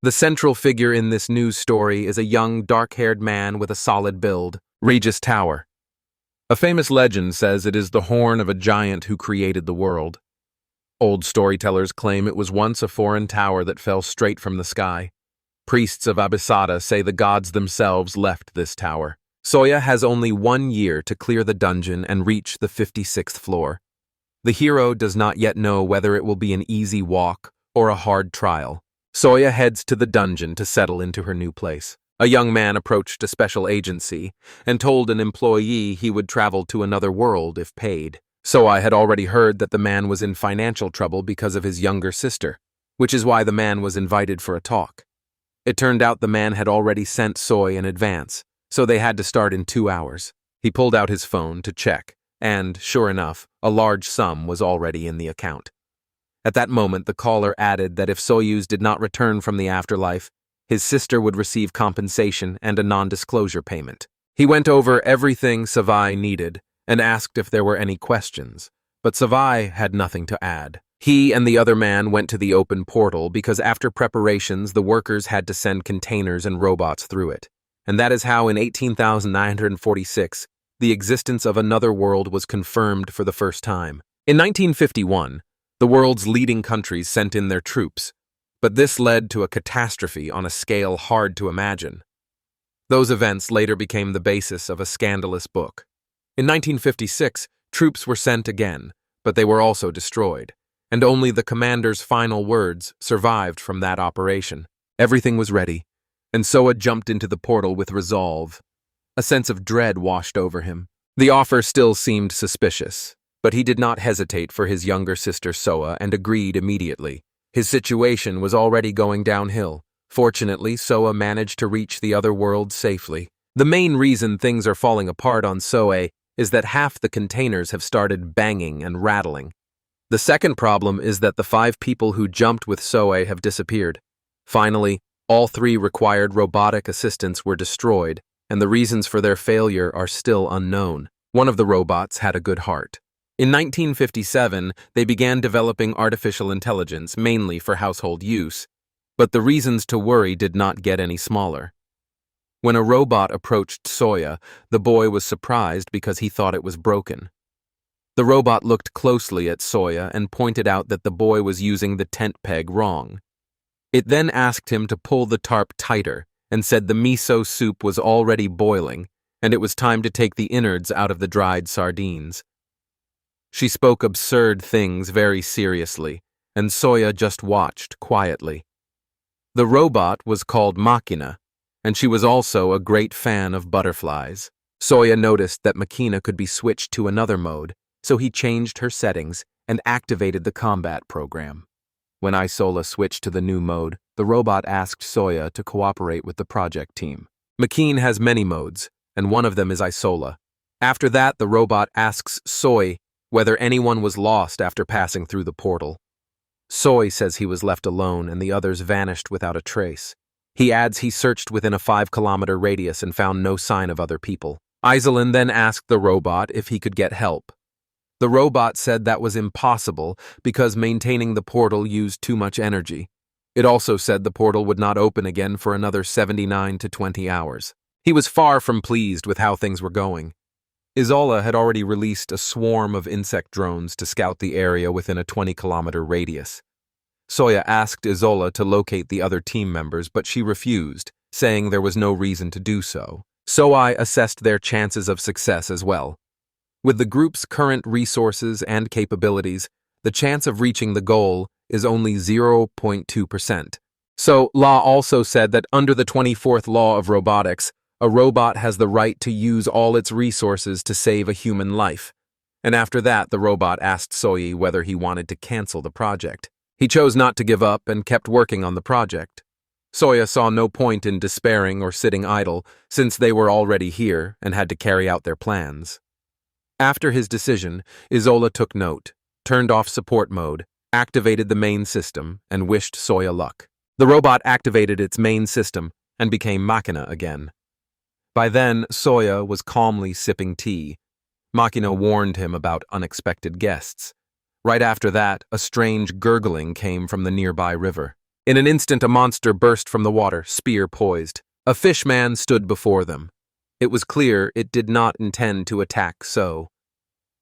The central figure in this news story is a young, dark-haired man with a solid build, Regis Tower. A famous legend says it is the horn of a giant who created the world. Old storytellers claim it was once a foreign tower that fell straight from the sky. Priests of Abisada say the gods themselves left this tower. Soya has only 1 year to clear the dungeon and reach the 56th floor. The hero does not yet know whether it will be an easy walk or a hard trial. Soya heads to the dungeon to settle into her new place. A young man approached a special agency and told an employee he would travel to another world if paid. Soya had already heard that the man was in financial trouble because of his younger sister, which is why the man was invited for a talk. It turned out the man had already sent Soy in advance, so they had to start in 2 hours. He pulled out his phone to check, and, sure enough, a large sum was already in the account. At that moment, the caller added that if Soyuz did not return from the afterlife, his sister would receive compensation and a non-disclosure payment. He went over everything Savai needed and asked if there were any questions, but Savai had nothing to add. He and the other man went to the open portal because after preparations, the workers had to send containers and robots through it. And that is how in 18,946, the existence of another world was confirmed for the first time. In 1951, the world's leading countries sent in their troops, but this led to a catastrophe on a scale hard to imagine. Those events later became the basis of a scandalous book. In 1956, troops were sent again, but they were also destroyed, and only the commander's final words survived from that operation. Everything was ready, and Soa jumped into the portal with resolve. A sense of dread washed over him. The offer still seemed suspicious, but he did not hesitate for his younger sister Soa and agreed immediately. His situation was already going downhill. Fortunately, Soa managed to reach the other world safely. The main reason things are falling apart on Soa is that half the containers have started banging and rattling. The second problem is that the 5 people who jumped with Soa have disappeared. Finally, all 3 required robotic assistants were destroyed, and the reasons for their failure are still unknown. One of the robots had a good heart. In 1957, they began developing artificial intelligence mainly for household use, but the reasons to worry did not get any smaller. When a robot approached Soya, the boy was surprised because he thought it was broken. The robot looked closely at Soya and pointed out that the boy was using the tent peg wrong. It then asked him to pull the tarp tighter and said the miso soup was already boiling and it was time to take the innards out of the dried sardines. She spoke absurd things very seriously, and Soya just watched quietly. The robot was called Machina, and she was also a great fan of butterflies. Soya noticed that Machina could be switched to another mode, so he changed her settings and activated the combat program. When Isola switched to the new mode, the robot asked Soya to cooperate with the project team. Machine has many modes, and one of them is Isola. After that, the robot asks Soy whether anyone was lost after passing through the portal. Soy says he was left alone and the others vanished without a trace. He adds he searched within a 5-kilometer radius and found no sign of other people. Iselin then asked the robot if he could get help. The robot said that was impossible because maintaining the portal used too much energy. It also said the portal would not open again for another 79 to 20 hours. He was far from pleased with how things were going. Isola had already released a swarm of insect drones to scout the area within a 20-kilometer radius. Soya asked Isola to locate the other team members, but she refused, saying there was no reason to do so. Soai assessed their chances of success as well. With the group's current resources and capabilities, the chance of reaching the goal is only 0.2%. So, Law also said that under the 24th law of robotics, a robot has the right to use all its resources to save a human life. And after that, the robot asked Soyi whether he wanted to cancel the project. He chose not to give up and kept working on the project. Soya saw no point in despairing or sitting idle, since they were already here and had to carry out their plans. After his decision, Isola took note, turned off support mode, activated the main system, and wished Soya luck. The robot activated its main system and became Machina again. By then, Soya was calmly sipping tea. Machina warned him about unexpected guests. Right after that, a strange gurgling came from the nearby river. In an instant, a monster burst from the water, spear poised. A fishman stood before them. It was clear it did not intend to attack So.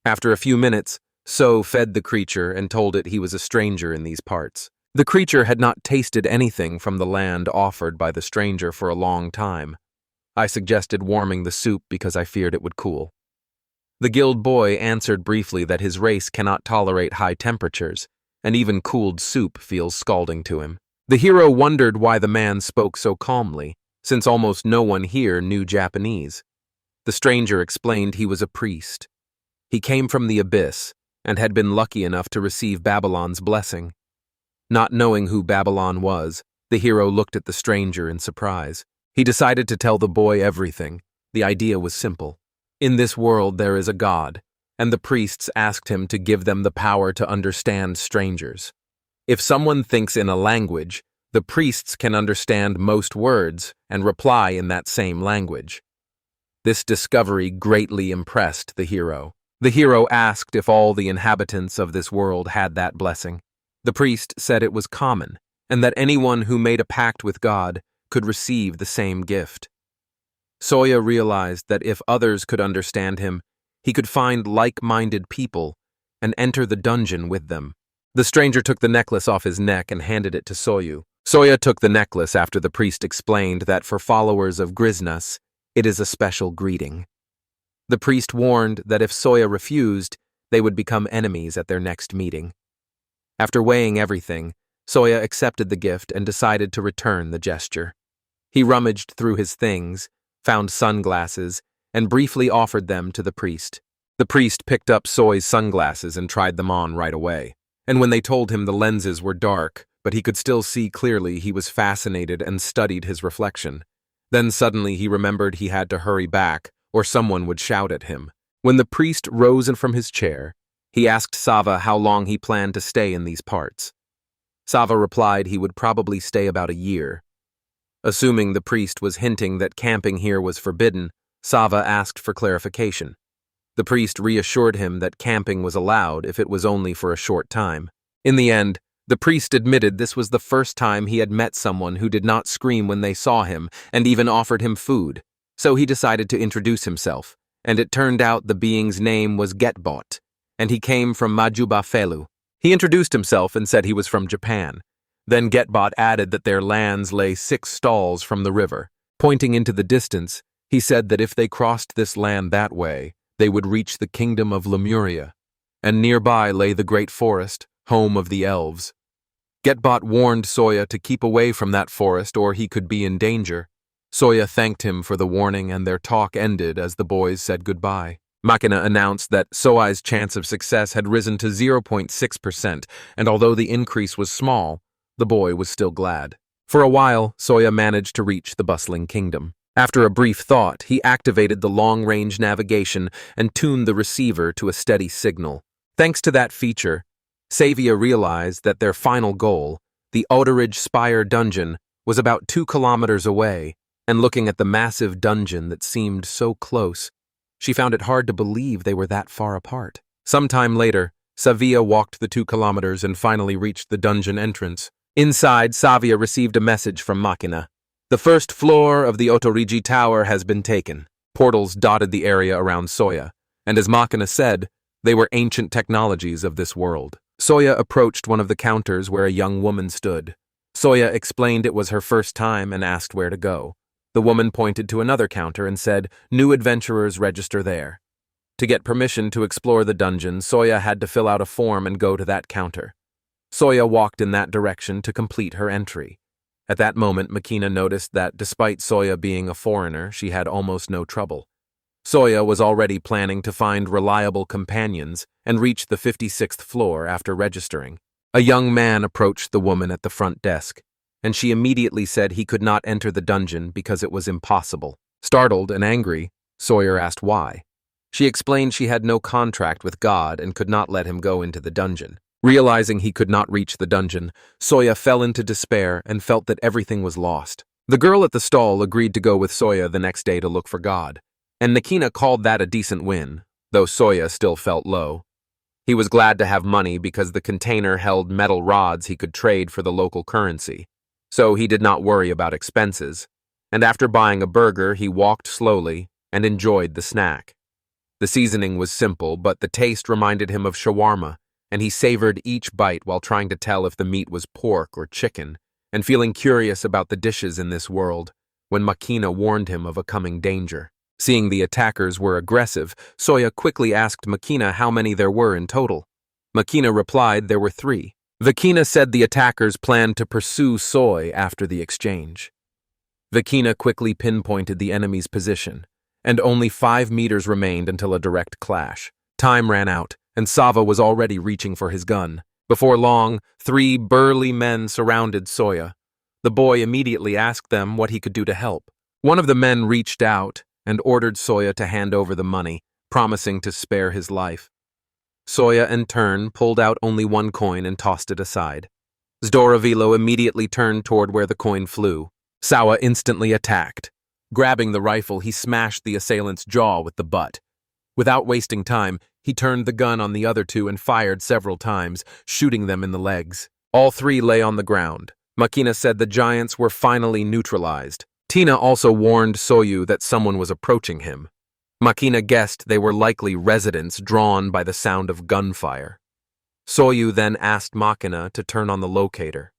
After a few minutes, So fed the creature and told it he was a stranger in these parts. The creature had not tasted anything from the land offered by the stranger for a long time. I suggested warming the soup because I feared it would cool. The guild boy answered briefly that his race cannot tolerate high temperatures, and even cooled soup feels scalding to him. The hero wondered why the man spoke so calmly, since almost no one here knew Japanese. The stranger explained he was a priest. He came from the abyss and had been lucky enough to receive Babylon's blessing. Not knowing who Babylon was, the hero looked at the stranger in surprise. He decided to tell the boy everything. The idea was simple. In this world there is a god, and the priests asked him to give them the power to understand strangers. If someone thinks in a language, the priests can understand most words and reply in that same language. This discovery greatly impressed the hero. The hero asked if all the inhabitants of this world had that blessing. The priest said it was common, and that anyone who made a pact with God could receive the same gift. Soya realized that if others could understand him, he could find like-minded people and enter the dungeon with them. The stranger took the necklace off his neck and handed it to Soyu. Soya took the necklace after the priest explained that for followers of Grisnas, it is a special greeting. The priest warned that if Soya refused, they would become enemies at their next meeting. After weighing everything, Soya accepted the gift and decided to return the gesture. He rummaged through his things, found sunglasses, and briefly offered them to the priest. The priest picked up Soy's sunglasses and tried them on right away. And when they told him the lenses were dark, but he could still see clearly, he was fascinated and studied his reflection. Then suddenly he remembered he had to hurry back, or someone would shout at him. When the priest rose from his chair, he asked Sava how long he planned to stay in these parts. Sava replied he would probably stay about a year. Assuming the priest was hinting that camping here was forbidden, Sava asked for clarification. The priest reassured him that camping was allowed if it was only for a short time. In the end, the priest admitted this was the first time he had met someone who did not scream when they saw him and even offered him food. So he decided to introduce himself, and it turned out the being's name was Getbet, and he came from Majuba Felu. He introduced himself and said he was from Japan. Then Getbet added that their lands lay 6 stalls from the river. Pointing into the distance, he said that if they crossed this land that way, they would reach the kingdom of Lemuria, and nearby lay the great forest, home of the elves. Getbet warned Soya to keep away from that forest or he could be in danger. Soya thanked him for the warning and their talk ended as the boys said goodbye. Makina announced that Soai's chance of success had risen to 0.6%, and although the increase was small, the boy was still glad. For a while, Soya managed to reach the bustling kingdom. After a brief thought, he activated the long-range navigation and tuned the receiver to a steady signal. Thanks to that feature, Savia realized that their final goal, the Outerridge Spire dungeon, was about 2 kilometers away, and looking at the massive dungeon that seemed so close, she found it hard to believe they were that far apart. Sometime later, Savia walked the 2 kilometers and finally reached the dungeon entrance. Inside, Savia received a message from Makina. The first floor of the Otorigi Tower has been taken. Portals dotted the area around Soya, and as Makina said, they were ancient technologies of this world. Soya approached one of the counters where a young woman stood. Soya explained it was her first time and asked where to go. The woman pointed to another counter and said, "New adventurers register there." To get permission to explore the dungeon, Soya had to fill out a form and go to that counter. Soya walked in that direction to complete her entry. At that moment, Makina noticed that despite Soya being a foreigner, she had almost no trouble. Soya was already planning to find reliable companions and reach the 56th floor after registering. A young man approached the woman at the front desk, and she immediately said he could not enter the dungeon because it was impossible. Startled and angry, Sawyer asked why. She explained she had no contract with God and could not let him go into the dungeon. Realizing he could not reach the dungeon, Soya fell into despair and felt that everything was lost. The girl at the stall agreed to go with Soya the next day to look for God, and Nakina called that a decent win, though Soya still felt low. He was glad to have money because the container held metal rods he could trade for the local currency. so he did not worry about expenses, and after buying a burger, he walked slowly and enjoyed the snack. The seasoning was simple, but the taste reminded him of shawarma, and he savored each bite while trying to tell if the meat was pork or chicken, and feeling curious about the dishes in this world, when Makina warned him of a coming danger. Seeing the attackers were aggressive, Soya quickly asked Makina how many there were in total. Makina replied there were 3. Vakina said the attackers planned to pursue Soy after the exchange. Vakina quickly pinpointed the enemy's position, and only 5 meters remained until a direct clash. Time ran out, and Sava was already reaching for his gun. Before long, 3 burly men surrounded Soya. The boy immediately asked them what he could do to help. One of the men reached out and ordered Soya to hand over the money, promising to spare his life. Soya, in turn, pulled out only 1 coin and tossed it aside. Zdorovilo immediately turned toward where the coin flew. Sawa instantly attacked. Grabbing the rifle, he smashed the assailant's jaw with the butt. Without wasting time, he turned the gun on the other 2 and fired several times, shooting them in the legs. All 3 lay on the ground. Makina said the giants were finally neutralized. Tina also warned Soyu that someone was approaching him. Makina guessed they were likely residents drawn by the sound of gunfire. Soyu then asked Makina to turn on the locator.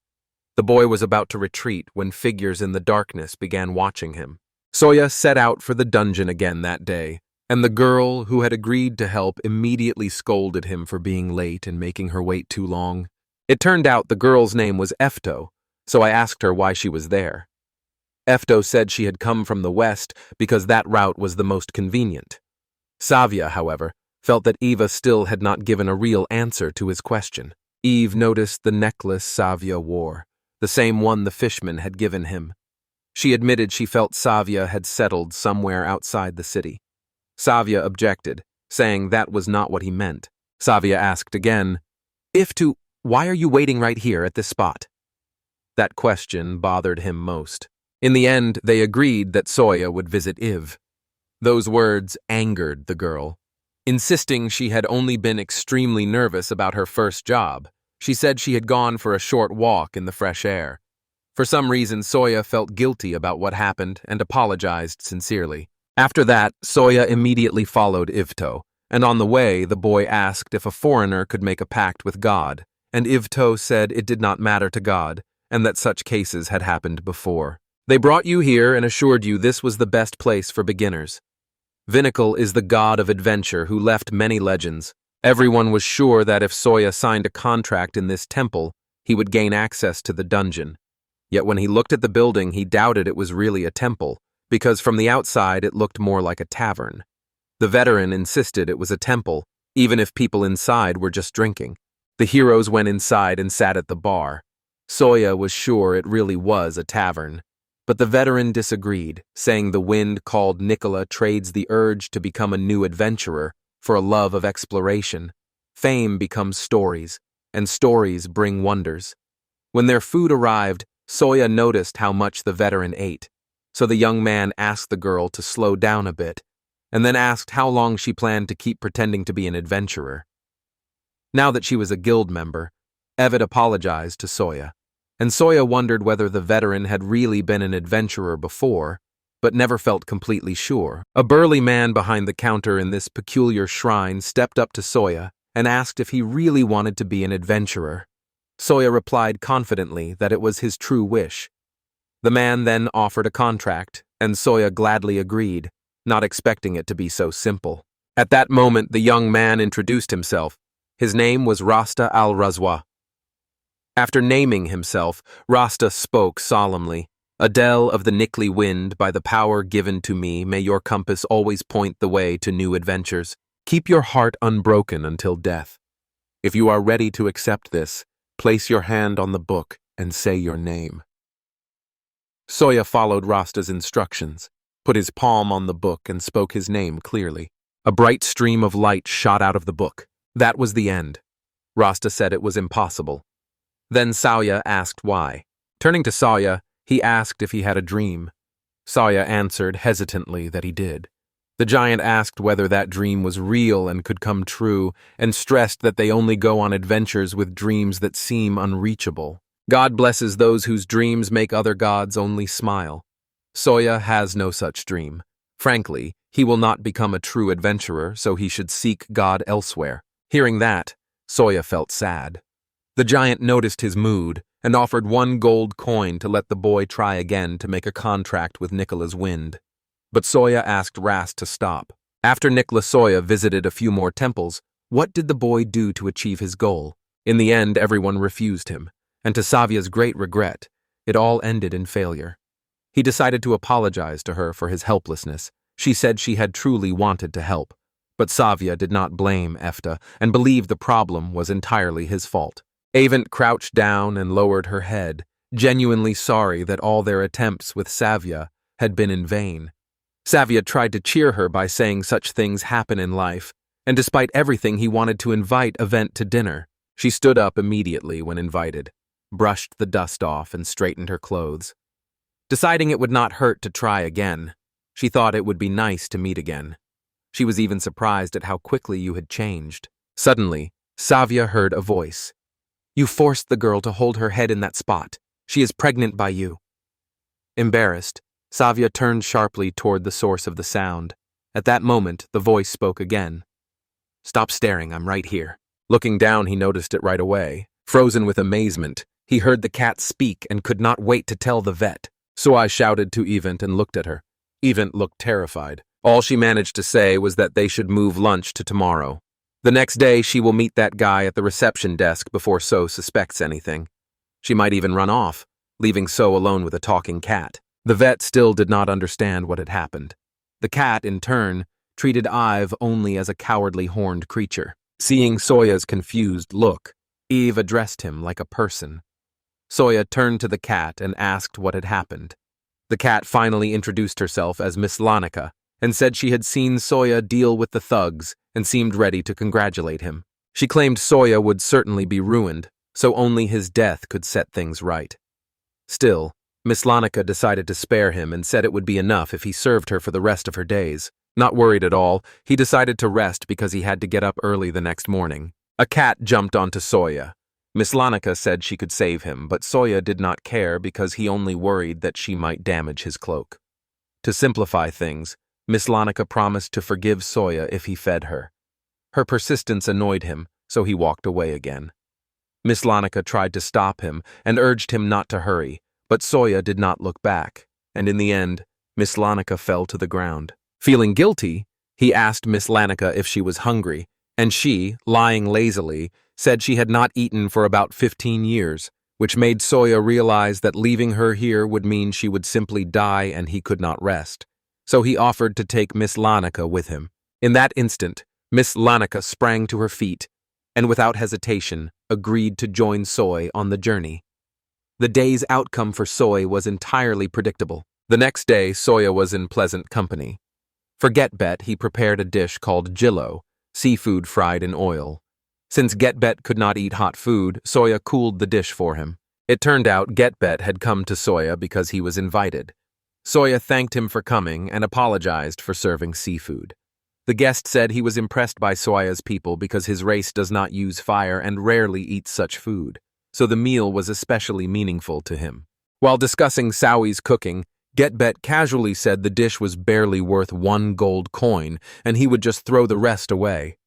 The boy was about to retreat when figures in the darkness began watching him. Soya set out for the dungeon again that day, and the girl who had agreed to help immediately scolded him for being late and making her wait too long. It turned out the girl's name was Efto, so I asked her why she was there. Efto said she had come from the west because that route was the most convenient. Savia, however, felt that Eva still had not given a real answer to his question. Eve noticed the necklace Savia wore, the same one the fishman had given him. She admitted she felt Savia had settled somewhere outside the city. Savia objected, saying that was not what he meant. Savia asked again, "Iftu, why are you waiting right here at this spot?" That question bothered him most. In the end, they agreed that Soya would visit Iv. Those words angered the girl. Insisting she had only been extremely nervous about her first job, she said she had gone for a short walk in the fresh air. For some reason, Soya felt guilty about what happened and apologized sincerely. After that, Soya immediately followed Ivto, and on the way, the boy asked if a foreigner could make a pact with God, and Ivto said it did not matter to God, and that such cases had happened before. They brought you here and assured you this was the best place for beginners. Vinical is the god of adventure who left many legends. Everyone was sure that if Soya signed a contract in this temple, he would gain access to the dungeon. Yet when he looked at the building, he doubted it was really a temple, because from the outside it looked more like a tavern. The veteran insisted it was a temple, even if people inside were just drinking. The heroes went inside and sat at the bar. Soya was sure it really was a tavern. But the veteran disagreed, saying the wind called Nicola trades the urge to become a new adventurer for a love of exploration. Fame becomes stories, and stories bring wonders. When their food arrived, Soya noticed how much the veteran ate, so the young man asked the girl to slow down a bit, and then asked how long she planned to keep pretending to be an adventurer. Now that she was a guild member, Evid apologized to Soya, and Soya wondered whether the veteran had really been an adventurer before, but never felt completely sure. A burly man behind the counter in this peculiar shrine stepped up to Soya and asked if he really wanted to be an adventurer. Soya replied confidently that it was his true wish. The man then offered a contract, and Soya gladly agreed, not expecting it to be so simple. At that moment, the young man introduced himself. His name was Rasta al-Razwa. After naming himself, Rasta spoke solemnly. "Adele of the Nikli wind, by the power given to me, may your compass always point the way to new adventures. Keep your heart unbroken until death. If you are ready to accept this, place your hand on the book and say your name." Soya followed Rasta's instructions, put his palm on the book and spoke his name clearly. A bright stream of light shot out of the book. That was the end. Rasta said it was impossible. Then Soya asked why. Turning to Soya, he asked if he had a dream. Soya answered hesitantly that he did. The giant asked whether that dream was real and could come true, and stressed that they only go on adventures with dreams that seem unreachable. God blesses those whose dreams make other gods only smile. Soya has no such dream. Frankly, he will not become a true adventurer, so he should seek God elsewhere. Hearing that, Soya felt sad. The giant noticed his mood and offered 1 gold coin to let the boy try again to make a contract with Nicola's Wind. But Soya asked Rast to stop. After Nicola Soya visited a few more temples, what did the boy do to achieve his goal? In the end, everyone refused him, and to Savia's great regret, it all ended in failure. He decided to apologize to her for his helplessness. She said she had truly wanted to help, but Savia did not blame Efta and believed the problem was entirely his fault. Avent crouched down and lowered her head, genuinely sorry that all their attempts with Savia had been in vain. Savia tried to cheer her by saying such things happen in life, and despite everything he wanted to invite Avent to dinner. She stood up immediately when invited, brushed the dust off and straightened her clothes. Deciding it would not hurt to try again, she thought it would be nice to meet again. She was even surprised at how quickly you had changed. Suddenly, Savia heard a voice. You forced the girl to hold her head in that spot. She is pregnant by you. Embarrassed, Savia turned sharply toward the source of the sound. At that moment, the voice spoke again. Stop staring, I'm right here. Looking down, he noticed it right away. Frozen with amazement, he heard the cat speak and could not wait to tell the vet. So I shouted to Event and looked at her. Event looked terrified. All she managed to say was that they should move lunch to tomorrow. The next day, she will meet that guy at the reception desk before So suspects anything. She might even run off, leaving So alone with a talking cat. The vet still did not understand what had happened. The cat, in turn, treated Ive only as a cowardly horned creature. Seeing Soya's confused look, Eve addressed him like a person. Soya turned to the cat and asked what had happened. The cat finally introduced herself as Miss Lanica and said she had seen Soya deal with the thugs and seemed ready to congratulate him. She claimed Soya would certainly be ruined, so only his death could set things right. Still, Miss Lanica decided to spare him and said it would be enough if he served her for the rest of her days. Not worried at all, he decided to rest because he had to get up early the next morning. A cat jumped onto Soya. Miss Lanica said she could save him, but Soya did not care because he only worried that she might damage his cloak. To simplify things, Miss Lanica promised to forgive Soya if he fed her. Her persistence annoyed him, so he walked away again. Miss Lanica tried to stop him and urged him not to hurry, but Soya did not look back, and in the end, Miss Lanica fell to the ground. Feeling guilty, he asked Miss Lanica if she was hungry, and she, lying lazily, said she had not eaten for about 15 years, which made Soya realize that leaving her here would mean she would simply die and he could not rest. So he offered to take Miss Lanica with him. In that instant, Miss Lanica sprang to her feet, and without hesitation, agreed to join Soy on the journey. The day's outcome for Soy was entirely predictable. The next day, Soya was in pleasant company. For Getbet, he prepared a dish called Jillo, seafood fried in oil. Since Getbet could not eat hot food, Soya cooled the dish for him. It turned out Getbet had come to Soya because he was invited. Soya thanked him for coming and apologized for serving seafood. The guest said he was impressed by Soya's people because his race does not use fire and rarely eats such food, so the meal was especially meaningful to him. While discussing Sowi's cooking, Getbet casually said the dish was barely worth 1 gold coin and he would just throw the rest away.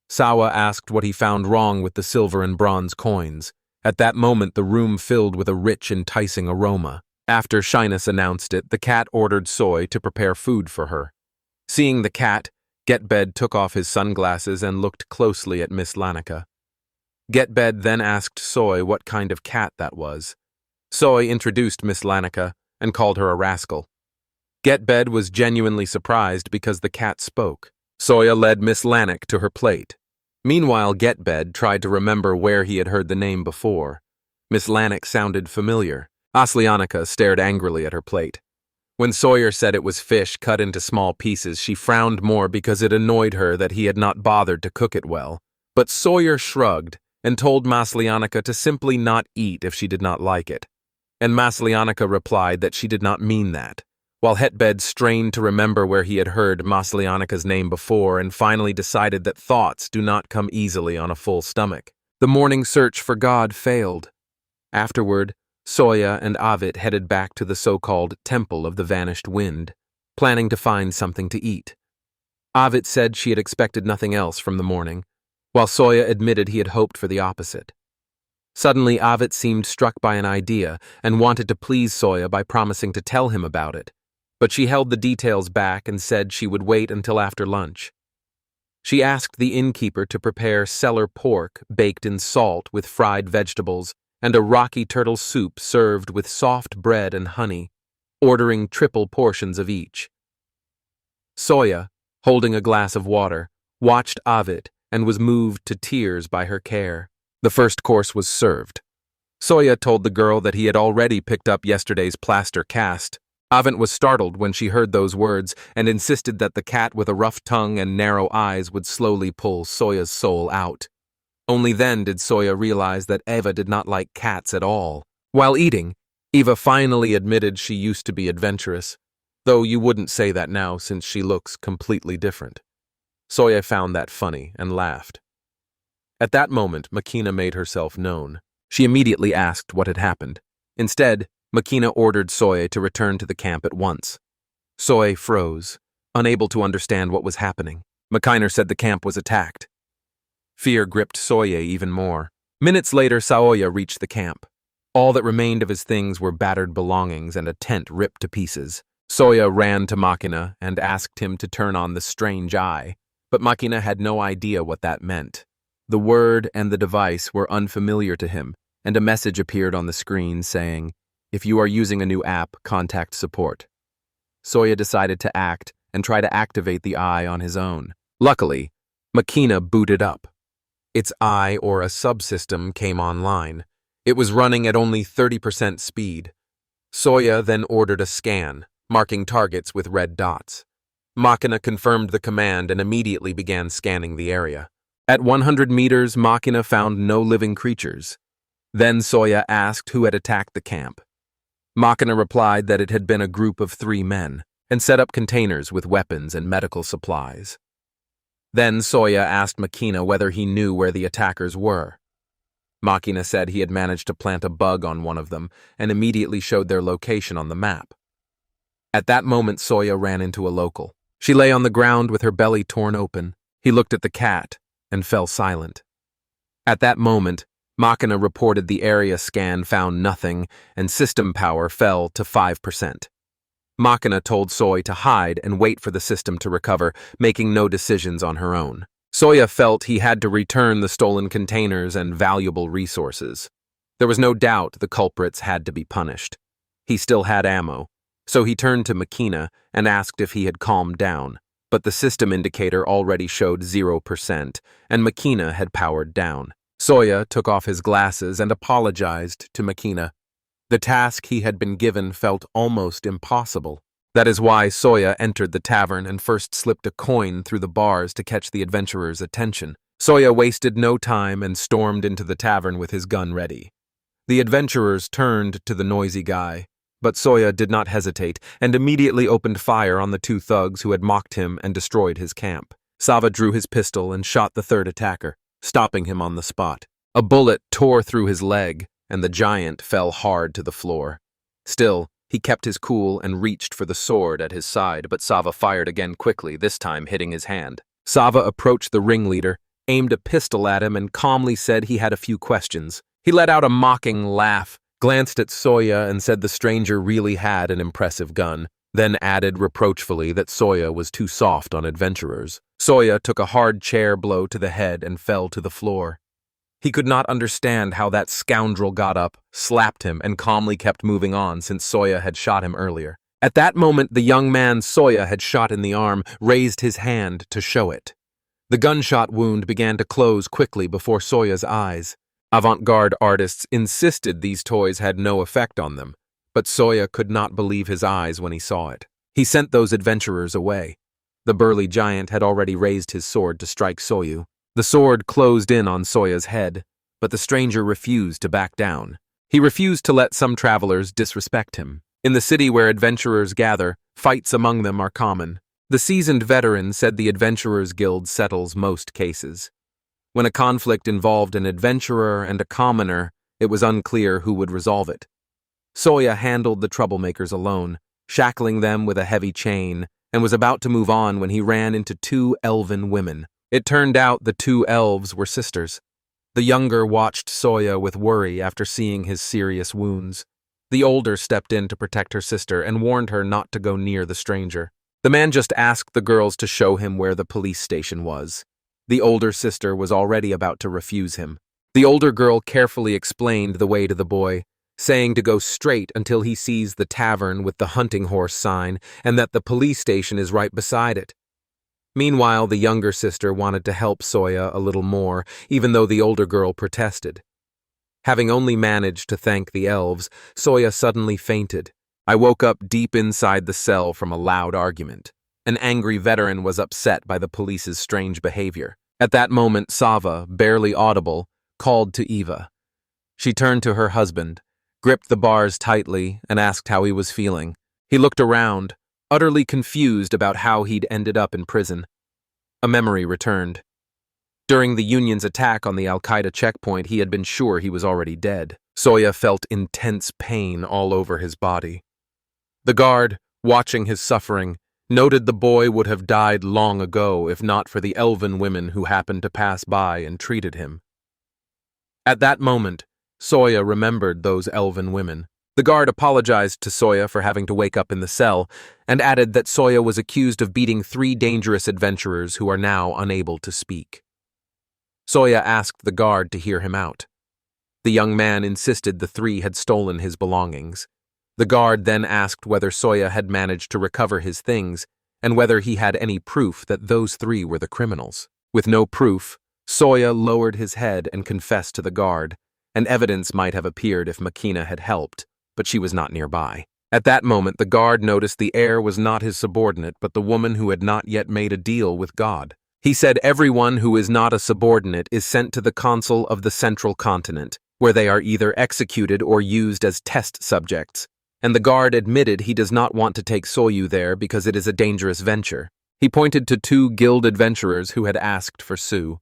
Sawa asked what he found wrong with the silver and bronze coins. At that moment, the room filled with a rich, enticing aroma. After Shyness announced it, the cat ordered Soy to prepare food for her. Seeing the cat, Getbed took off his sunglasses and looked closely at Miss Lanica. Getbed then asked Soy what kind of cat that was. Soy introduced Miss Lanica and called her a rascal. Getbed was genuinely surprised because the cat spoke. Soya led Miss Lanik to her plate. Meanwhile, Getbed tried to remember where he had heard the name before. Miss Lanik sounded familiar. Aslianica stared angrily at her plate. When Sawyer said it was fish cut into small pieces, she frowned more because it annoyed her that he had not bothered to cook it well. But Sawyer shrugged and told Maslianica to simply not eat if she did not like it. And Maslianica replied that she did not mean that, while Hetbed strained to remember where he had heard Maslianica's name before and finally decided that thoughts do not come easily on a full stomach. The morning search for God failed. Afterward, Soya and Avit headed back to the so-called Temple of the Vanished Wind, planning to find something to eat. Avit said she had expected nothing else from the morning, while Soya admitted he had hoped for the opposite. Suddenly, Avit seemed struck by an idea and wanted to please Soya by promising to tell him about it, but she held the details back and said she would wait until after lunch. She asked the innkeeper to prepare cellar pork baked in salt with fried vegetables and a rocky turtle soup served with soft bread and honey, ordering triple portions of each. Soya, holding a glass of water, watched Avit and was moved to tears by her care. The first course was served. Soya told the girl that he had already picked up yesterday's plaster cast. Avit was startled when she heard those words and insisted that the cat with a rough tongue and narrow eyes would slowly pull Soya's soul out. Only then did Soya realize that Eva did not like cats at all. While eating, Eva finally admitted she used to be adventurous, though you wouldn't say that now since she looks completely different. Soya found that funny and laughed. At that moment, Makina made herself known. She immediately asked what had happened. Instead, Makina ordered Soya to return to the camp at once. Soya froze, unable to understand what was happening. Makina said the camp was attacked. Fear gripped Soya even more. Minutes later, Saoya reached the camp. All that remained of his things were battered belongings and a tent ripped to pieces. Soya ran to Makina and asked him to turn on the strange eye, but Makina had no idea what that meant. The word and the device were unfamiliar to him, and a message appeared on the screen saying, "If you are using a new app, contact support." Soya decided to act and try to activate the eye on his own. Luckily, Makina booted up. Its eye or a subsystem came online. It was running at only 30% speed. Soya then ordered a scan, marking targets with red dots. Makina confirmed the command and immediately began scanning the area. At 100 meters, Makina found no living creatures. Then Soya asked who had attacked the camp. Makina replied that it had been a group of 3 men, and set up containers with weapons and medical supplies. Then Soya asked Makina whether he knew where the attackers were. Makina said he had managed to plant a bug on one of them and immediately showed their location on the map. At that moment, Soya ran into a local. She lay on the ground with her belly torn open. He looked at the cat and fell silent. At that moment, Makina reported the area scan found nothing and system power fell to 5%. Makina told Soya to hide and wait for the system to recover, making no decisions on her own. Soya felt he had to return the stolen containers and valuable resources. There was no doubt the culprits had to be punished. He still had ammo, so he turned to Makina and asked if he had calmed down. But the system indicator already showed 0%, and Makina had powered down. Soya took off his glasses and apologized to Makina. The task he had been given felt almost impossible. That is why Soya entered the tavern and first slipped a coin through the bars to catch the adventurer's attention. Soya wasted no time and stormed into the tavern with his gun ready. The adventurers turned to the noisy guy, but Soya did not hesitate and immediately opened fire on the 2 thugs who had mocked him and destroyed his camp. Sava drew his pistol and shot the 3rd attacker, stopping him on the spot. A bullet tore through his leg, and the giant fell hard to the floor. Still, he kept his cool and reached for the sword at his side, but Sava fired again quickly, this time hitting his hand. Sava approached the ringleader, aimed a pistol at him, and calmly said he had a few questions. He let out a mocking laugh, glanced at Soya and said the stranger really had an impressive gun, then added reproachfully that Soya was too soft on adventurers. Soya took a hard chair blow to the head and fell to the floor. He could not understand how that scoundrel got up, slapped him, and calmly kept moving on since Soya had shot him earlier. At that moment, the young man Soya had shot in the arm raised his hand to show it. The gunshot wound began to close quickly before Soya's eyes. Avant-garde artists insisted these toys had no effect on them, but Soya could not believe his eyes when he saw it. He sent those adventurers away. The burly giant had already raised his sword to strike Soyu. The sword closed in on Soya's head, but the stranger refused to back down. He refused to let some travelers disrespect him. In the city where adventurers gather, fights among them are common. The seasoned veteran said the Adventurers Guild settles most cases. When a conflict involved an adventurer and a commoner, It was unclear who would resolve it. Soya handled the troublemakers alone, shackling them with a heavy chain, and was about to move on when he ran into two elven women. It turned out the two elves were sisters. The younger watched Soya with worry after seeing his serious wounds. The older stepped in to protect her sister and warned her not to go near the stranger. The man just asked the girls to show him where the police station was. The older sister was already about to refuse him. The older girl carefully explained the way to the boy, saying to go straight until he sees the tavern with the hunting horse sign and that the police station is right beside it. Meanwhile, the younger sister wanted to help Soya a little more, even though the older girl protested. Having only managed to thank the elves, Soya suddenly fainted. I woke up deep inside the cell from a loud argument. An angry veteran was upset by the police's strange behavior. At that moment, Sava, barely audible, called to Eva. She turned to her husband, gripped the bars tightly, and asked how he was feeling. He looked around, utterly confused about how he'd ended up in prison. A memory returned. During the Union's attack on the Al-Qaeda checkpoint, he had been sure he was already dead. Soya felt intense pain all over his body. The guard, watching his suffering, noted the boy would have died long ago if not for the elven women who happened to pass by and treated him. At that moment, Soya remembered those elven women. The guard apologized to Soya for having to wake up in the cell and added that Soya was accused of beating 3 dangerous adventurers who are now unable to speak. Soya asked the guard to hear him out. The young man insisted the 3 had stolen his belongings. The guard then asked whether Soya had managed to recover his things and whether he had any proof that those 3 were the criminals. With no proof, Soya lowered his head and confessed to the guard, and evidence might have appeared if Makina had helped, but she was not nearby. At that moment, the guard noticed the heir was not his subordinate, but the woman who had not yet made a deal with God. He said everyone who is not a subordinate is sent to the consul of the Central Continent, where they are either executed or used as test subjects, and the guard admitted he does not want to take Soyu there because it is a dangerous venture. He pointed to 2 guild adventurers who had asked for Su.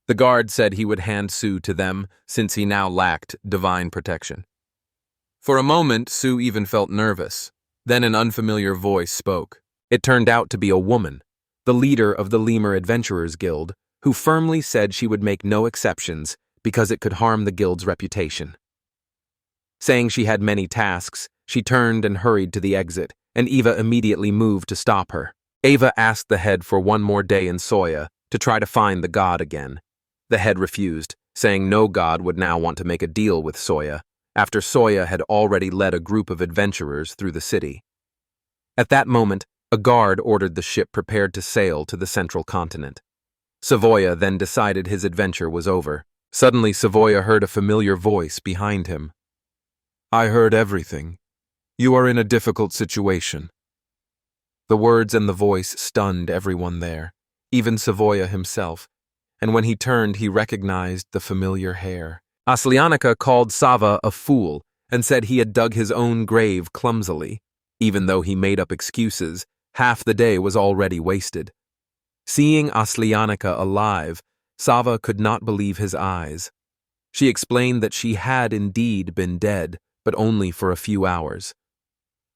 The guard said he would hand Su to them since he now lacked divine protection. For a moment, Su even felt nervous. Then an unfamiliar voice spoke. It turned out to be a woman, the leader of the Lemur Adventurers Guild, who firmly said she would make no exceptions because it could harm the guild's reputation. Saying she had many tasks, she turned and hurried to the exit, and Eva immediately moved to stop her. Eva asked the head for one more day in Soya to try to find the god again. The head refused, saying no god would now want to make a deal with Soya, after Soya had already led a group of adventurers through the city. At that moment, a guard ordered the ship prepared to sail to the Central Continent. Savoya then decided his adventure was over. Suddenly, Savoya heard a familiar voice behind him. "I heard everything. You are in a difficult situation." The words and the voice stunned everyone there, even Savoya himself, and when he turned, he recognized the familiar hair. Aslianica called Sava a fool and said he had dug his own grave clumsily. Even though he made up excuses, half the day was already wasted. Seeing Aslianica alive, Sava could not believe his eyes. She explained that she had indeed been dead, but only for a few hours.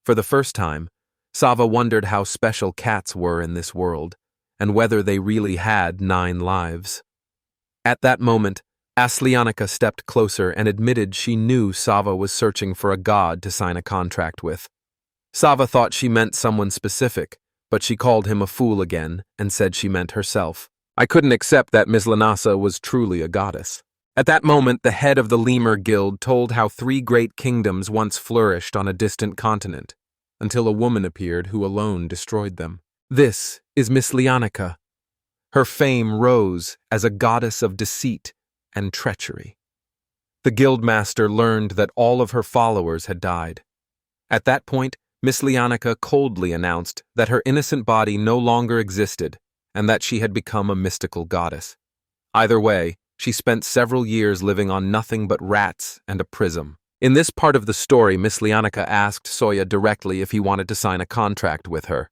For the first time, Sava wondered how special cats were in this world, and whether they really had 9 lives. At that moment, Aslianica stepped closer and admitted she knew Sava was searching for a god to sign a contract with. Sava thought she meant someone specific, but she called him a fool again and said she meant herself. I couldn't accept that Miss Lanasa was truly a goddess. At that moment, the head of the Lemur Guild told how 3 great kingdoms once flourished on a distant continent, until a woman appeared who alone destroyed them. This is Miss Lianica. Her fame rose as a goddess of deceit and treachery. The guildmaster learned that all of her followers had died. At that point, Miss Lianica coldly announced that her innocent body no longer existed and that she had become a mystical goddess. Either way, she spent several years living on nothing but rats and a prism. In this part of the story, Miss Lianica asked Soya directly if he wanted to sign a contract with her.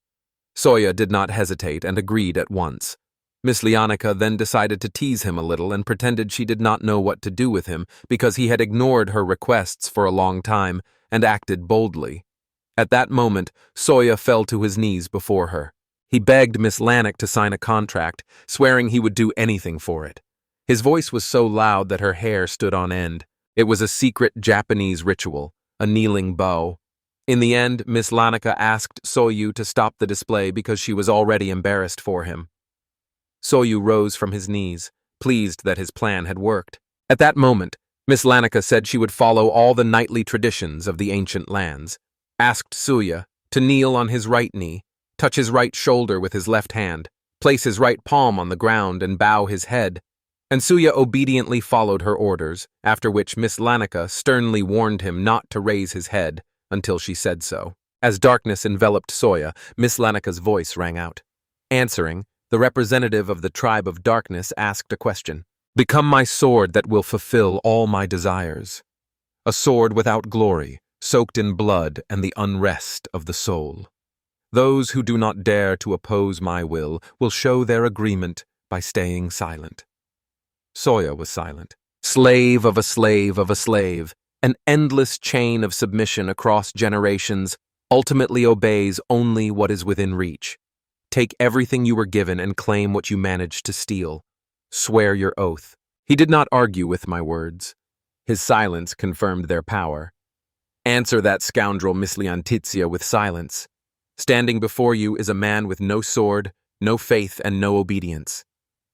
Soya did not hesitate and agreed at once. Miss Leonica then decided to tease him a little and pretended she did not know what to do with him because he had ignored her requests for a long time and acted boldly. At that moment, Soya fell to his knees before her. He begged Miss Lanik to sign a contract, swearing he would do anything for it. His voice was so loud that her hair stood on end. It was a secret Japanese ritual, a kneeling bow. In the end, Miss Lanika asked Soyu to stop the display because she was already embarrassed for him. Soyu rose from his knees, pleased that his plan had worked. At that moment, Miss Lanika said she would follow all the knightly traditions of the ancient lands, asked Suya to kneel on his right knee, touch his right shoulder with his left hand, place his right palm on the ground and bow his head, and Suya obediently followed her orders, after which Miss Lanika sternly warned him not to raise his head until she said so. As darkness enveloped Soya, Miss Lanika's voice rang out. Answering, the representative of the tribe of darkness asked a question. "Become my sword that will fulfill all my desires. A sword without glory, soaked in blood and the unrest of the soul. Those who do not dare to oppose my will show their agreement by staying silent." Soya was silent. Slave of a slave of a slave, an endless chain of submission across generations, ultimately obeys only what is within reach. Take everything you were given and claim what you managed to steal. Swear your oath. He did not argue with my words. His silence confirmed their power. Answer that scoundrel Miss Leontizia with silence. Standing before you is a man with no sword, no faith, and no obedience.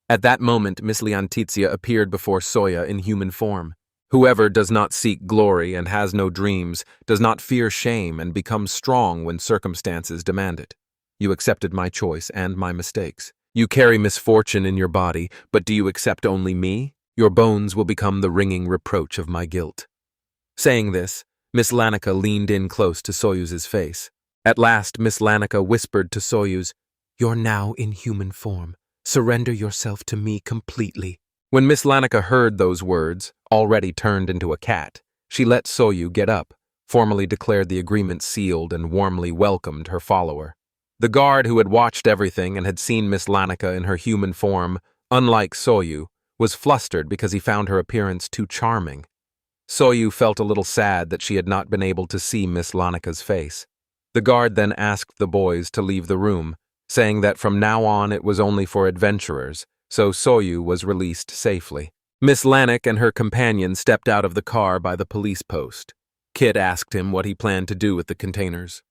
At that moment, Miss Leontizia appeared before Soya in human form. Whoever does not seek glory and has no dreams does not fear shame and becomes strong when circumstances demand it. You accepted my choice and my mistakes. You carry misfortune in your body, but do you accept only me? Your bones will become the ringing reproach of my guilt. Saying this, Miss Lanika leaned in close to Soyuz's face. At last, Miss Lanika whispered to Soyuz, "You're now in human form. Surrender yourself to me completely." When Miss Lanika heard those words, already turned into a cat, she let Soyu get up, formally declared the agreement sealed, and warmly welcomed her follower. The guard who had watched everything and had seen Miss Lanika in her human form, unlike Soyu, was flustered because he found her appearance too charming. Soyu felt a little sad that she had not been able to see Miss Lanika's face. The guard then asked the boys to leave the room, saying that from now on it was only for adventurers, so Soyu was released safely. Miss Lanik and her companion stepped out of the car by the police post. Kid asked him what he planned to do with the containers.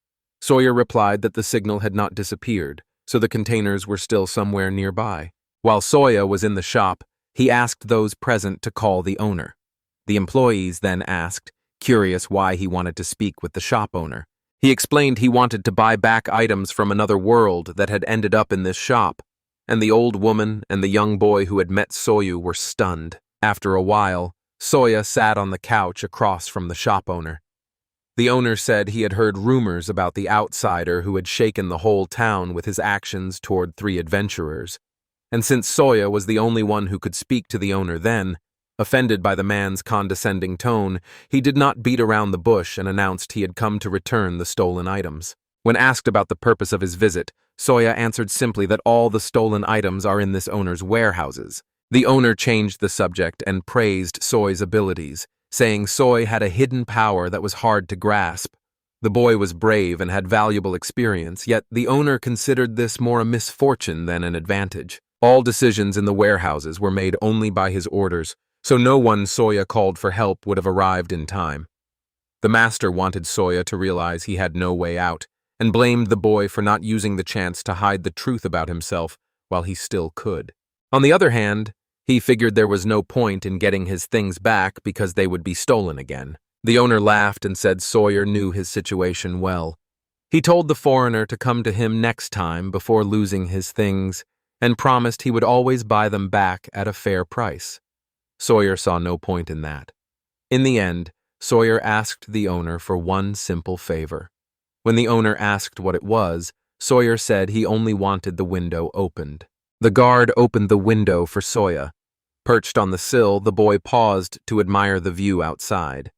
Sawyer replied that the signal had not disappeared, so the containers were still somewhere nearby. While Soya was in the shop, he asked those present to call the owner. The employees then asked, curious why he wanted to speak with the shop owner. He explained he wanted to buy back items from another world that had ended up in this shop, and the old woman and the young boy who had met Soyu were stunned. After a while, Soya sat on the couch across from the shop owner. The owner said he had heard rumors about the outsider who had shaken the whole town with his actions toward 3 adventurers, and since Soya was the only one who could speak to the owner then, offended by the man's condescending tone, he did not beat around the bush and announced he had come to return the stolen items. When asked about the purpose of his visit, Soya answered simply that all the stolen items are in this owner's warehouses. The owner changed the subject and praised Soy's abilities, saying Soy had a hidden power that was hard to grasp. The boy was brave and had valuable experience, yet the owner considered this more a misfortune than an advantage. All decisions in the warehouses were made only by his orders, so no one Soya called for help would have arrived in time. The master wanted Soya to realize he had no way out, and blamed the boy for not using the chance to hide the truth about himself while he still could. On the other hand, he figured there was no point in getting his things back because they would be stolen again. The owner laughed and said Sawyer knew his situation well. He told the foreigner to come to him next time before losing his things, and promised he would always buy them back at a fair price. Sawyer saw no point in that. In the end, Sawyer asked the owner for one simple favor. When the owner asked what it was, Sawyer said he only wanted the window opened. The guard opened the window for Soya. Perched on the sill, the boy paused to admire the view outside.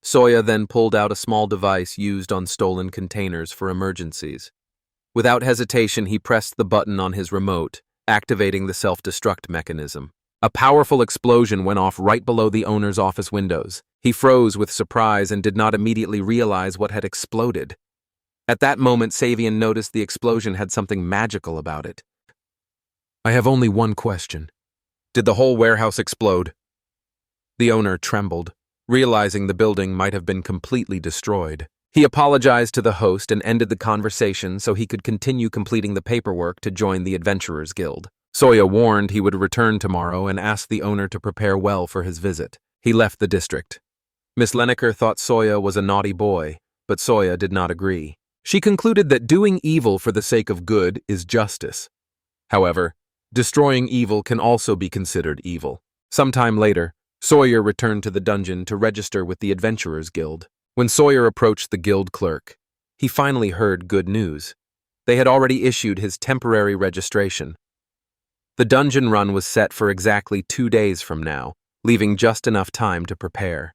Soya then pulled out a small device used on stolen containers for emergencies. Without hesitation, he pressed the button on his remote, activating the self-destruct mechanism. A powerful explosion went off right below the owner's office windows. He froze with surprise and did not immediately realize what had exploded. At that moment, Savian noticed the explosion had something magical about it. I have only one question. Did the whole warehouse explode? The owner trembled, realizing the building might have been completely destroyed. He apologized to the host and ended the conversation so he could continue completing the paperwork to join the Adventurers Guild. Soya warned he would return tomorrow and asked the owner to prepare well for his visit. He left the district. Miss Leneker thought Soya was a naughty boy, but Soya did not agree. She concluded that doing evil for the sake of good is justice. However, destroying evil can also be considered evil. Sometime later, Sawyer returned to the dungeon to register with the Adventurers Guild. When Sawyer approached the guild clerk, he finally heard good news. They had already issued his temporary registration. The dungeon run was set for exactly 2 days from now, leaving just enough time to prepare.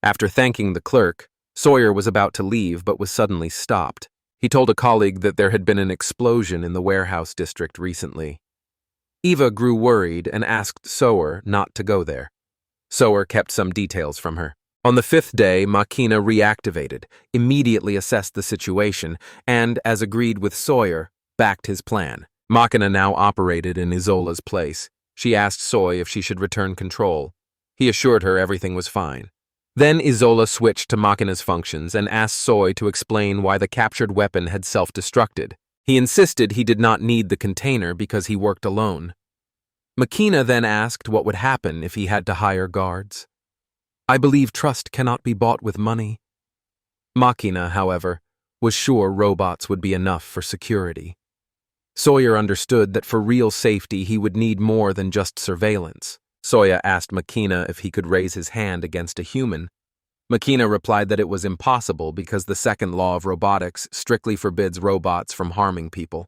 After thanking the clerk, Sawyer was about to leave but was suddenly stopped. He told a colleague that there had been an explosion in the warehouse district recently. Eva grew worried and asked Sawyer not to go there. Sawyer kept some details from her. On the 5th day, Makina reactivated, immediately assessed the situation, and, as agreed with Sawyer, backed his plan. Makina now operated in Isola's place. She asked Soy if she should return control. He assured her everything was fine. Then Isola switched to Makina's functions and asked Soy to explain why the captured weapon had self-destructed. He insisted he did not need the container because he worked alone. Makina then asked what would happen if he had to hire guards. I believe trust cannot be bought with money. Makina, however, was sure robots would be enough for security. Sawyer understood that for real safety he would need more than just surveillance. Soya asked Makina if he could raise his hand against a human. Makina replied that it was impossible because the second law of robotics strictly forbids robots from harming people.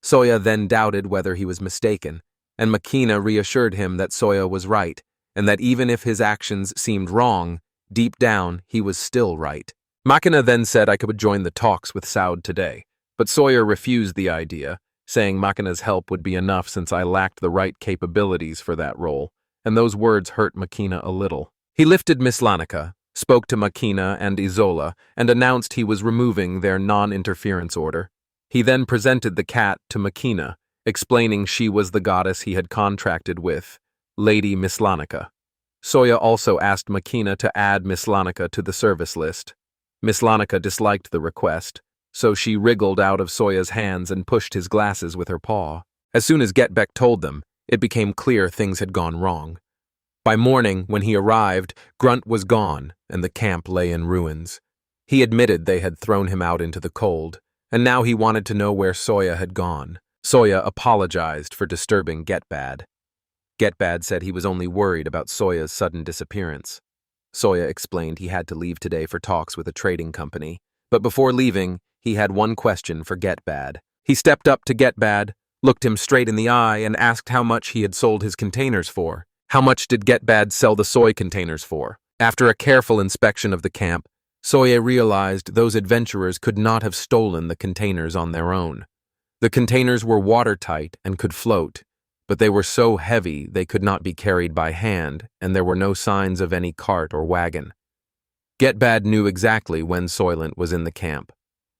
Soya then doubted whether he was mistaken, and Makina reassured him that Soya was right, and that even if his actions seemed wrong, deep down he was still right. Makina then said I could join the talks with Saud today, but Sawyer refused the idea, saying Makina's help would be enough since I lacked the right capabilities for that role, and those words hurt Makina a little. He lifted Miss Lanica, spoke to Makina and Isola, and announced he was removing their non-interference order. He then presented the cat to Makina, explaining she was the goddess he had contracted with, Lady Miss Lanica. Soya also asked Makina to add Miss Lanica to the service list. Miss Lanica disliked the request, so she wriggled out of Soya's hands and pushed his glasses with her paw. As soon as Getbet told them, it became clear things had gone wrong. By morning, when he arrived, Grunt was gone, and the camp lay in ruins. He admitted they had thrown him out into the cold, and now he wanted to know where Soya had gone. Soya apologized for disturbing Getbet. Getbet said he was only worried about Soya's sudden disappearance. Soya explained he had to leave today for talks with a trading company, but before leaving, he had one question for Getbet. He stepped up to Getbet, looked him straight in the eye, and asked how much he had sold his containers for. How much did Getbet sell the soy containers for? After a careful inspection of the camp, Soya realized those adventurers could not have stolen the containers on their own. The containers were watertight and could float, but they were so heavy they could not be carried by hand, and there were no signs of any cart or wagon. Getbet knew exactly when Soylent was in the camp.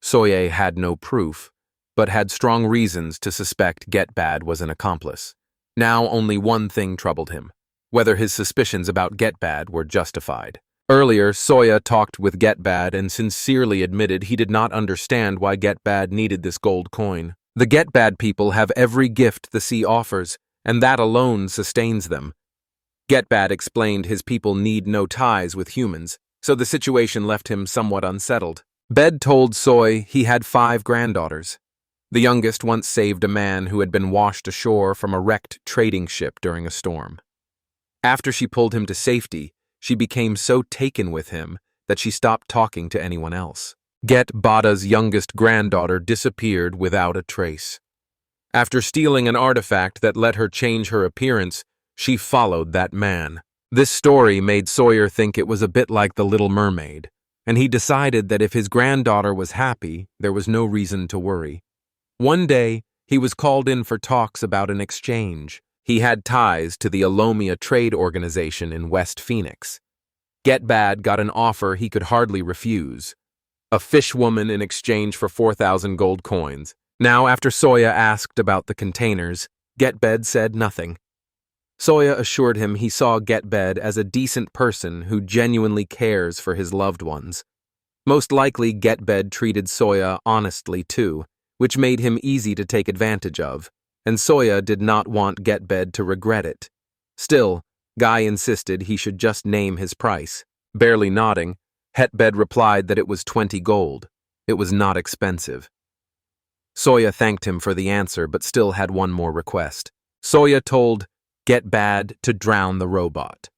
Soye had no proof, but had strong reasons to suspect Getbet was an accomplice. Now only one thing troubled him, whether his suspicions about Getbet were justified. Earlier, Soya talked with Getbet and sincerely admitted he did not understand why Getbet needed this gold coin. The Getbet people have every gift the sea offers, and that alone sustains them. Getbet explained his people need no ties with humans, so the situation left him somewhat unsettled. Bed told Soy he had 5 granddaughters. The youngest once saved a man who had been washed ashore from a wrecked trading ship during a storm. After she pulled him to safety, she became so taken with him that she stopped talking to anyone else. Bada's youngest granddaughter disappeared without a trace. After stealing an artifact that let her change her appearance, she followed that man. This story made Sawyer think it was a bit like The Little Mermaid, and he decided that if his granddaughter was happy, there was no reason to worry. One day, He was called in for talks about an exchange. He had ties to the Alomia trade organization in West Phoenix. Getbet got an offer he could hardly refuse. A fishwoman in exchange for 4,000 gold coins. Now, after Soya asked about the containers, Getbet said nothing. Soya assured him he saw Getbet as a decent person who genuinely cares for his loved ones. Most likely, Getbet treated Soya honestly too, which made him easy to take advantage of, and Soya did not want Getbet to regret it. Still, Guy insisted he should just name his price. Barely nodding, Getbet replied that it was 20 gold. It was not expensive. Soya thanked him for the answer, but still had one more request. Soya told Getbet to drown the robot.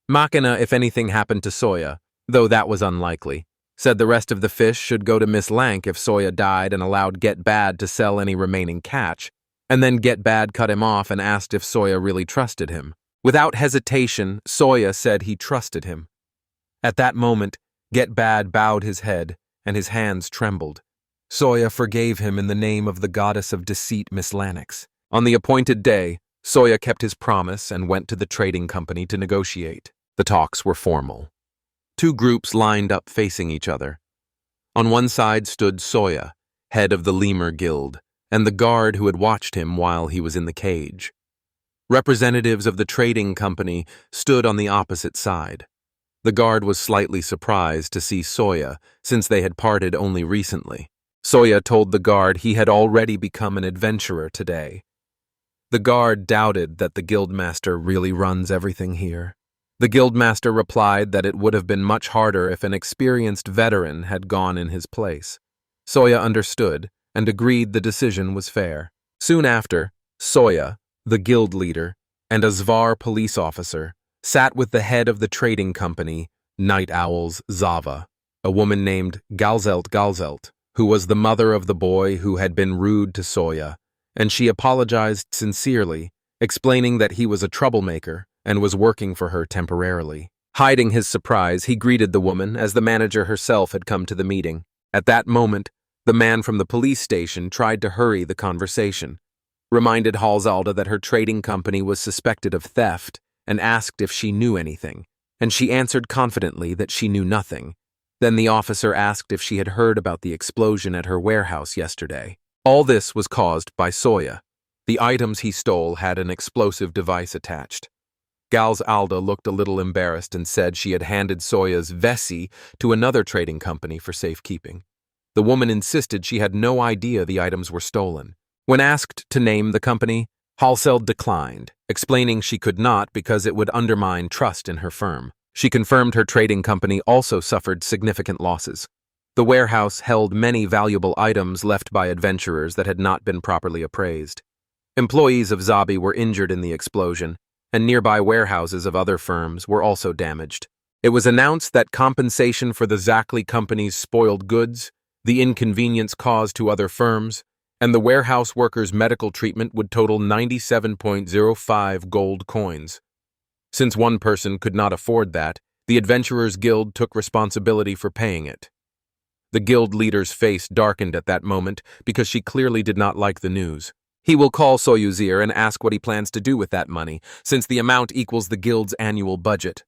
Machina, if anything happened to Soya, though that was unlikely, said the rest of the fish should go to Miss Lank if Soya died and allowed Getbet to sell any remaining catch, and then Getbet cut him off and asked if Soya really trusted him. Without hesitation, Soya said he trusted him. At that moment, Getbet bowed his head, and his hands trembled. Soya forgave him in the name of the goddess of deceit, Miss Lanix. On the appointed day, Soya kept his promise and went to the trading company to negotiate. The talks were formal. Two groups lined up facing each other. On one side stood Soya, head of the Lemur Guild, and the guard who had watched him while he was in the cage. Representatives of the trading company stood on the opposite side. The guard was slightly surprised to see Soya, since they had parted only recently. Soya told the guard he had already become an adventurer today. The guard doubted that the guildmaster really runs everything here. The guildmaster replied that it would have been much harder if an experienced veteran had gone in his place. Soya understood and agreed the decision was fair. Soon after, Soya, the guild leader, and a Zvar police officer sat with the head of the trading company, Night Owl's Zava, a woman named Galzelt, who was the mother of the boy who had been rude to Soya, and she apologized sincerely, explaining that he was a troublemaker and was working for her temporarily. Hiding his surprise, he greeted the woman as the manager herself had come to the meeting. At that moment, the man from the police station tried to hurry the conversation, reminded Halzalda that her trading company was suspected of theft, and asked if she knew anything, and she answered confidently that she knew nothing. Then the officer asked if she had heard about the explosion at her warehouse yesterday. All this was caused by Soya. The items he stole had an explosive device attached. Gals Alda looked a little embarrassed and said she had handed Soya's Vessi to another trading company for safekeeping. The woman insisted she had no idea the items were stolen. When asked to name the company, Halseld declined, explaining she could not because it would undermine trust in her firm. She confirmed her trading company also suffered significant losses. The warehouse held many valuable items left by adventurers that had not been properly appraised. Employees of Zabi were injured in the explosion, and nearby warehouses of other firms were also damaged. It was announced that compensation for the Zackley company's spoiled goods, the inconvenience caused to other firms, and the warehouse workers' medical treatment would total 97.05 gold coins. Since one person could not afford that, the Adventurers Guild took responsibility for paying it. The guild leader's face darkened at that moment because she clearly did not like the news. He will call Soyuzir and ask what he plans to do with that money, since the amount equals the guild's annual budget.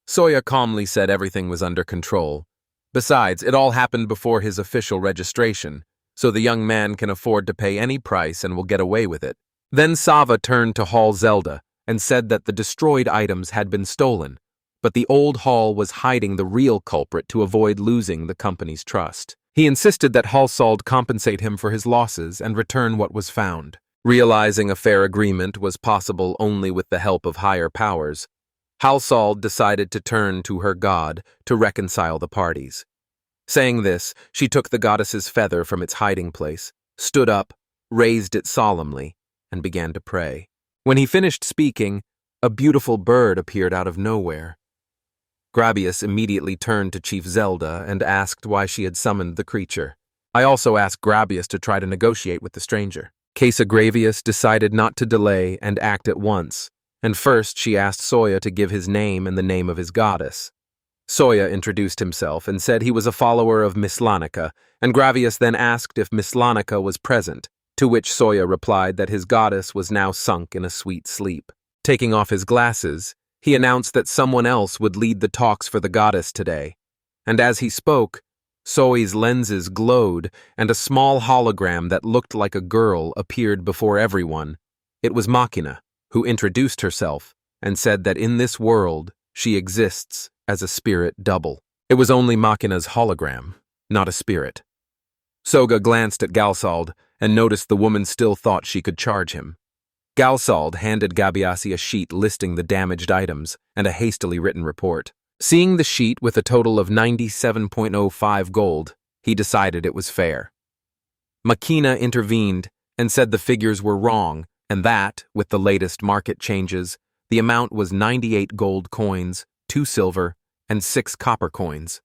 Soya calmly said everything was under control. Besides, it all happened before his official registration, so the young man can afford to pay any price and will get away with it. Then Sava turned to Hall Zelda and said that the destroyed items had been stolen, but the old hall was hiding the real culprit to avoid losing the company's trust. He insisted that Halsald compensate him for his losses and return what was found. Realizing a fair agreement was possible only with the help of higher powers, Halsald decided to turn to her god to reconcile the parties. Saying this, she took the goddess's feather from its hiding place, stood up, raised it solemnly, and began to pray. When he finished speaking, a beautiful bird appeared out of nowhere. Grabius immediately turned to Chief Zelda and asked why she had summoned the creature. I also asked Grabius to try to negotiate with the stranger. Casa Gravius decided not to delay and act at once, and first she asked Soya to give his name and the name of his goddess. Soya introduced himself and said he was a follower of Miss Lanica, and Gravius then asked if Miss Lanica was present, to which Soya replied that his goddess was now sunk in a sweet sleep. Taking off his glasses, he announced that someone else would lead the talks for the goddess today. And as he spoke, Soi's lenses glowed, and a small hologram that looked like a girl appeared before everyone. It was Machina, who introduced herself and said that in this world she exists as a spirit double. It was only Machina's hologram, not a spirit. Soga glanced at Galsald and noticed the woman still thought she could charge him. Galsald handed Gabiasi a sheet listing the damaged items and a hastily written report. Seeing the sheet with a total of 97.05 gold, he decided it was fair. Machina intervened and said the figures were wrong and that, with the latest market changes, the amount was 98 gold coins, 2 silver, and 6 copper coins.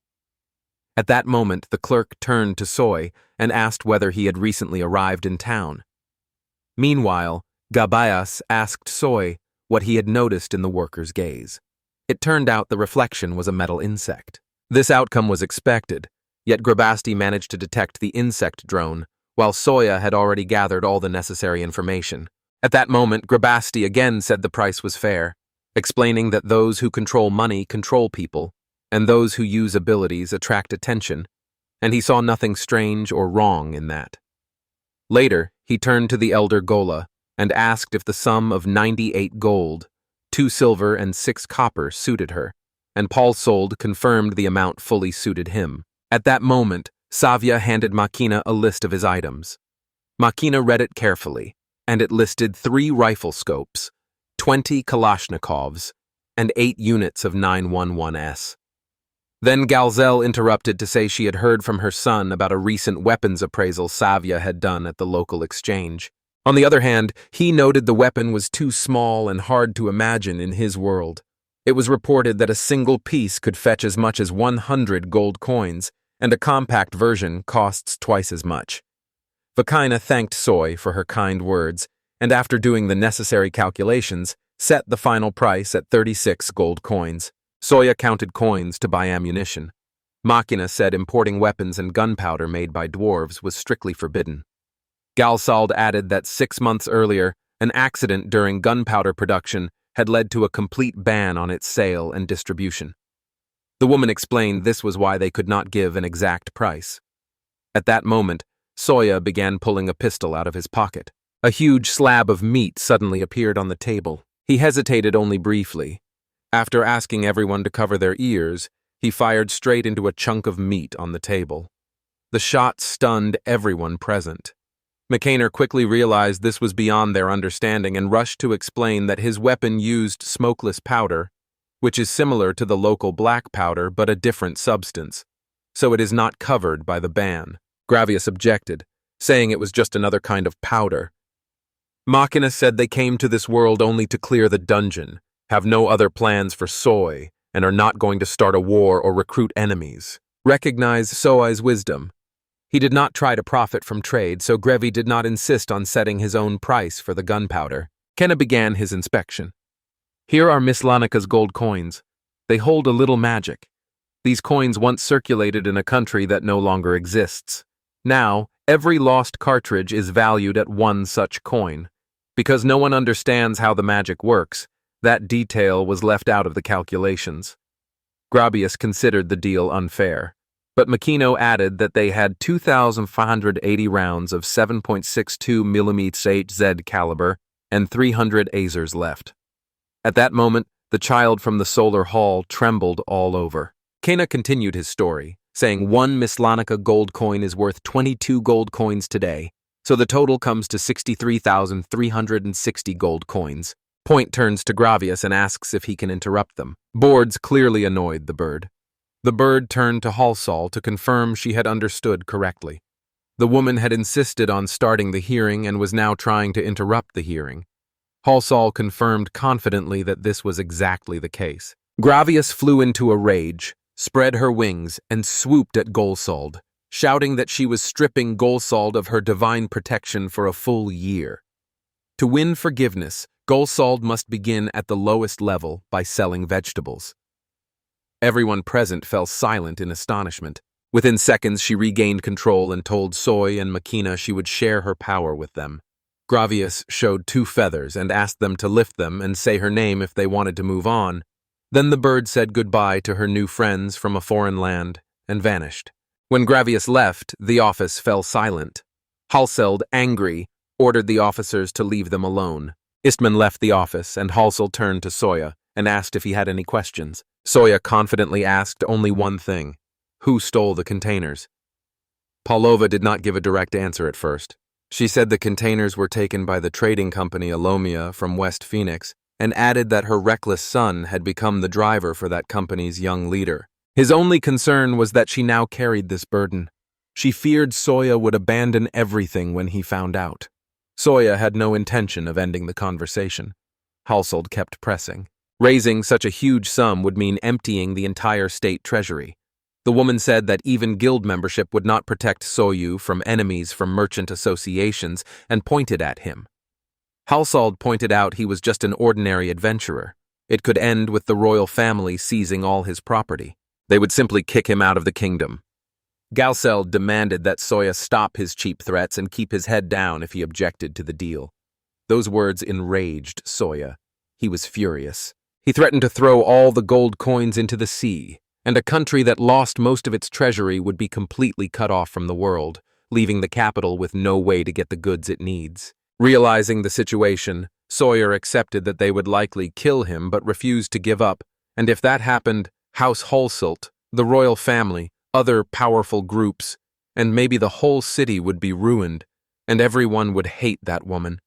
At that moment, the clerk turned to Soy and asked whether he had recently arrived in town. Meanwhile, Gabias asked Soy what he had noticed in the worker's gaze. It turned out the reflection was a metal insect. This outcome was expected, yet Grabasti managed to detect the insect drone, while Soya had already gathered all the necessary information. At that moment, Grabasti again said the price was fair, explaining that those who control money control people, and those who use abilities attract attention, and he saw nothing strange or wrong in that. Later, he turned to the elder Gola and asked if the sum of 98 gold, 2 silver and 6 copper suited her, and Paul Sold confirmed the amount fully suited him. At that moment, Savia handed Machina a list of his items. Machina read it carefully, and it listed 3 rifle scopes, 20 Kalashnikovs, and 8 units of 911S. Then Galzel interrupted to say she had heard from her son about a recent weapons appraisal Savia had done at the local exchange. On the other hand, he noted the weapon was too small and hard to imagine in his world. It was reported that a single piece could fetch as much as 100 gold coins, and a compact version costs twice as much. Vakina thanked Soy for her kind words, and after doing the necessary calculations, set the final price at 36 gold coins. Soya counted coins to buy ammunition. Machina said importing weapons and gunpowder made by dwarves was strictly forbidden. Galsald added that 6 months earlier, an accident during gunpowder production had led to a complete ban on its sale and distribution. The woman explained this was why they could not give an exact price. At that moment, Soya began pulling a pistol out of his pocket. A huge slab of meat suddenly appeared on the table. He hesitated only briefly. After asking everyone to cover their ears, he fired straight into a chunk of meat on the table. The shot stunned everyone present. McCainer quickly realized this was beyond their understanding and rushed to explain that his weapon used smokeless powder, which is similar to the local black powder but a different substance, so it is not covered by the ban. Gravius objected, saying it was just another kind of powder. Machina said they came to this world only to clear the dungeon, have no other plans for Soy, and are not going to start a war or recruit enemies. Recognize Soi's wisdom. He did not try to profit from trade, so Grevi did not insist on setting his own price for the gunpowder. Kenna began his inspection. Here are Miss Lanika's gold coins. They hold a little magic. These coins once circulated in a country that no longer exists. Now, every lost cartridge is valued at 1 such coin. Because no one understands how the magic works, that detail was left out of the calculations. Grabius considered the deal unfair, but Makino added that they had 2,580 rounds of 7.62 mm HZ caliber and 300 Azers left. At that moment, the child from the solar hall trembled all over. Kana continued his story, saying 1 Miss Lanica gold coin is worth 22 gold coins today, so the total comes to 63,360 gold coins. Point turns to Gravius and asks if he can interrupt them. Boards clearly annoyed the bird. The bird turned to Halsall to confirm she had understood correctly. The woman had insisted on starting the hearing and was now trying to interrupt the hearing. Halsall confirmed confidently that this was exactly the case. Gravius flew into a rage, spread her wings, and swooped at Golsald, shouting that she was stripping Golsald of her divine protection for a full year. To win forgiveness, Golsald must begin at the lowest level by selling vegetables. Everyone present fell silent in astonishment. Within seconds, she regained control and told Soy and Makina she would share her power with them. Gravius showed 2 feathers and asked them to lift them and say her name if they wanted to move on. Then the bird said goodbye to her new friends from a foreign land and vanished. When Gravius left, the office fell silent. Halseld, angry, ordered the officers to leave them alone. Istman left the office, and Halseld turned to Soya and asked if he had any questions. Soya confidently asked only one thing: who stole the containers? Pavlova did not give a direct answer at first. She said the containers were taken by the trading company Alomia from West Phoenix, and added that her reckless son had become the driver for that company's young leader. His only concern was that she now carried this burden. She feared Soya would abandon everything when he found out. Soya had no intention of ending the conversation. Halseld kept pressing. Raising such a huge sum would mean emptying the entire state treasury. The woman said that even guild membership would not protect Soyu from enemies from merchant associations and pointed at him. Halseld pointed out he was just an ordinary adventurer. It could end with the royal family seizing all his property. They would simply kick him out of the kingdom. Galseld demanded that Soya stop his cheap threats and keep his head down if he objected to the deal. Those words enraged Soya. He was furious. He threatened to throw all the gold coins into the sea, and a country that lost most of its treasury would be completely cut off from the world, leaving the capital with no way to get the goods it needs. Realizing the situation, Sawyer accepted that they would likely kill him but refused to give up, and if that happened, House Halselt, the royal family, other powerful groups, and maybe the whole city would be ruined, and everyone would hate that woman.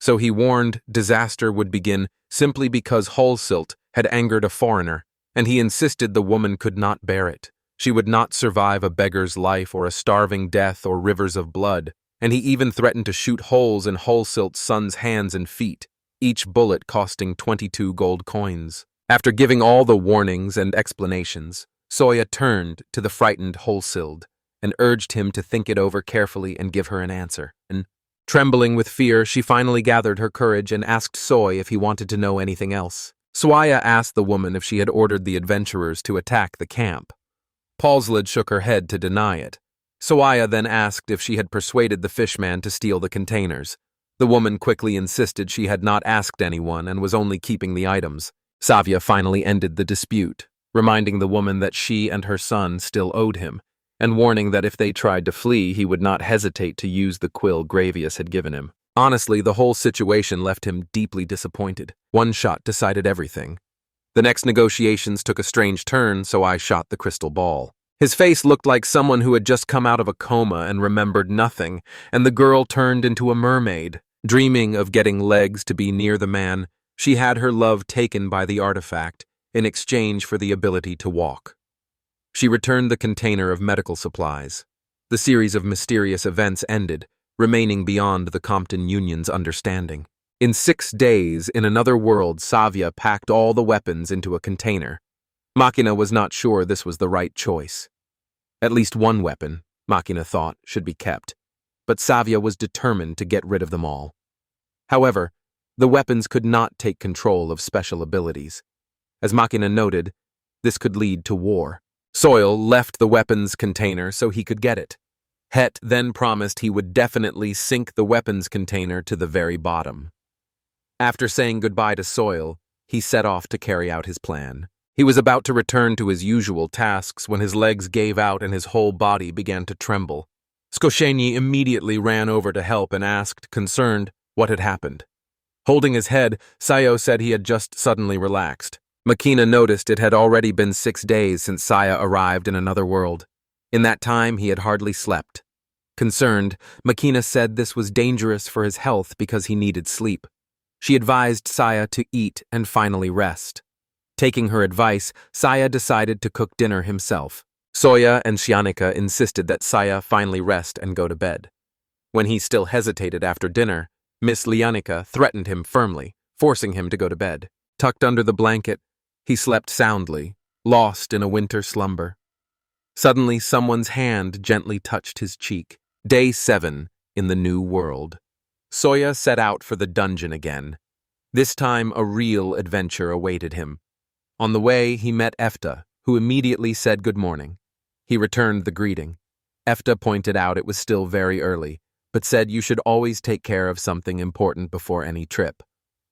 So he warned disaster would begin simply because Halselt had angered a foreigner, and he insisted the woman could not bear it. She would not survive a beggar's life or a starving death or rivers of blood, and he even threatened to shoot holes in Halselt's son's hands and feet, each bullet costing 22 gold coins. After giving all the warnings and explanations, Soya turned to the frightened Halseld and urged him to think it over carefully and give her an answer. And, trembling with fear, she finally gathered her courage and asked Soy if he wanted to know anything else. Soya asked the woman if she had ordered the adventurers to attack the camp. Palslid shook her head to deny it. Soya then asked if she had persuaded the fishman to steal the containers. The woman quickly insisted she had not asked anyone and was only keeping the items. Savia finally ended the dispute, reminding the woman that she and her son still owed him, and warning that if they tried to flee, he would not hesitate to use the quill Gravius had given him. Honestly, the whole situation left him deeply disappointed. One shot decided everything. The next negotiations took a strange turn, so I shot the crystal ball. His face looked like someone who had just come out of a coma and remembered nothing, and the girl turned into a mermaid. Dreaming of getting legs to be near the man, she had her love taken by the artifact in exchange for the ability to walk. She returned the container of medical supplies. The series of mysterious events ended, remaining beyond the Compton Union's understanding. In 6 days, in another world, Savia packed all the weapons into a container. Machina was not sure this was the right choice. At least one weapon, Machina thought, should be kept, but Savia was determined to get rid of them all. However, the weapons could not take control of special abilities. As Machina noted, this could lead to war. Soil left the weapons container so he could get it. Het then promised he would definitely sink the weapons container to the very bottom. After saying goodbye to Soil, he set off to carry out his plan. He was about to return to his usual tasks when his legs gave out and his whole body began to tremble. Skosheny immediately ran over to help and asked, concerned, what had happened. Holding his head, Sayo said he had just suddenly relaxed. Makina noticed it had already been 6 days since Saya arrived in another world. In that time, he had hardly slept. Concerned, Makina said this was dangerous for his health because he needed sleep. She advised Saya to eat and finally rest. Taking her advice, Saya decided to cook dinner himself. Soya and Shianika insisted that Saya finally rest and go to bed. When he still hesitated after dinner, Miss Lianika threatened him firmly, forcing him to go to bed. Tucked under the blanket, he slept soundly, lost in a winter slumber. Suddenly, someone's hand gently touched his cheek. Day 7 in the new world. Soya set out for the dungeon again. This time, a real adventure awaited him. On the way, he met Efta, who immediately said good morning. He returned the greeting. Efta pointed out it was still very early, but said you should always take care of something important before any trip.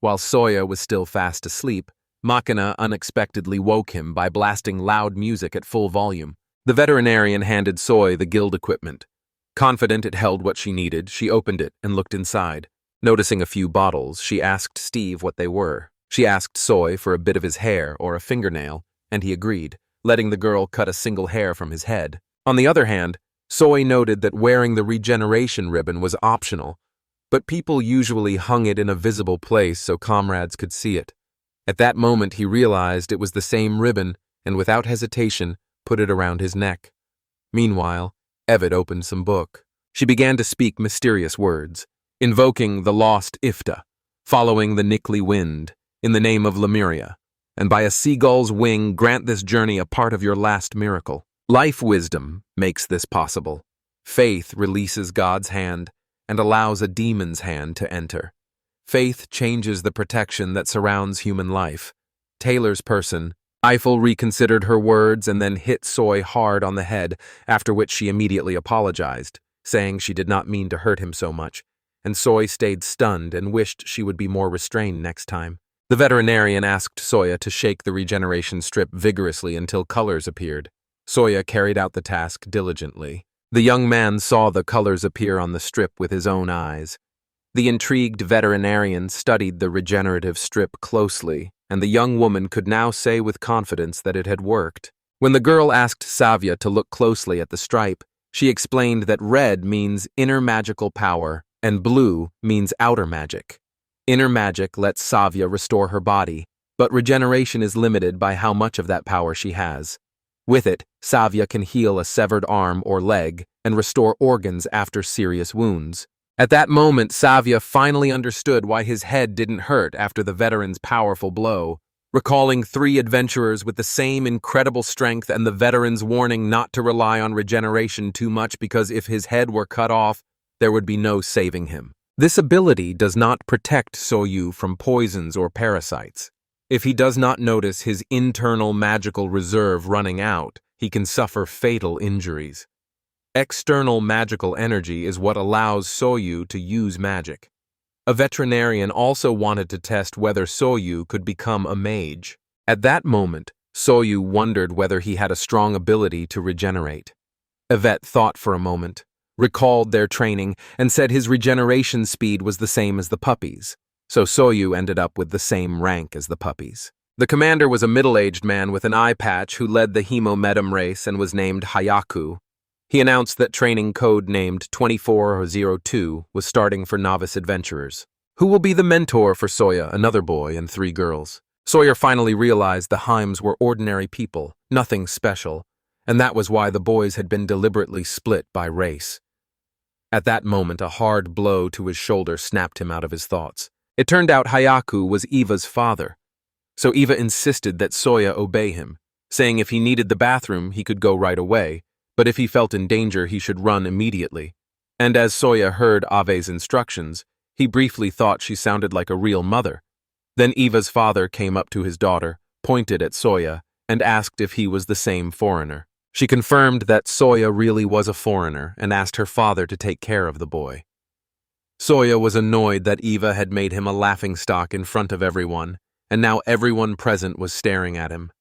While Soya was still fast asleep, Makina unexpectedly woke him by blasting loud music at full volume. The veterinarian handed Soy the guild equipment. Confident it held what she needed, she opened it and looked inside. Noticing a few bottles, she asked Steve what they were. She asked Soy for a bit of his hair or a fingernail, and he agreed, letting the girl cut a single hair from his head. On the other hand, Soy noted that wearing the regeneration ribbon was optional, but people usually hung it in a visible place so comrades could see it. At that moment he realized it was the same ribbon and without hesitation put it around his neck. Meanwhile, Evet opened some book. She began to speak mysterious words, invoking the lost Ifta, following the Nickly wind, in the name of Lemuria, and by a seagull's wing grant this journey a part of your last miracle. Life wisdom makes this possible. Faith releases God's hand and allows a demon's hand to enter. Faith changes the protection that surrounds human life. Taylor's person, Eiffel reconsidered her words and then hit Soy hard on the head, after which she immediately apologized, saying she did not mean to hurt him so much, and Soy stayed stunned and wished she would be more restrained next time. The veterinarian asked Soya to shake the regeneration strip vigorously until colors appeared. Soya carried out the task diligently. The young man saw the colors appear on the strip with his own eyes. The intrigued veterinarian studied the regenerative strip closely, and the young woman could now say with confidence that it had worked. When the girl asked Savia to look closely at the stripe, she explained that red means inner magical power and blue means outer magic. Inner magic lets Savia restore her body, but regeneration is limited by how much of that power she has. With it, Savia can heal a severed arm or leg and restore organs after serious wounds. At that moment, Savia finally understood why his head didn't hurt after the veteran's powerful blow. Recalling 3 adventurers with the same incredible strength and the veteran's warning not to rely on regeneration too much because if his head were cut off, there would be no saving him. This ability does not protect Soyu from poisons or parasites. If he does not notice his internal magical reserve running out, he can suffer fatal injuries. External magical energy is what allows Soyu to use magic. A veterinarian also wanted to test whether Soyu could become a mage. At that moment, Soyu wondered whether he had a strong ability to regenerate. Yvette thought for a moment, recalled their training, and said his regeneration speed was the same as the puppies, so Soyu ended up with the same rank as the puppies. The commander was a middle-aged man with an eye patch who led the Hemomedum race and was named Hayaku. He announced that training code-named 2402 was starting for novice adventurers. Who will be the mentor for Soya, another boy, and 3 girls? Sawyer finally realized the Heims were ordinary people, nothing special, and that was why the boys had been deliberately split by race. At that moment, a hard blow to his shoulder snapped him out of his thoughts. It turned out Hayaku was Eva's father, so Eva insisted that Soya obey him, saying if he needed the bathroom, he could go right away, but if he felt in danger, he should run immediately. And as Soya heard Ave's instructions, he briefly thought she sounded like a real mother. Then Eva's father came up to his daughter, pointed at Soya, and asked if he was the same foreigner. She confirmed that Soya really was a foreigner and asked her father to take care of the boy. Soya was annoyed that Eva had made him a laughingstock in front of everyone, and now everyone present was staring at him.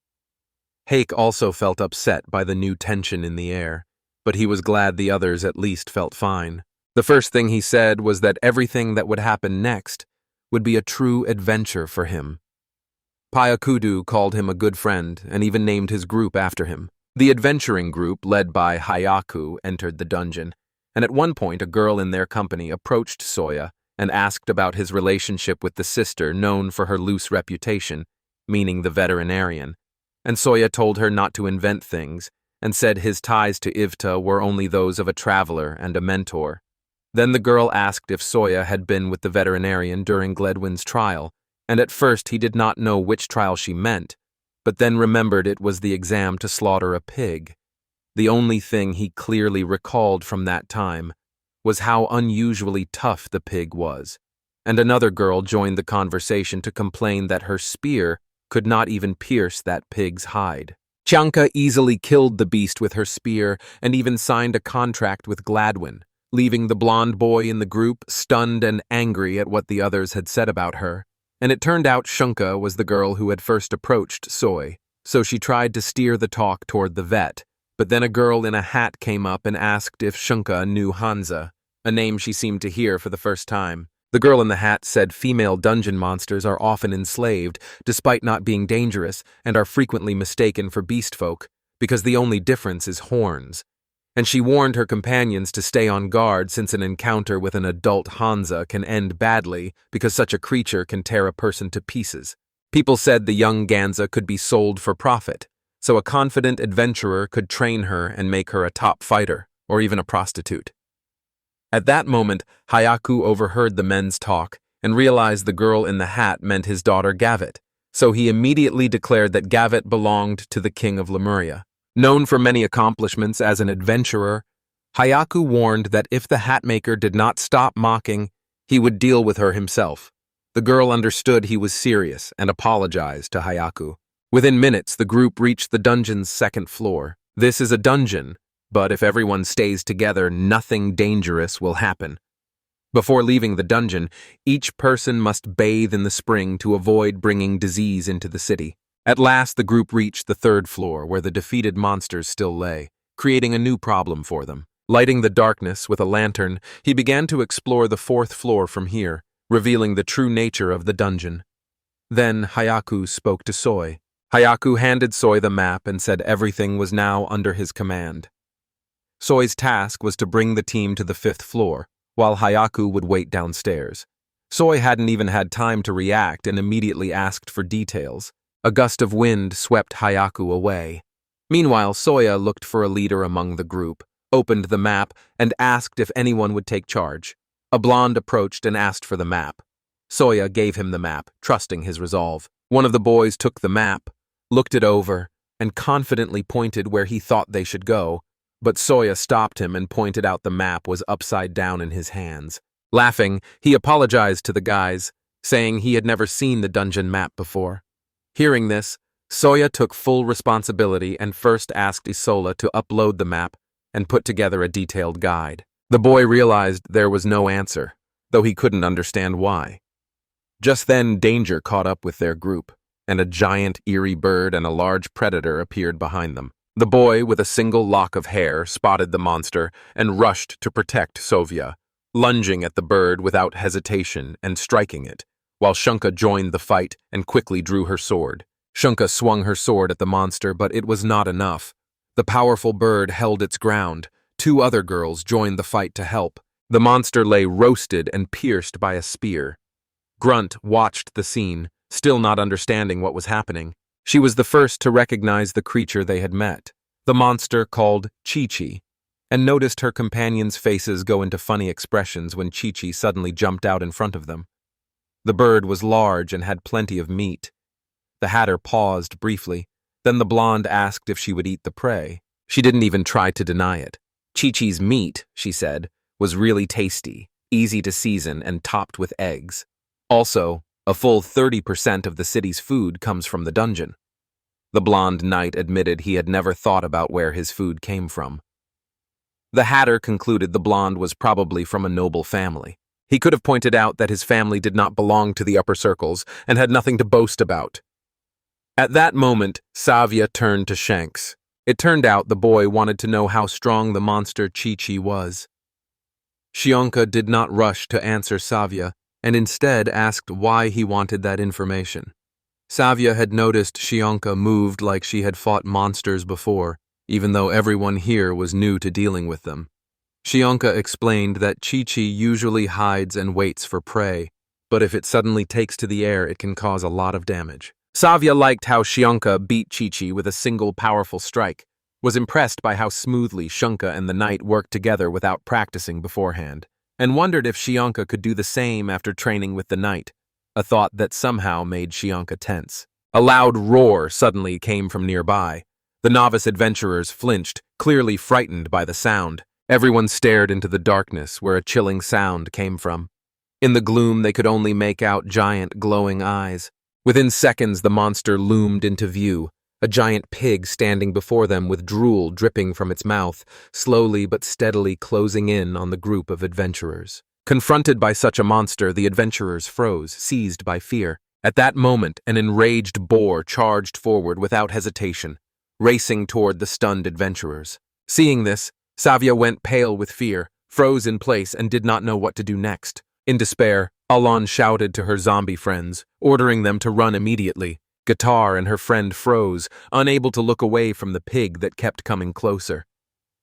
Hake also felt upset by the new tension in the air, but he was glad the others at least felt fine. The first thing he said was that everything that would happen next would be a true adventure for him. Payakudu called him a good friend and even named his group after him. The adventuring group, led by Hayaku, entered the dungeon, and at one point a girl in their company approached Soya and asked about his relationship with the sister known for her loose reputation, meaning the veterinarian, and Soya told her not to invent things and said his ties to Ivta were only those of a traveler and a mentor. Then the girl asked if Soya had been with the veterinarian during Gledwyn's trial, and at first he did not know which trial she meant, but then remembered it was the exam to slaughter a pig. The only thing he clearly recalled from that time was how unusually tough the pig was, and another girl joined the conversation to complain that her spear could not even pierce that pig's hide. Chianka easily killed the beast with her spear and even signed a contract with Gladwin, leaving the blonde boy in the group stunned and angry at what the others had said about her. And it turned out Shunka was the girl who had first approached Soy, so she tried to steer the talk toward the vet, but then a girl in a hat came up and asked if Shunka knew Hansa, a name she seemed to hear for the first time. The girl in the hat said female dungeon monsters are often enslaved, despite not being dangerous, and are frequently mistaken for beast folk, because the only difference is horns. And she warned her companions to stay on guard since an encounter with an adult Hansa can end badly because such a creature can tear a person to pieces. People said the young Ganza could be sold for profit, so a confident adventurer could train her and make her a top fighter, or even a prostitute. At that moment, Hayaku overheard the men's talk and realized the girl in the hat meant his daughter Gavit, so he immediately declared that Gavit belonged to the king of Lemuria. Known for many accomplishments as an adventurer, Hayaku warned that if the hatmaker did not stop mocking, he would deal with her himself. The girl understood he was serious and apologized to Hayaku. Within minutes, the group reached the dungeon's second floor. This is a dungeon, but if everyone stays together, nothing dangerous will happen. Before leaving the dungeon, each person must bathe in the spring to avoid bringing disease into the city. At last, the group reached the third floor, where the defeated monsters still lay, creating a new problem for them. Lighting the darkness with a lantern, he began to explore the fourth floor from here, revealing the true nature of the dungeon. Then Hayaku spoke to Soy. Hayaku handed Soy the map and said everything was now under his command. Soy's task was to bring the team to the fifth floor, while Hayaku would wait downstairs. Soy hadn't even had time to react and immediately asked for details. A gust of wind swept Hayaku away. Meanwhile, Soya looked for a leader among the group, opened the map, and asked if anyone would take charge. A blonde approached and asked for the map. Soya gave him the map, trusting his resolve. One of the boys took the map, looked it over, and confidently pointed where he thought they should go, but Soya stopped him and pointed out the map was upside down in his hands. Laughing, he apologized to the guys, saying he had never seen the dungeon map before. Hearing this, Soya took full responsibility and first asked Isola to upload the map and put together a detailed guide. The boy realized there was no answer, though he couldn't understand why. Just then, danger caught up with their group, and a giant, eerie bird and a large predator appeared behind them. The boy, with a single lock of hair, spotted the monster and rushed to protect Sovia, lunging at the bird without hesitation and striking it, while Shunka joined the fight and quickly drew her sword. Shunka swung her sword at the monster, but it was not enough. The powerful bird held its ground. Two other girls joined the fight to help. The monster lay roasted and pierced by a spear. Grunt watched the scene, still not understanding what was happening. She was the first to recognize the creature they had met, the monster called Chi-Chi, and noticed her companions' faces go into funny expressions when Chi-Chi suddenly jumped out in front of them. The bird was large and had plenty of meat. The hatter paused briefly, then the blonde asked if she would eat the prey. She didn't even try to deny it. Chi-Chi's meat, she said, was really tasty, easy to season, and topped with eggs. Also, a full 30% of the city's food comes from the dungeon. The blonde knight admitted he had never thought about where his food came from. The hatter concluded the blonde was probably from a noble family. He could have pointed out that his family did not belong to the upper circles and had nothing to boast about. At that moment, Savia turned to Shanks. It turned out the boy wanted to know how strong the monster Chi-Chi was. Shionka did not rush to answer Savia, and instead asked why he wanted that information. Savia had noticed Shionka moved like she had fought monsters before, even though everyone here was new to dealing with them. Shionka explained that Chi-Chi usually hides and waits for prey, but if it suddenly takes to the air, it can cause a lot of damage. Savia liked how Shionka beat Chi-Chi with a single powerful strike, was impressed by how smoothly Shunka and the knight worked together without practicing beforehand, and wondered if Shionka could do the same after training with the knight, a thought that somehow made Shionka tense. A loud roar suddenly came from nearby. The novice adventurers flinched, clearly frightened by the sound. Everyone stared into the darkness where a chilling sound came from. In the gloom, they could only make out giant glowing eyes. Within seconds, the monster loomed into view, a giant pig standing before them with drool dripping from its mouth, slowly but steadily closing in on the group of adventurers. Confronted by such a monster, the adventurers froze, seized by fear. At that moment, an enraged boar charged forward without hesitation, racing toward the stunned adventurers. Seeing this, Savia went pale with fear, froze in place, and did not know what to do next. In despair, Alon shouted to her zombie friends, ordering them to run immediately. Guitar and her friend froze, unable to look away from the pig that kept coming closer.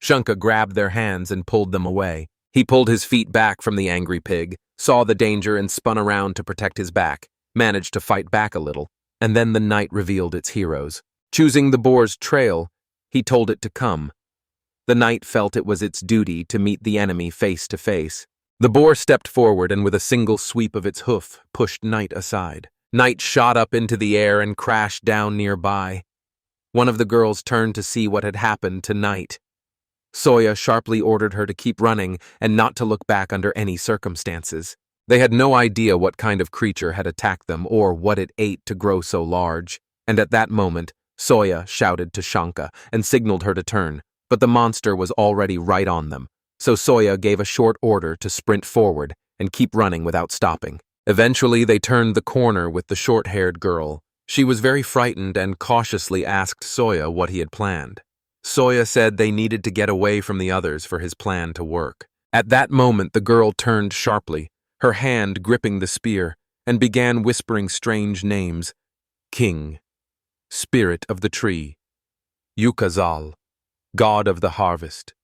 Shunka grabbed their hands and pulled them away. He pulled his feet back from the angry pig, saw the danger and spun around to protect his back, managed to fight back a little, and then the night revealed its heroes. Choosing the boar's trail, he told it to come. The knight felt it was its duty to meet the enemy face to face. The boar stepped forward and with a single sweep of its hoof pushed Knight aside. Knight shot up into the air and crashed down nearby. One of the girls turned to see what had happened to Knight. Soya sharply ordered her to keep running and not to look back under any circumstances. They had no idea what kind of creature had attacked them or what it ate to grow so large, and at that moment, Soya shouted to Shanka and signaled her to turn, but the monster was already right on them. So Soya gave a short order to sprint forward and keep running without stopping. Eventually, they turned the corner with the short-haired girl. She was very frightened and cautiously asked Soya what he had planned. Soya said they needed to get away from the others for his plan to work. At that moment, the girl turned sharply, her hand gripping the spear, and began whispering strange names. King, Spirit of the Tree, Yukazal, God of the Harvest,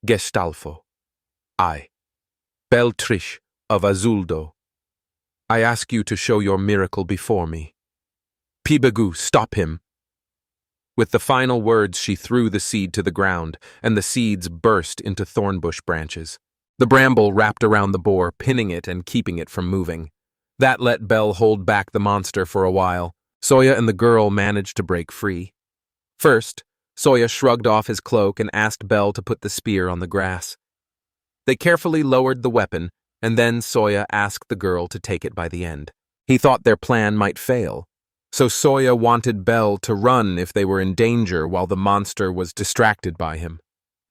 Gestalfo, I, Beltrish of Azuldo. I ask you to show your miracle before me. Pibagu, stop him! With the final words, she threw the seed to the ground, and the seeds burst into thornbush branches. The bramble wrapped around the boar, pinning it and keeping it from moving. That let Belle hold back the monster for a while. Soya and the girl managed to break free. First, Soya shrugged off his cloak and asked Belle to put the spear on the grass. They carefully lowered the weapon, and then Soya asked the girl to take it by the end. He thought their plan might fail, so Soya wanted Belle to run if they were in danger while the monster was distracted by him.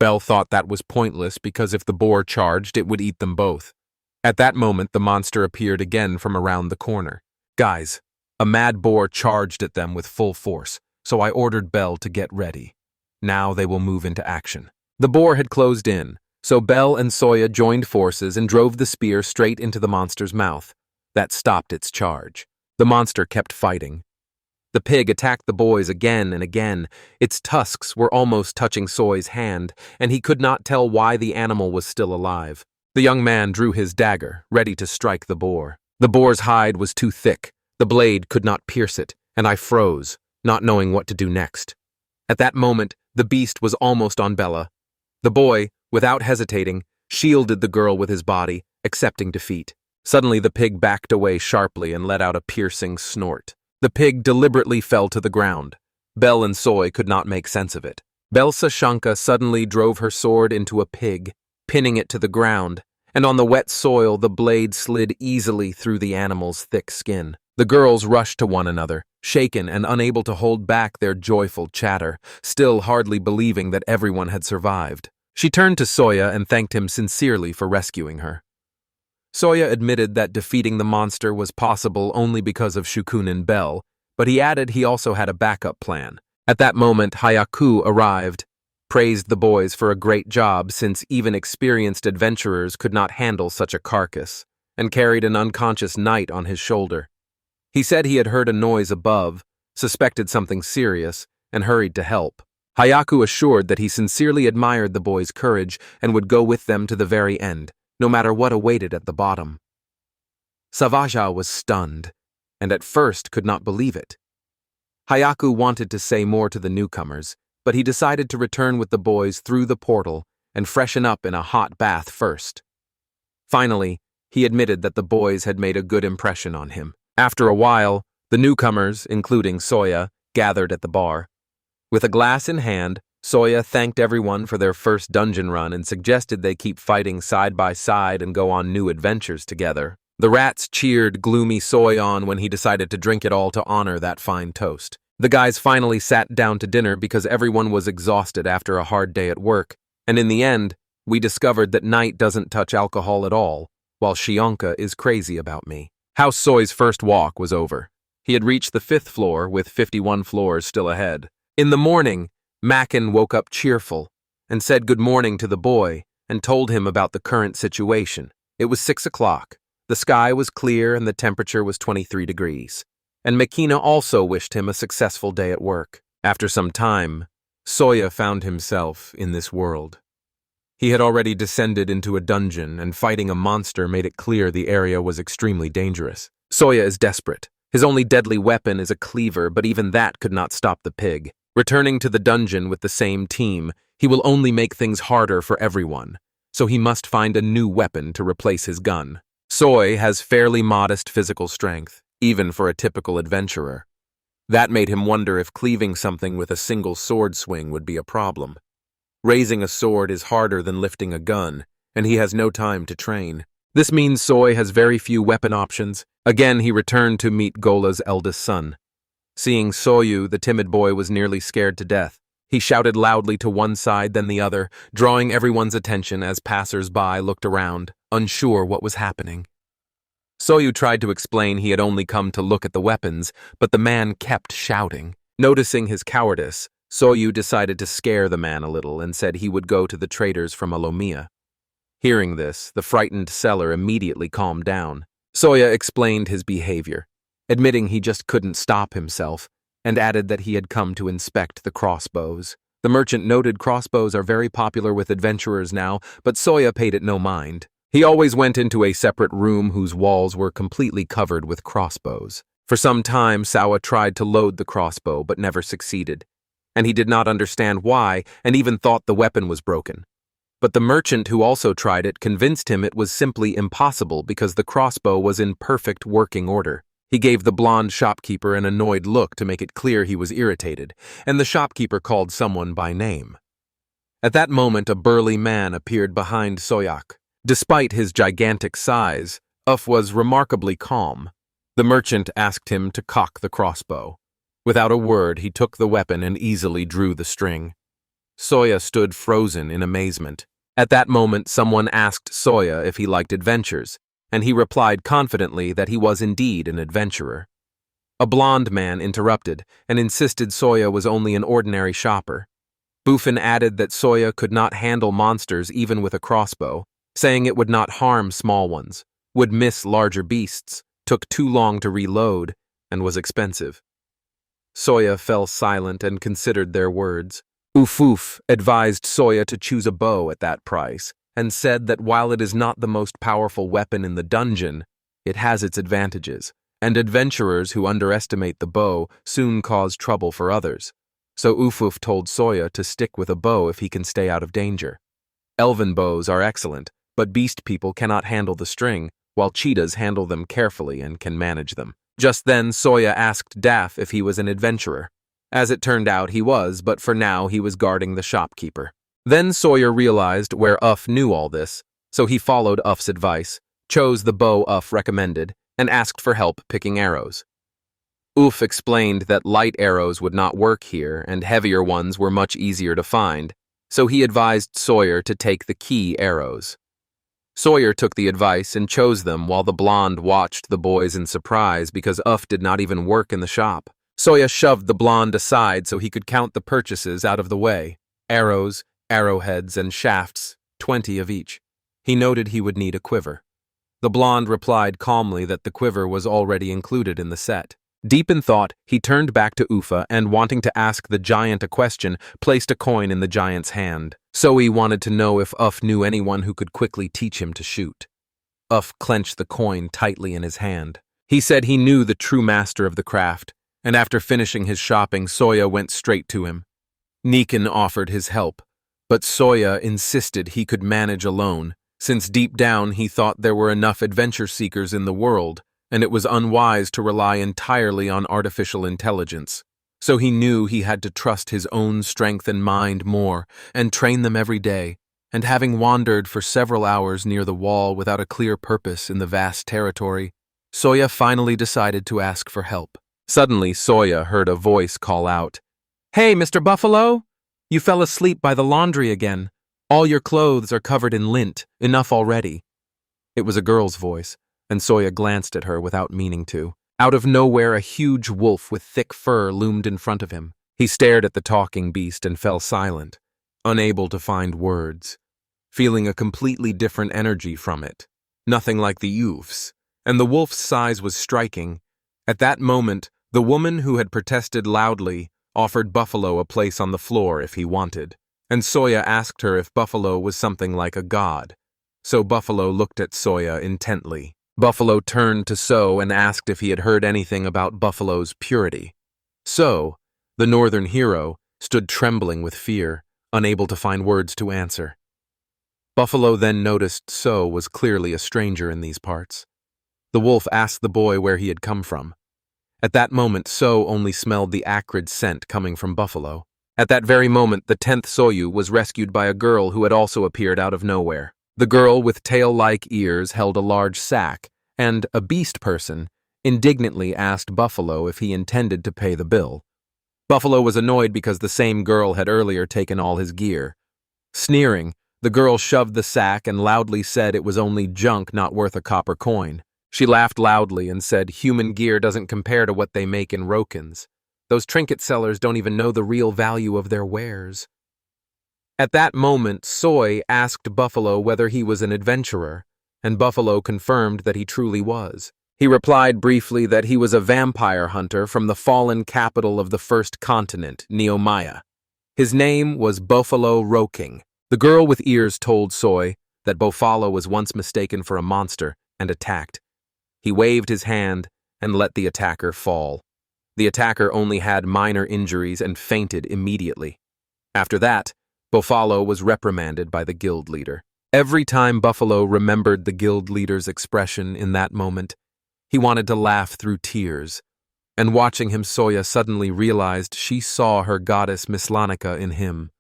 Belle thought that was pointless because if the boar charged, it would eat them both. At that moment, the monster appeared again from around the corner. Guys, a mad boar charged at them with full force, so I ordered Belle to get ready. Now they will move into action. The boar had closed in, so Belle and Soya joined forces and drove the spear straight into the monster's mouth. That stopped its charge. The monster kept fighting. The pig attacked the boys again and again. Its tusks were almost touching Soy's hand, and he could not tell why the animal was still alive. The young man drew his dagger, ready to strike the boar. The boar's hide was too thick. The blade could not pierce it, and I froze, not knowing what to do next. At that moment, the beast was almost on Bella. The boy, without hesitating, shielded the girl with his body, accepting defeat. Suddenly, the pig backed away sharply and let out a piercing snort. The pig deliberately fell to the ground. Belle and Soy could not make sense of it. Belsa Shanka suddenly drove her sword into a pig, pinning it to the ground, and on the wet soil the blade slid easily through the animal's thick skin. The girls rushed to one another, shaken and unable to hold back their joyful chatter, still hardly believing that everyone had survived. She turned to Soya and thanked him sincerely for rescuing her. Soya admitted that defeating the monster was possible only because of Shukun and Belle, but he added he also had a backup plan. At that moment, Hayaku arrived, praised the boys for a great job since even experienced adventurers could not handle such a carcass, and carried an unconscious knight on his shoulder. He said he had heard a noise above, suspected something serious, and hurried to help. Hayaku assured that he sincerely admired the boys' courage and would go with them to the very end, no matter what awaited at the bottom. Savaja was stunned, and at first could not believe it. Hayaku wanted to say more to the newcomers, but he decided to return with the boys through the portal and freshen up in a hot bath first. Finally, he admitted that the boys had made a good impression on him. After a while, the newcomers, including Soya, gathered at the bar. With a glass in hand, Soya thanked everyone for their first dungeon run and suggested they keep fighting side by side and go on new adventures together. The rats cheered gloomy Soy on when he decided to drink it all to honor that fine toast. The guys finally sat down to dinner because everyone was exhausted after a hard day at work, and in the end, we discovered that Knight doesn't touch alcohol at all, while Shionka is crazy about me. House Soy's first walk was over. He had reached the 5th floor with 51 floors still ahead. In the morning, Mackin woke up cheerful and said good morning to the boy and told him about the current situation. It was 6 o'clock. The sky was clear and the temperature was 23 degrees. And Makina also wished him a successful day at work. After some time, Soya found himself in this world. He had already descended into a dungeon, and fighting a monster made it clear the area was extremely dangerous. Soya is desperate. His only deadly weapon is a cleaver, but even that could not stop the pig. Returning to the dungeon with the same team, he will only make things harder for everyone, so he must find a new weapon to replace his gun. Soy has fairly modest physical strength, even for a typical adventurer. That made him wonder if cleaving something with a single sword swing would be a problem. Raising a sword is harder than lifting a gun, and he has no time to train. This means Soy has very few weapon options. Again, he returned to meet Gola's eldest son. Seeing Soyu, the timid boy was nearly scared to death. He shouted loudly to one side, then the other, drawing everyone's attention as passers-by looked around, unsure what was happening. Soyu tried to explain he had only come to look at the weapons, but the man kept shouting. Noticing his cowardice, Soyu decided to scare the man a little and said he would go to the traders from Alomia. Hearing this, the frightened seller immediately calmed down. Soya explained his behavior, admitting he just couldn't stop himself, and added that he had come to inspect the crossbows. The merchant noted crossbows are very popular with adventurers now, but Soya paid it no mind. He always went into a separate room whose walls were completely covered with crossbows. For some time, Sawa tried to load the crossbow but never succeeded, and he did not understand why and even thought the weapon was broken. But the merchant who also tried it convinced him it was simply impossible because the crossbow was in perfect working order. He gave the blonde shopkeeper an annoyed look to make it clear he was irritated, and the shopkeeper called someone by name. At that moment, a burly man appeared behind Soyak. Despite his gigantic size, Uff was remarkably calm. The merchant asked him to cock the crossbow. Without a word, he took the weapon and easily drew the string. Soya stood frozen in amazement. At that moment, someone asked Soya if he liked adventures, and he replied confidently that he was indeed an adventurer. A blond man interrupted and insisted Soya was only an ordinary shopper. Bufin added that Soya could not handle monsters even with a crossbow, saying it would not harm small ones, would miss larger beasts, took too long to reload, and was expensive. Soya fell silent and considered their words. Ufuf advised Soya to choose a bow at that price, and said that while it is not the most powerful weapon in the dungeon, it has its advantages, and adventurers who underestimate the bow soon cause trouble for others. So Ufuf told Soya to stick with a bow if he can stay out of danger. Elven bows are excellent, but beast people cannot handle the string, while cheetahs handle them carefully and can manage them. Just then, Soya asked Daff if he was an adventurer. As it turned out, he was, but for now he was guarding the shopkeeper. Then Sawyer realized where Uff knew all this, so he followed Uff's advice, chose the bow Uff recommended, and asked for help picking arrows. Uff explained that light arrows would not work here and heavier ones were much easier to find, so he advised Sawyer to take the key arrows. Sawyer took the advice and chose them while the blonde watched the boys in surprise because Uff did not even work in the shop. Sawyer shoved the blonde aside so he could count the purchases out of the way. Arrows, arrowheads, and shafts, 20 of each. He noted he would need a quiver. The blonde replied calmly that the quiver was already included in the set. Deep in thought, he turned back to Ufa and, wanting to ask the giant a question, placed a coin in the giant's hand. Soe wanted to know if Uff knew anyone who could quickly teach him to shoot. Uff clenched the coin tightly in his hand. He said he knew the true master of the craft, and after finishing his shopping, Soya went straight to him. Nikan offered his help, but Soya insisted he could manage alone, since deep down he thought there were enough adventure seekers in the world, and it was unwise to rely entirely on artificial intelligence. So he knew he had to trust his own strength and mind more, and train them every day, and having wandered for several hours near the wall without a clear purpose in the vast territory, Soya finally decided to ask for help. Suddenly, Soya heard a voice call out, "Hey, Mr. Buffalo! You fell asleep by the laundry again. All your clothes are covered in lint. Enough already." It was a girl's voice, and Soya glanced at her without meaning to. Out of nowhere, a huge wolf with thick fur loomed in front of him. He stared at the talking beast and fell silent, unable to find words, feeling a completely different energy from it. Nothing like the youth's, and the wolf's size was striking. At that moment, the woman who had protested loudly offered Buffalo a place on the floor if he wanted, and Soya asked her if Buffalo was something like a god. So Buffalo looked at Soya intently. Buffalo turned to So and asked if he had heard anything about Buffalo's purity. So, the northern hero, stood trembling with fear, unable to find words to answer. Buffalo then noticed So was clearly a stranger in these parts. The wolf asked the boy where he had come from. At that moment, So only smelled the acrid scent coming from Buffalo. At that very moment, the 10th Soyu was rescued by a girl who had also appeared out of nowhere. The girl with tail-like ears held a large sack, and a beast person indignantly asked Buffalo if he intended to pay the bill. Buffalo was annoyed because the same girl had earlier taken all his gear. Sneering, the girl shoved the sack and loudly said it was only junk not worth a copper coin. She laughed loudly and said human gear doesn't compare to what they make in Rokins. Those trinket sellers don't even know the real value of their wares. At that moment, Soy asked Buffalo whether he was an adventurer, and Buffalo confirmed that he truly was. He replied briefly that he was a vampire hunter from the fallen capital of the first continent, Neomaya. His name was Buffalo Roking. The girl with ears told Soy that Buffalo was once mistaken for a monster and attacked. He waved his hand and let the attacker fall. The attacker only had minor injuries and fainted immediately. After that, Buffalo was reprimanded by the guild leader. Every time Buffalo remembered the guild leader's expression in that moment, he wanted to laugh through tears. And watching him, Soya suddenly realized she saw her goddess Miss Lana in him.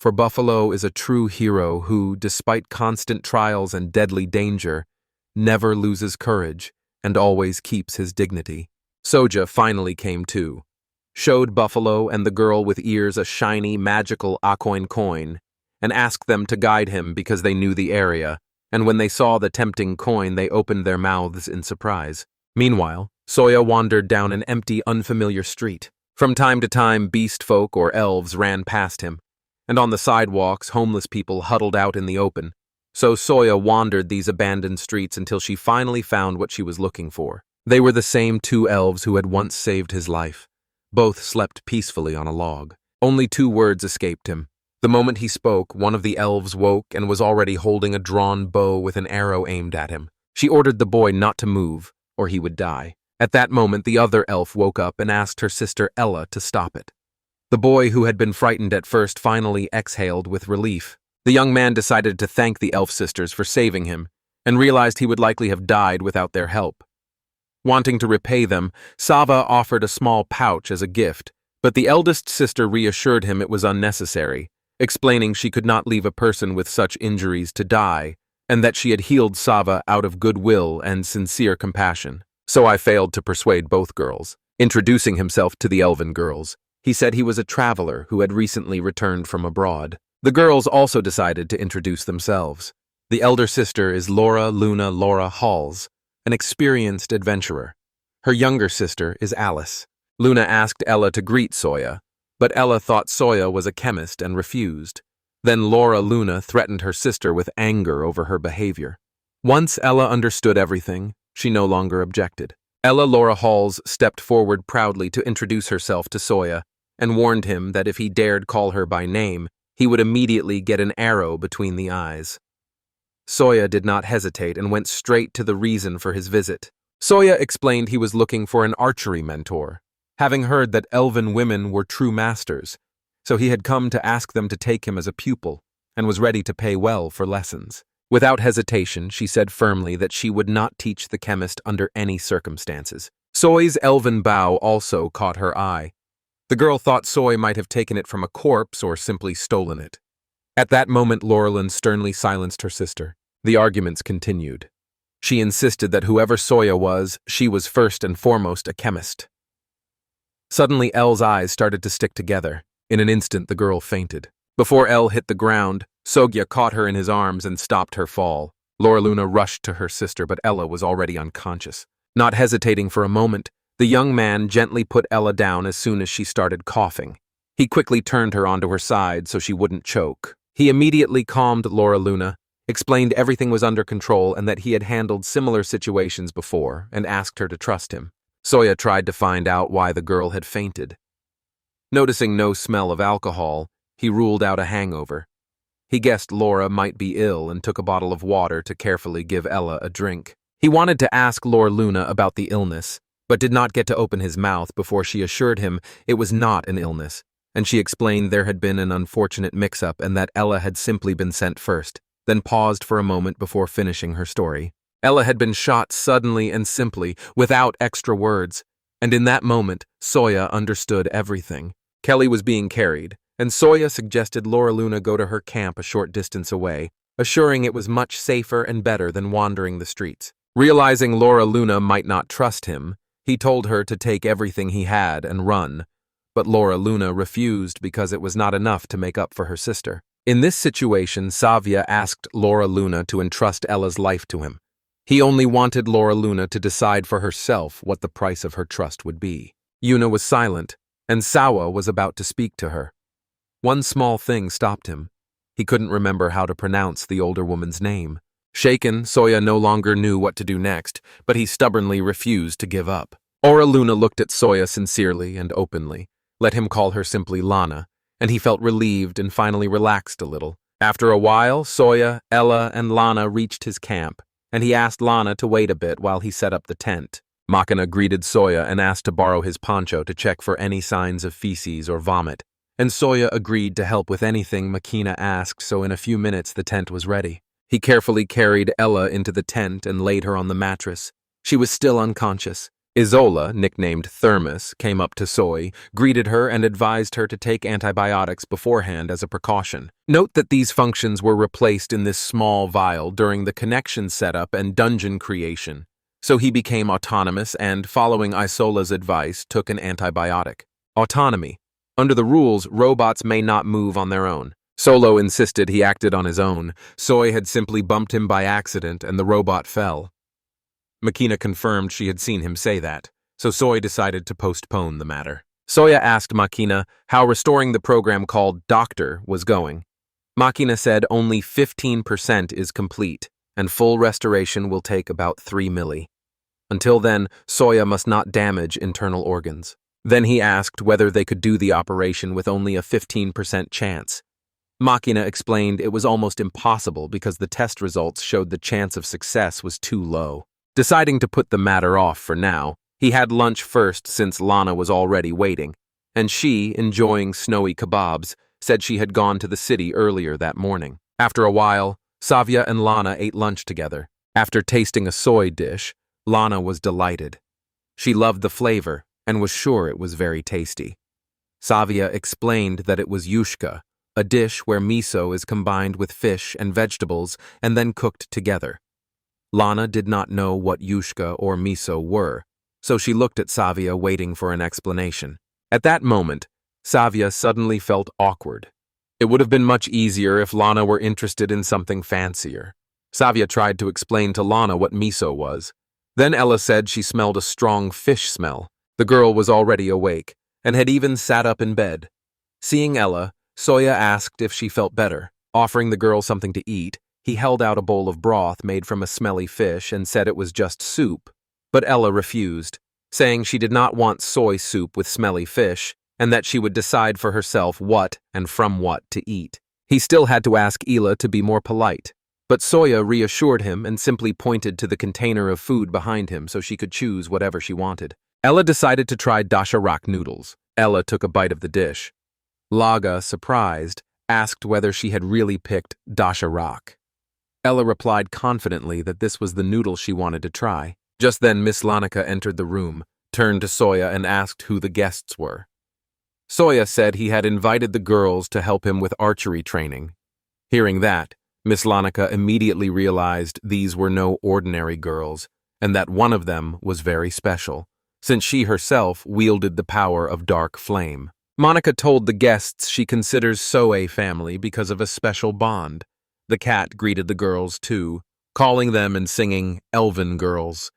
For Buffalo is a true hero who, despite constant trials and deadly danger, never loses courage and always keeps his dignity. Soja finally came to, showed Buffalo and the girl with ears a shiny, magical Acoin coin, and asked them to guide him because they knew the area, and when they saw the tempting coin, they opened their mouths in surprise. Meanwhile, Soya wandered down an empty, unfamiliar street. From time to time, beast folk or elves ran past him, and on the sidewalks, homeless people huddled out in the open. So Soya wandered these abandoned streets until she finally found what she was looking for. They were the same two elves who had once saved his life. Both slept peacefully on a log. Only 2 words escaped him. The moment he spoke, one of the elves woke and was already holding a drawn bow with an arrow aimed at him. She ordered the boy not to move, or he would die. At that moment, the other elf woke up and asked her sister Ella to stop it. The boy, who had been frightened at first, finally exhaled with relief. The young man decided to thank the elf sisters for saving him, and realized he would likely have died without their help. Wanting to repay them, Sava offered a small pouch as a gift, but the eldest sister reassured him it was unnecessary, explaining she could not leave a person with such injuries to die, and that she had healed Sava out of goodwill and sincere compassion. So I failed to persuade both girls. Introducing himself to the elven girls, he said he was a traveler who had recently returned from abroad. The girls also decided to introduce themselves. The elder sister is Laura Halls, an experienced adventurer. Her younger sister is Alice. Luna asked Ella to greet Soya, but Ella thought Soya was a chemist and refused. Then Luna threatened her sister with anger over her behavior. Once Ella understood everything, she no longer objected. Laura Halls stepped forward proudly to introduce herself to Soya and warned him that if he dared call her by name, he would immediately get an arrow between the eyes. Soya did not hesitate and went straight to the reason for his visit. Soya explained he was looking for an archery mentor, having heard that elven women were true masters, so he had come to ask them to take him as a pupil and was ready to pay well for lessons. Without hesitation, she said firmly that she would not teach the chemist under any circumstances. Soy's elven bow also caught her eye. The girl thought Soy might have taken it from a corpse or simply stolen it. At that moment, Laurelyn sternly silenced her sister. The arguments continued. She insisted that whoever Soya was, she was first and foremost a chemist. Suddenly, Elle's eyes started to stick together. In an instant, the girl fainted. Before Elle hit the ground, Sogya caught her in his arms and stopped her fall. Laura Luna rushed to her sister, but Ella was already unconscious. Not hesitating for a moment, the young man gently put Ella down as soon as she started coughing. He quickly turned her onto her side so she wouldn't choke. He immediately calmed Laura Luna, explained everything was under control and that he had handled similar situations before, and asked her to trust him. Soya tried to find out why the girl had fainted. Noticing no smell of alcohol, he ruled out a hangover. He guessed Laura might be ill and took a bottle of water to carefully give Ella a drink. He wanted to ask Laura Luna about the illness, but did not get to open his mouth before she assured him it was not an illness, and she explained there had been an unfortunate mix-up and that Ella had simply been sent first, then paused for a moment before finishing her story. Ella had been shot suddenly and simply, without extra words, and in that moment, Soya understood everything. Kelly was being carried, and Soya suggested Laura Luna go to her camp a short distance away, assuring it was much safer and better than wandering the streets. Realizing Laura Luna might not trust him, he told her to take everything he had and run, but Laura Luna refused because it was not enough to make up for her sister. In this situation, Savia asked Laura Luna to entrust Ella's life to him. He only wanted Laura Luna to decide for herself what the price of her trust would be. Yuna was silent, and Sawa was about to speak to her. One small thing stopped him. He couldn't remember how to pronounce the older woman's name. Shaken, Soya no longer knew what to do next, but he stubbornly refused to give up. Laura Luna looked at Soya sincerely and openly, let him call her simply Lana, and he felt relieved and finally relaxed a little. After a while, Soya, Ella, and Lana reached his camp, and he asked Lana to wait a bit while he set up the tent. Makina greeted Soya and asked to borrow his poncho to check for any signs of feces or vomit, and Soya agreed to help with anything Makina asked, so in a few minutes the tent was ready. He carefully carried Ella into the tent and laid her on the mattress. She was still unconscious. Isola, nicknamed Thermos, came up to Soy, greeted her and advised her to take antibiotics beforehand as a precaution. Note that these functions were replaced in this small vial during the connection setup and dungeon creation, so he became autonomous and, following Isola's advice, took an antibiotic. Autonomy. Under the rules, robots may not move on their own. Solo insisted he acted on his own. Soy had simply bumped him by accident and the robot fell. Makina confirmed she had seen him say that, so Soy decided to postpone the matter. Soya asked Makina how restoring the program called Doctor was going. Makina said only 15% is complete, and full restoration will take about 3 milli. Until then, Soya must not damage internal organs. Then he asked whether they could do the operation with only a 15% chance. Makina explained it was almost impossible because the test results showed the chance of success was too low. Deciding to put the matter off for now, he had lunch first since Lana was already waiting, and she, enjoying snowy kebabs, said she had gone to the city earlier that morning. After a while, Savia and Lana ate lunch together. After tasting a soy dish, Lana was delighted. She loved the flavor and was sure it was very tasty. Savia explained that it was yushka, a dish where miso is combined with fish and vegetables and then cooked together. Lana did not know what yushka or miso were, so she looked at Savia waiting for an explanation. At that moment, Savia suddenly felt awkward. It would have been much easier if Lana were interested in something fancier. Savia tried to explain to Lana what miso was. Then Ella said she smelled a strong fish smell. The girl was already awake, and had even sat up in bed. Seeing Ella, Soya asked if she felt better. Offering the girl something to eat, he held out a bowl of broth made from a smelly fish and said it was just soup, but Ella refused, saying she did not want soy soup with smelly fish, and that she would decide for herself what and from what to eat. He still had to ask Ela to be more polite, but Soya reassured him and simply pointed to the container of food behind him so she could choose whatever she wanted. Ella decided to try dasharak noodles. Ella took a bite of the dish. Laga, surprised, asked whether she had really picked dasharak. Ella replied confidently that this was the noodle she wanted to try. Just then Miss Lanica entered the room, turned to Soya and asked who the guests were. Soya said he had invited the girls to help him with archery training. Hearing that, Miss Lanica immediately realized these were no ordinary girls, and that one of them was very special. since she herself wielded the power of dark flame. Monica told the guests she considers Soe family because of a special bond. The cat greeted the girls too, calling them and singing elven girls.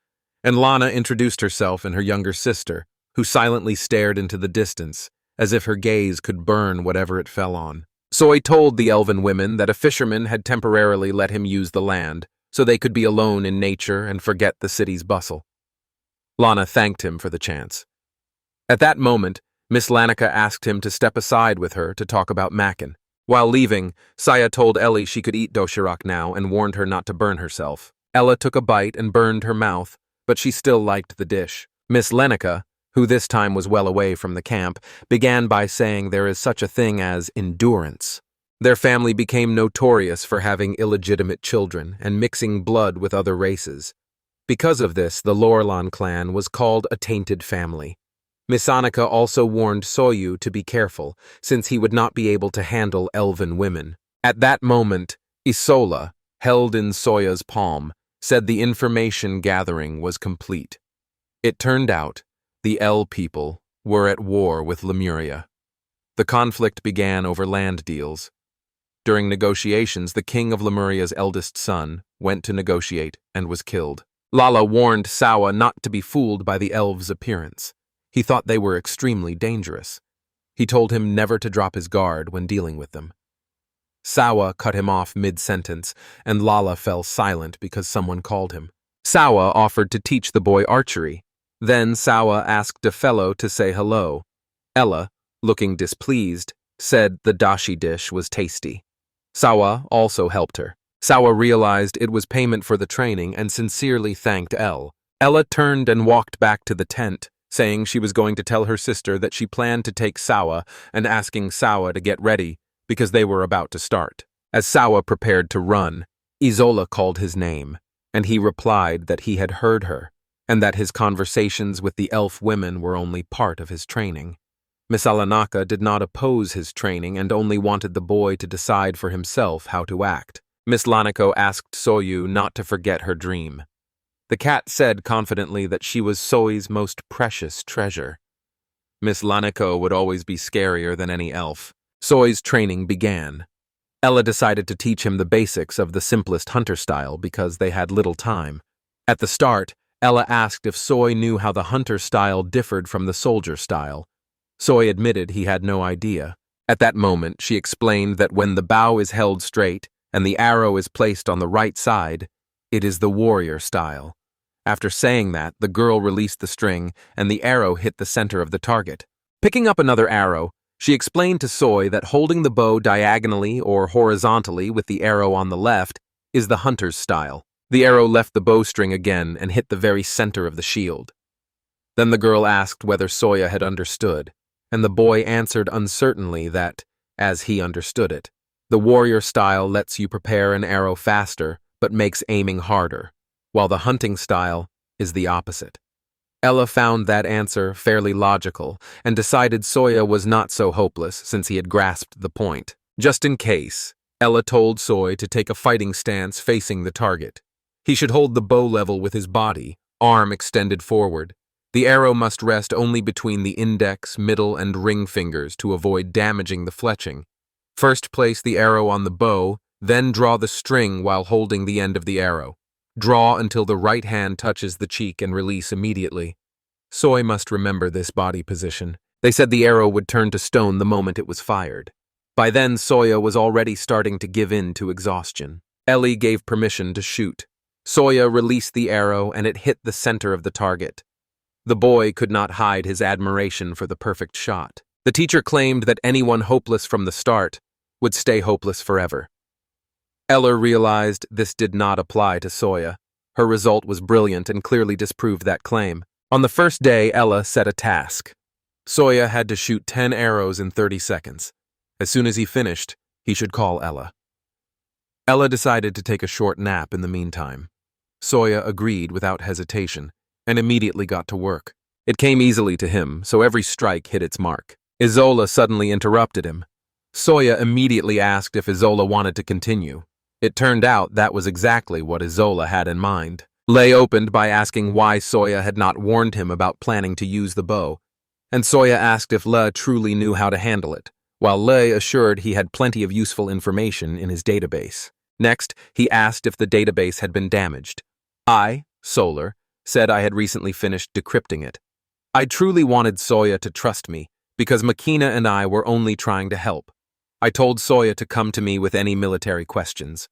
And Lana introduced herself and her younger sister, who silently stared into the distance, as if her gaze could burn whatever it fell on. Soy told the elven women that a fisherman had temporarily let him use the land, so they could be alone in nature and forget the city's bustle. Lana thanked him for the chance. At that moment, Miss Lanica asked him to step aside with her to talk about Mackin. While leaving, Saya told Ellie she could eat doshirak now and warned her not to burn herself. Ella took a bite and burned her mouth, but she still liked the dish. Miss Lenica, who this time was well away from the camp, began by saying there is such a thing as endurance. Their family became notorious for having illegitimate children and mixing blood with other races. Because of this, the Lorlan clan was called a tainted family. Miss Annika also warned Soyu to be careful, since he would not be able to handle elven women. At that moment, Isola, held in Soya's palm, said the information gathering was complete. It turned out the El people were at war with Lemuria. The conflict began over land deals. During negotiations, the king of Lemuria's eldest son went to negotiate and was killed. Lala warned Sawa not to be fooled by the elves' appearance. He thought they were extremely dangerous. He told him never to drop his guard when dealing with them. Sawa cut him off mid-sentence, and Lala fell silent because someone called him. Sawa offered to teach the boy archery. Then Sawa asked a fellow to say hello. Ella, looking displeased, said the dashi dish was tasty. Sawa also helped her. Sawa realized it was payment for the training and sincerely thanked Elle. Ella turned and walked back to the tent, saying she was going to tell her sister that she planned to take Sawa and asking Sawa to get ready because they were about to start. As Sawa prepared to run, Isola called his name, and he replied that he had heard her and that his conversations with the elf women were only part of his training. Miss Alanaka did not oppose his training and only wanted the boy to decide for himself how to act. Miss Lanako asked Soyu not to forget her dream. The cat said confidently that she was Soi's most precious treasure. Miss Lanako would always be scarier than any elf. Soi's training began. Ella decided to teach him the basics of the simplest hunter style because they had little time. At the start, Ella asked if Soi knew how the hunter style differed from the soldier style. Soi admitted he had no idea. At that moment, she explained that when the bow is held straight and the arrow is placed on the right side, it is the warrior style. After saying that, the girl released the string and the arrow hit the center of the target. Picking up another arrow, she explained to Soi that holding the bow diagonally or horizontally with the arrow on the left is the hunter's style. The arrow left the bowstring again and hit the very center of the shield. Then the girl asked whether Soya had understood, and the boy answered uncertainly that, as he understood it, the warrior style lets you prepare an arrow faster but makes aiming harder, while the hunting style is the opposite. Ella found that answer fairly logical and decided Soya was not so hopeless since he had grasped the point. Just in case, Ella told Soy to take a fighting stance facing the target. He should hold the bow level with his body, arm extended forward. The arrow must rest only between the index, middle, and ring fingers to avoid damaging the fletching. First place the arrow on the bow, then draw the string while holding the end of the arrow. Draw until the right hand touches the cheek and release immediately. Soy must remember this body position. They said the arrow would turn to stone the moment it was fired. By then, Soya was already starting to give in to exhaustion. Ellie gave permission to shoot. Soya released the arrow and it hit the center of the target. The boy could not hide his admiration for the perfect shot. The teacher claimed that anyone hopeless from the start would stay hopeless forever. Ella realized this did not apply to Soya. Her result was brilliant and clearly disproved that claim. On the first day, Ella set a task. Soya had to shoot 10 arrows in 30 seconds. As soon as he finished, he should call Ella. Ella decided to take a short nap in the meantime. Soya agreed without hesitation and immediately got to work. It came easily to him, so every strike hit its mark. Isola suddenly interrupted him. Soya immediately asked if Isola wanted to continue. It turned out that was exactly what Isola had in mind. Lei opened by asking why Soya had not warned him about planning to use the bow, and Soya asked if Le truly knew how to handle it, while Lei assured he had plenty of useful information in his database. Next, he asked if the database had been damaged. I, Solar, said I had recently finished decrypting it. I truly wanted Soya to trust me, because Makina and I were only trying to help. I told Soya to come to me with any military questions.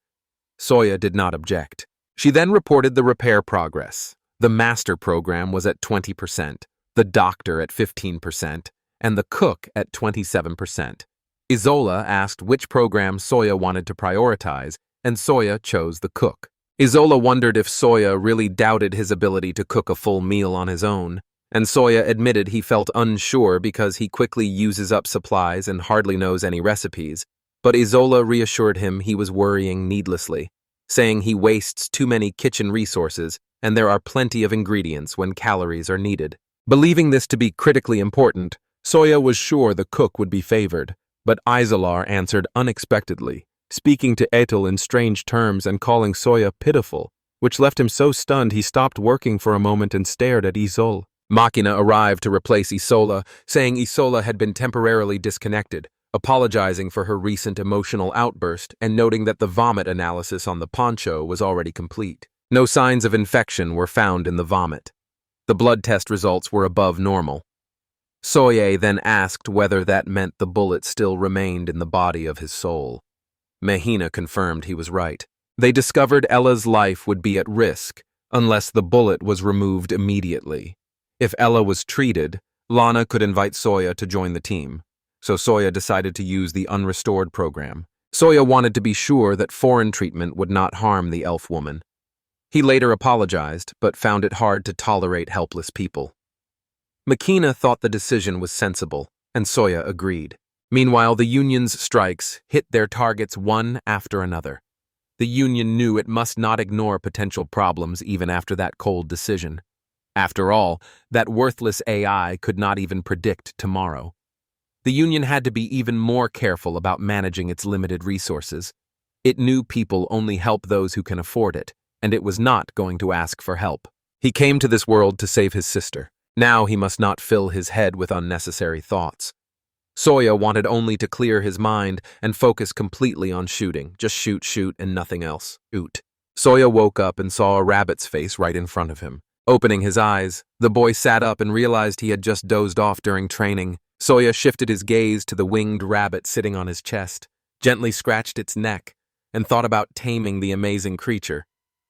Soya did not object. She then reported the repair progress. The master program was at 20%, the doctor at 15%, and the cook at 27%. Isola asked which program Soya wanted to prioritize, and Soya chose the cook. Isola wondered if Soya really doubted his ability to cook a full meal on his own, and Soya admitted he felt unsure because he quickly uses up supplies and hardly knows any recipes, but Isola reassured him he was worrying needlessly, saying he wastes too many kitchen resources and there are plenty of ingredients when calories are needed. Believing this to be critically important, Soya was sure the cook would be favored, but Isolar answered unexpectedly, speaking to Etel in strange terms and calling Soya pitiful, which left him so stunned he stopped working for a moment and stared at Isol. Makina arrived to replace Isola, saying Isola had been temporarily disconnected, apologizing for her recent emotional outburst and noting that the vomit analysis on the poncho was already complete. No signs of infection were found in the vomit. The blood test results were above normal. Soye then asked whether that meant the bullet still remained in the body of his soul. Mahina confirmed he was right. They discovered Ella's life would be at risk unless the bullet was removed immediately. If Ella was treated, Lana could invite Soya to join the team, so Soya decided to use the unrestored program. Soya wanted to be sure that foreign treatment would not harm the elf woman. He later apologized, but found it hard to tolerate helpless people. Makina thought the decision was sensible, and Soya agreed. Meanwhile, the Union's strikes hit their targets one after another. The Union knew it must not ignore potential problems even after that cold decision. After all, that worthless AI could not even predict tomorrow. The Union had to be even more careful about managing its limited resources. It knew people only help those who can afford it, and it was not going to ask for help. He came to this world to save his sister. Now he must not fill his head with unnecessary thoughts. Soya wanted only to clear his mind and focus completely on shooting. Just shoot, shoot, and nothing else. Oot. Soya woke up and saw a rabbit's face right in front of him. Opening his eyes, the boy sat up and realized he had just dozed off during training. Soya shifted his gaze to the winged rabbit sitting on his chest, gently scratched its neck, and thought about taming the amazing creature.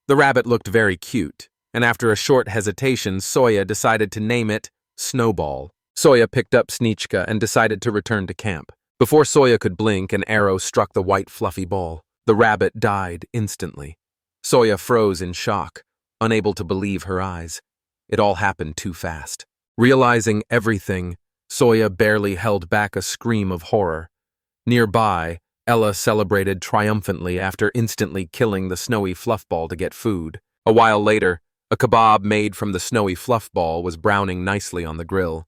The rabbit looked very cute, and after a short hesitation, Soya decided to name it Snowball. Soya picked up Sneechka and decided to return to camp. Before Soya could blink, an arrow struck the white fluffy ball. The rabbit died instantly. Soya froze in shock, unable to believe her eyes. It all happened too fast. Realizing everything, Soya barely held back a scream of horror. Nearby, Ella celebrated triumphantly after instantly killing the snowy fluffball to get food. A while later, a kebab made from the snowy fluffball was browning nicely on the grill.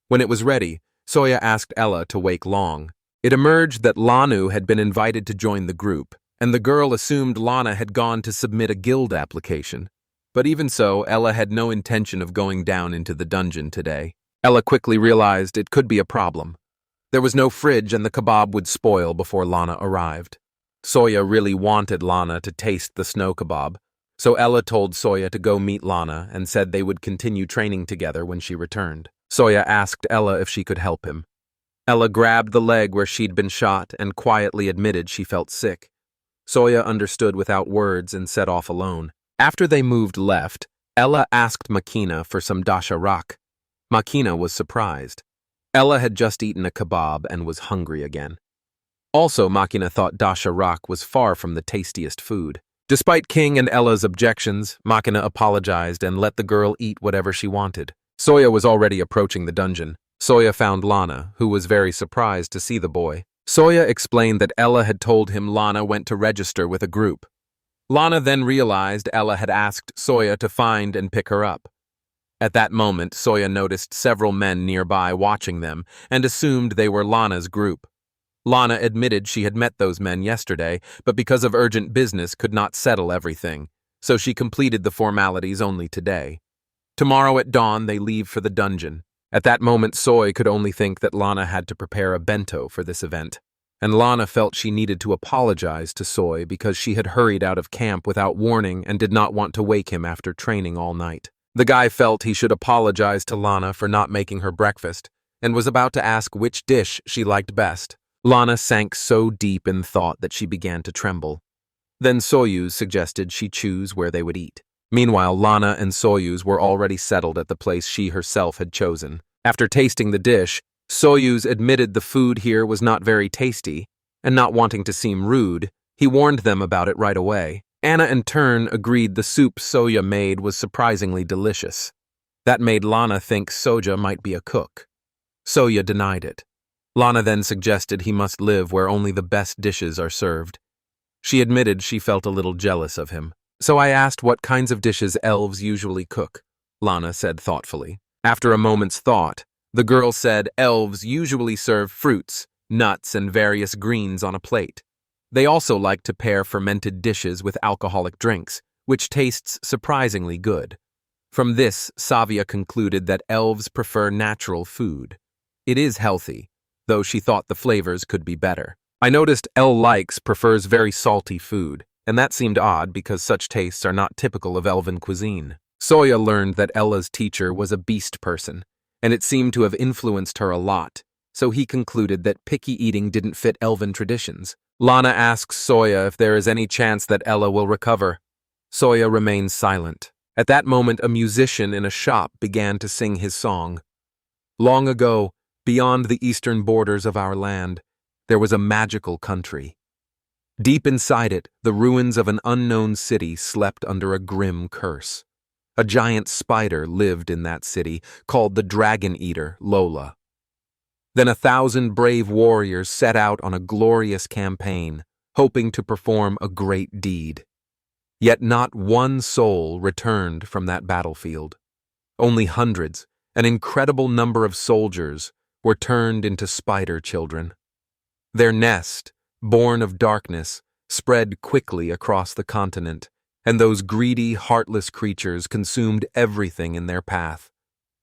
When it was ready, Soya asked Ella to wait long. It emerged that Lanu had been invited to join the group, and the girl assumed Lana had gone to submit a guild application. But even so, Ella had no intention of going down into the dungeon today. Ella quickly realized it could be a problem. There was no fridge and the kebab would spoil before Lana arrived. Soya really wanted Lana to taste the snow kebab, so Ella told Soya to go meet Lana and said they would continue training together when she returned. Soya asked Ella if she could help him. Ella grabbed the leg where she'd been shot and quietly admitted she felt sick. Soya understood without words and set off alone. After they moved left, Ella asked Makina for some dasharak. Makina was surprised. Ella had just eaten a kebab and was hungry again. Also, Makina thought dasharak was far from the tastiest food. Despite King and Ella's objections, Makina apologized and let the girl eat whatever she wanted. Soya was already approaching the dungeon. Soya found Lana, who was very surprised to see the boy. Soya explained that Ella had told him Lana went to register with a group. Lana then realized Ella had asked Soya to find and pick her up. At that moment, Soya noticed several men nearby watching them and assumed they were Lana's group. Lana admitted she had met those men yesterday, but because of urgent business could not settle everything. so she completed the formalities only today. Tomorrow at dawn, they leave for the dungeon. At that moment, Soy could only think that Lana had to prepare a bento for this event, and Lana felt she needed to apologize to Soy because she had hurried out of camp without warning and did not want to wake him after training all night. The guy felt he should apologize to Lana for not making her breakfast, and was about to ask which dish she liked best. Lana sank so deep in thought that she began to tremble. Then Soyuz suggested she choose where they would eat. Meanwhile, Lana and Soyuz were already settled at the place she herself had chosen. After tasting the dish, Soyuz admitted the food here was not very tasty, and not wanting to seem rude, he warned them about it right away. Anna in turn agreed the soup Soya made was surprisingly delicious. That made Lana think Soja might be a cook. Soya denied it. Lana then suggested he must live where only the best dishes are served. She admitted she felt a little jealous of him. So I asked what kinds of dishes elves usually cook, Lana said thoughtfully. After a moment's thought, the girl said elves usually serve fruits, nuts, and various greens on a plate. They also like to pair fermented dishes with alcoholic drinks, which tastes surprisingly good. From this, Savia concluded that elves prefer natural food. It is healthy, though she thought the flavors could be better. I noticed Likes prefers very salty food, and that seemed odd because such tastes are not typical of elven cuisine. Soya learned that Ella's teacher was a beast person, and it seemed to have influenced her a lot, so he concluded that picky eating didn't fit elven traditions. Lana asks Soya if there is any chance that Ella will recover. Soya remains silent. At that moment, a musician in a shop began to sing his song. Long ago, beyond the eastern borders of our land, there was a magical country. Deep inside it, the ruins of an unknown city slept under a grim curse. A giant spider lived in that city, called the Dragon Eater, Lola. Then 1,000 brave warriors set out on a glorious campaign, hoping to perform a great deed. Yet not one soul returned from that battlefield. Only hundreds, an incredible number of soldiers, were turned into spider children. Their nest, born of darkness, spread quickly across the continent, and those greedy, heartless creatures consumed everything in their path.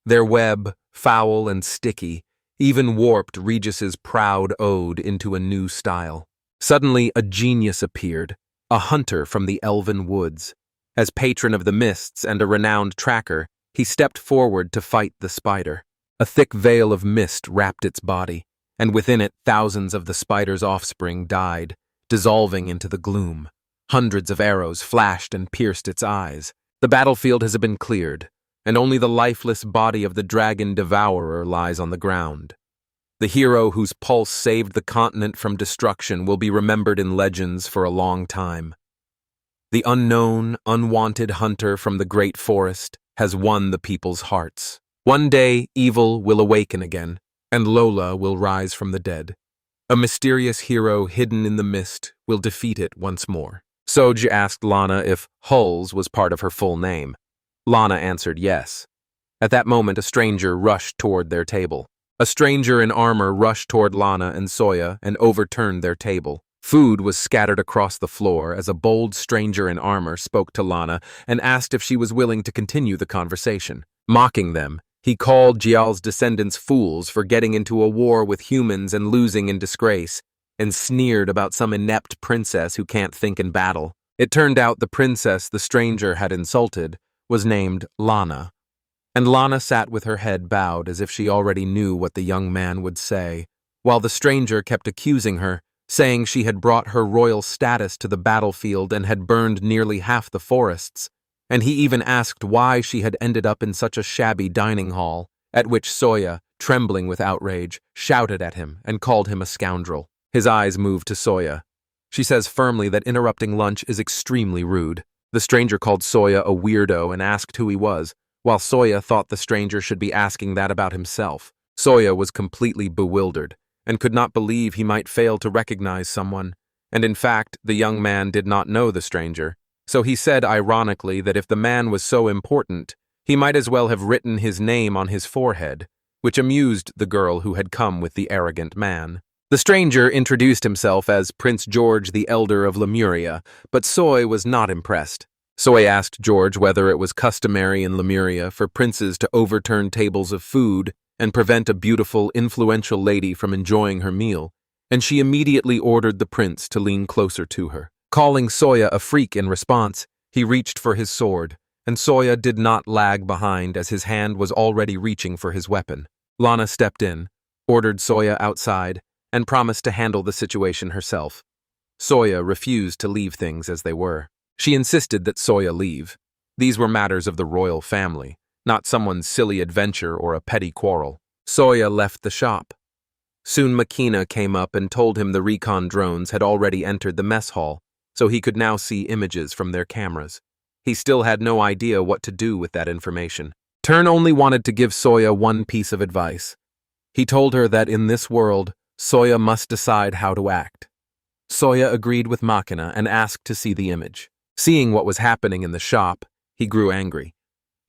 Their web, foul and sticky, even warped Regis's proud ode into a new style. Suddenly, a genius appeared, a hunter from the elven woods. As patron of the mists and a renowned tracker, he stepped forward to fight the spider. A thick veil of mist wrapped its body, and within it thousands of the spider's offspring died, dissolving into the gloom. Hundreds of arrows flashed and pierced its eyes. The battlefield has been cleared, and only the lifeless body of the dragon devourer lies on the ground. The hero whose pulse saved the continent from destruction will be remembered in legends for a long time. The unknown, unwanted hunter from the great forest has won the people's hearts. One day, evil will awaken again, and Lola will rise from the dead. A mysterious hero hidden in the mist will defeat it once more. Soj asked Lana if Hulls was part of her full name. Lana answered yes. At that moment, a stranger rushed toward their table. A stranger in armor rushed toward Lana and Soya and overturned their table. Food was scattered across the floor as a bold stranger in armor spoke to Lana and asked if she was willing to continue the conversation. Mocking them, he called Jial's descendants fools for getting into a war with humans and losing in disgrace, and sneered about some inept princess who can't think in battle. It turned out the princess the stranger had insulted was named Lana, and Lana sat with her head bowed as if she already knew what the young man would say, while the stranger kept accusing her, saying she had brought her royal status to the battlefield and had burned nearly half the forests, and he even asked why she had ended up in such a shabby dining hall, at which Soya, trembling with outrage, shouted at him and called him a scoundrel. His eyes moved to Soya. She says firmly that interrupting lunch is extremely rude. The stranger called Soya a weirdo and asked who he was, while Soya thought the stranger should be asking that about himself. Soya was completely bewildered and could not believe he might fail to recognize someone, and in fact, the young man did not know the stranger. So he said ironically that if the man was so important, he might as well have written his name on his forehead, which amused the girl who had come with the arrogant man. The stranger introduced himself as Prince George the Elder of Lemuria, but Soy was not impressed. Soy asked George whether it was customary in Lemuria for princes to overturn tables of food and prevent a beautiful, influential lady from enjoying her meal, and she immediately ordered the prince to lean closer to her. Calling Soya a freak in response, he reached for his sword, and Soya did not lag behind as his hand was already reaching for his weapon. Lana stepped in, ordered Soya outside, and promised to handle the situation herself. Soya refused to leave things as they were. She insisted that Soya leave. These were matters of the royal family, not someone's silly adventure or a petty quarrel. Soya left the shop. Soon Makina came up and told him the recon drones had already entered the mess hall, so he could now see images from their cameras. He still had no idea what to do with that information. Turn only wanted to give Soya one piece of advice. He told her that in this world, Soya must decide how to act. Soya agreed with Makina and asked to see the image. Seeing what was happening in the shop, he grew angry.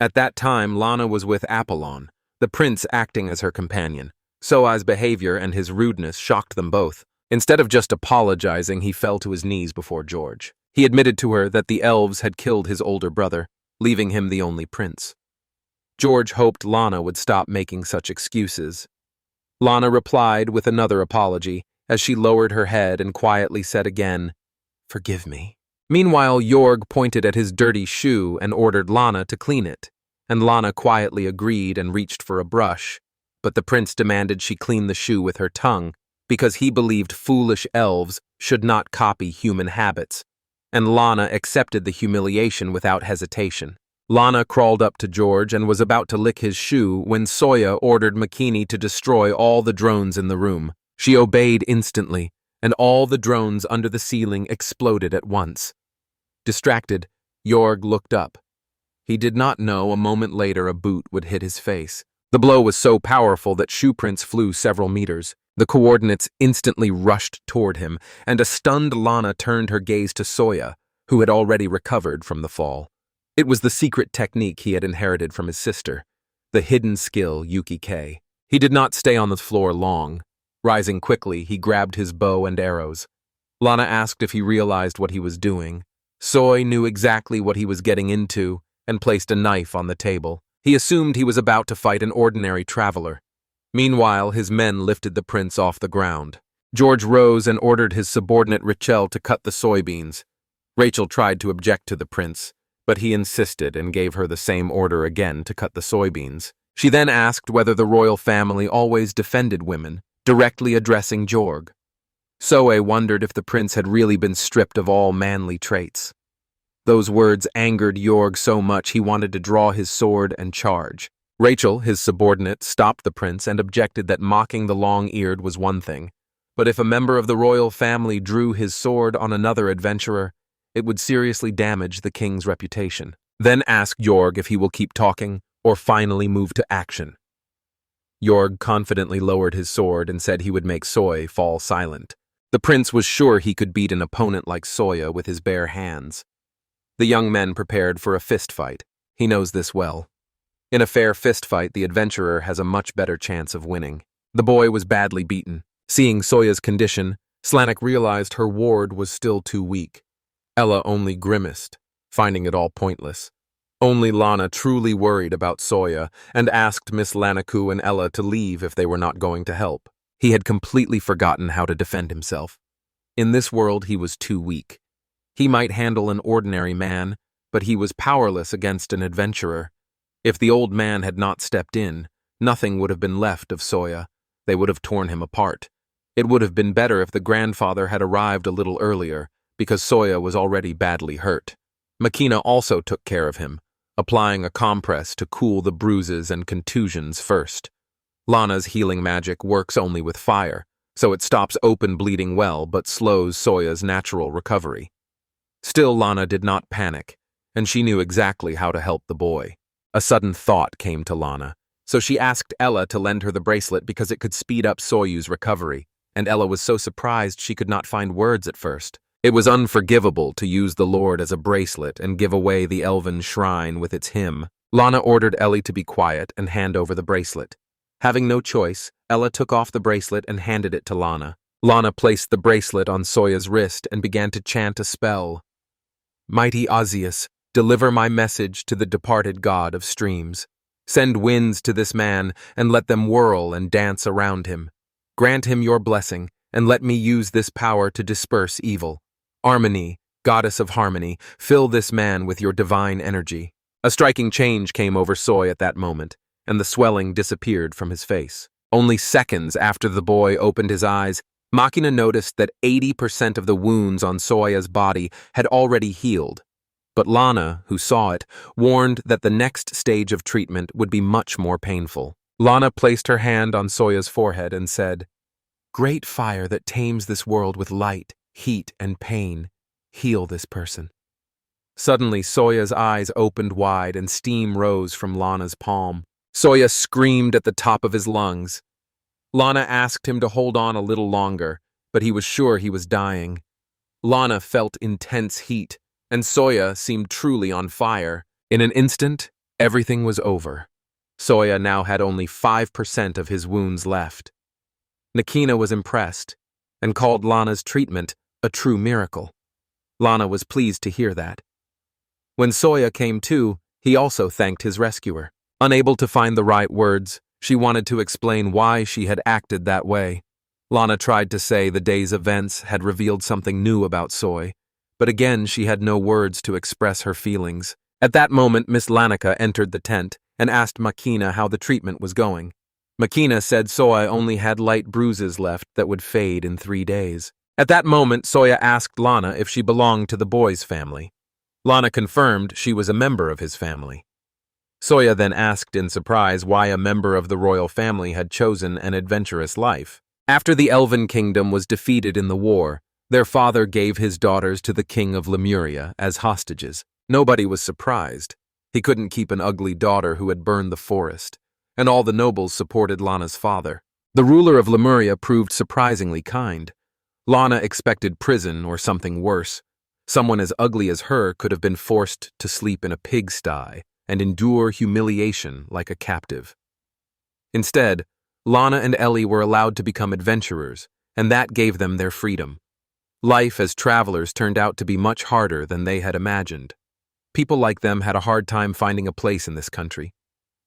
At that time, Lana was with Apollon, the prince acting as her companion. Soa's behavior and his rudeness shocked them both. Instead of just apologizing, he fell to his knees before George. He admitted to her that the elves had killed his older brother, leaving him the only prince. George hoped Lana would stop making such excuses. Lana replied with another apology as she lowered her head and quietly said again, "Forgive me." Meanwhile, Jorg pointed at his dirty shoe and ordered Lana to clean it, and Lana quietly agreed and reached for a brush, but the prince demanded she clean the shoe with her tongue because he believed foolish elves should not copy human habits, and Lana accepted the humiliation without hesitation. Lana crawled up to George and was about to lick his shoe when Soya ordered Makini to destroy all the drones in the room. She obeyed instantly, and all the drones under the ceiling exploded at once. Distracted, Jorg looked up. He did not know a moment later a boot would hit his face. The blow was so powerful that shoe prints flew several meters. The coordinates instantly rushed toward him, and a stunned Lana turned her gaze to Soya, who had already recovered from the fall. It was the secret technique he had inherited from his sister, the hidden skill Yuki-Kei. He did not stay on the floor long. Rising quickly, he grabbed his bow and arrows. Lana asked if he realized what he was doing. Soy knew exactly what he was getting into and placed a knife on the table. He assumed he was about to fight an ordinary traveler. Meanwhile, his men lifted the prince off the ground. George rose and ordered his subordinate Rachel to cut the soybeans. Rachel tried to object to the prince, but he insisted and gave her the same order again to cut the soybeans. She then asked whether the royal family always defended women, directly addressing Jorg. Soe wondered if the prince had really been stripped of all manly traits. Those words angered Jorg so much he wanted to draw his sword and charge. Rachel, his subordinate, stopped the prince and objected that mocking the long-eared was one thing, but if a member of the royal family drew his sword on another adventurer, it would seriously damage the king's reputation. Then asked Jorg if he will keep talking or finally move to action. Jorg confidently lowered his sword and said he would make Soy fall silent. The prince was sure he could beat an opponent like Soya with his bare hands. The young men prepared for a fist fight. He knows this well. In a fair fist fight, the adventurer has a much better chance of winning. The boy was badly beaten. Seeing Soya's condition, Slanik realized her ward was still too weak. Ella only grimaced, finding it all pointless. Only Lana truly worried about Soya and asked Miss Lanaku and Ella to leave if they were not going to help. He had completely forgotten how to defend himself. In this world, he was too weak. He might handle an ordinary man, but he was powerless against an adventurer. If the old man had not stepped in, nothing would have been left of Soya. They would have torn him apart. It would have been better if the grandfather had arrived a little earlier, because Soya was already badly hurt. Makina also took care of him, applying a compress to cool the bruises and contusions first. Lana's healing magic works only with fire, so it stops open bleeding well but slows Soya's natural recovery. Still, Lana did not panic, and she knew exactly how to help the boy. A sudden thought came to Lana, so she asked Ella to lend her the bracelet because it could speed up Soyu's recovery, and Ella was so surprised she could not find words at first. It was unforgivable to use the Lord as a bracelet and give away the elven shrine with its hymn. Lana ordered Ellie to be quiet and hand over the bracelet. Having no choice, Ella took off the bracelet and handed it to Lana. Lana placed the bracelet on Soya's wrist and began to chant a spell. Mighty Ozius, Deliver my message to the departed god of streams. Send winds to this man, and let them whirl and dance around him. Grant him your blessing, and let me use this power to disperse evil. Harmony, goddess of harmony, fill this man with your divine energy." A striking change came over Soy at that moment, and the swelling disappeared from his face. Only seconds after the boy opened his eyes, Machina noticed that 80% of the wounds on Soya's body had already healed. But Lana, who saw it, warned that the next stage of treatment would be much more painful. Lana placed her hand on Soya's forehead and said, "Great fire that tames this world with light, heat, and pain, heal this person." Suddenly, Soya's eyes opened wide and steam rose from Lana's palm. Soya screamed at the top of his lungs. Lana asked him to hold on a little longer, but he was sure he was dying. Lana felt intense heat, and Soya seemed truly on fire. In an instant, everything was over. Soya now had only 5% of his wounds left. Nakina was impressed and called Lana's treatment a true miracle. Lana was pleased to hear that. When Soya came to, he also thanked his rescuer. Unable to find the right words, she wanted to explain why she had acted that way. Lana tried to say the day's events had revealed something new about Soy, but again she had no words to express her feelings. At that moment, Miss Lanica entered the tent and asked Machina how the treatment was going. Machina said Soy only had light bruises left that would fade in 3 days. At that moment, Soya asked Lana if she belonged to the boy's family. Lana confirmed she was a member of his family. Soya then asked in surprise why a member of the royal family had chosen an adventurous life. After the Elven kingdom was defeated in the war, their father gave his daughters to the king of Lemuria as hostages. Nobody was surprised. He couldn't keep an ugly daughter who had burned the forest, and all the nobles supported Lana's father. The ruler of Lemuria proved surprisingly kind. Lana expected prison or something worse. Someone as ugly as her could have been forced to sleep in a pigsty and endure humiliation like a captive. Instead, Lana and Ellie were allowed to become adventurers, and that gave them their freedom. Life as travelers turned out to be much harder than they had imagined. People like them had a hard time finding a place in this country.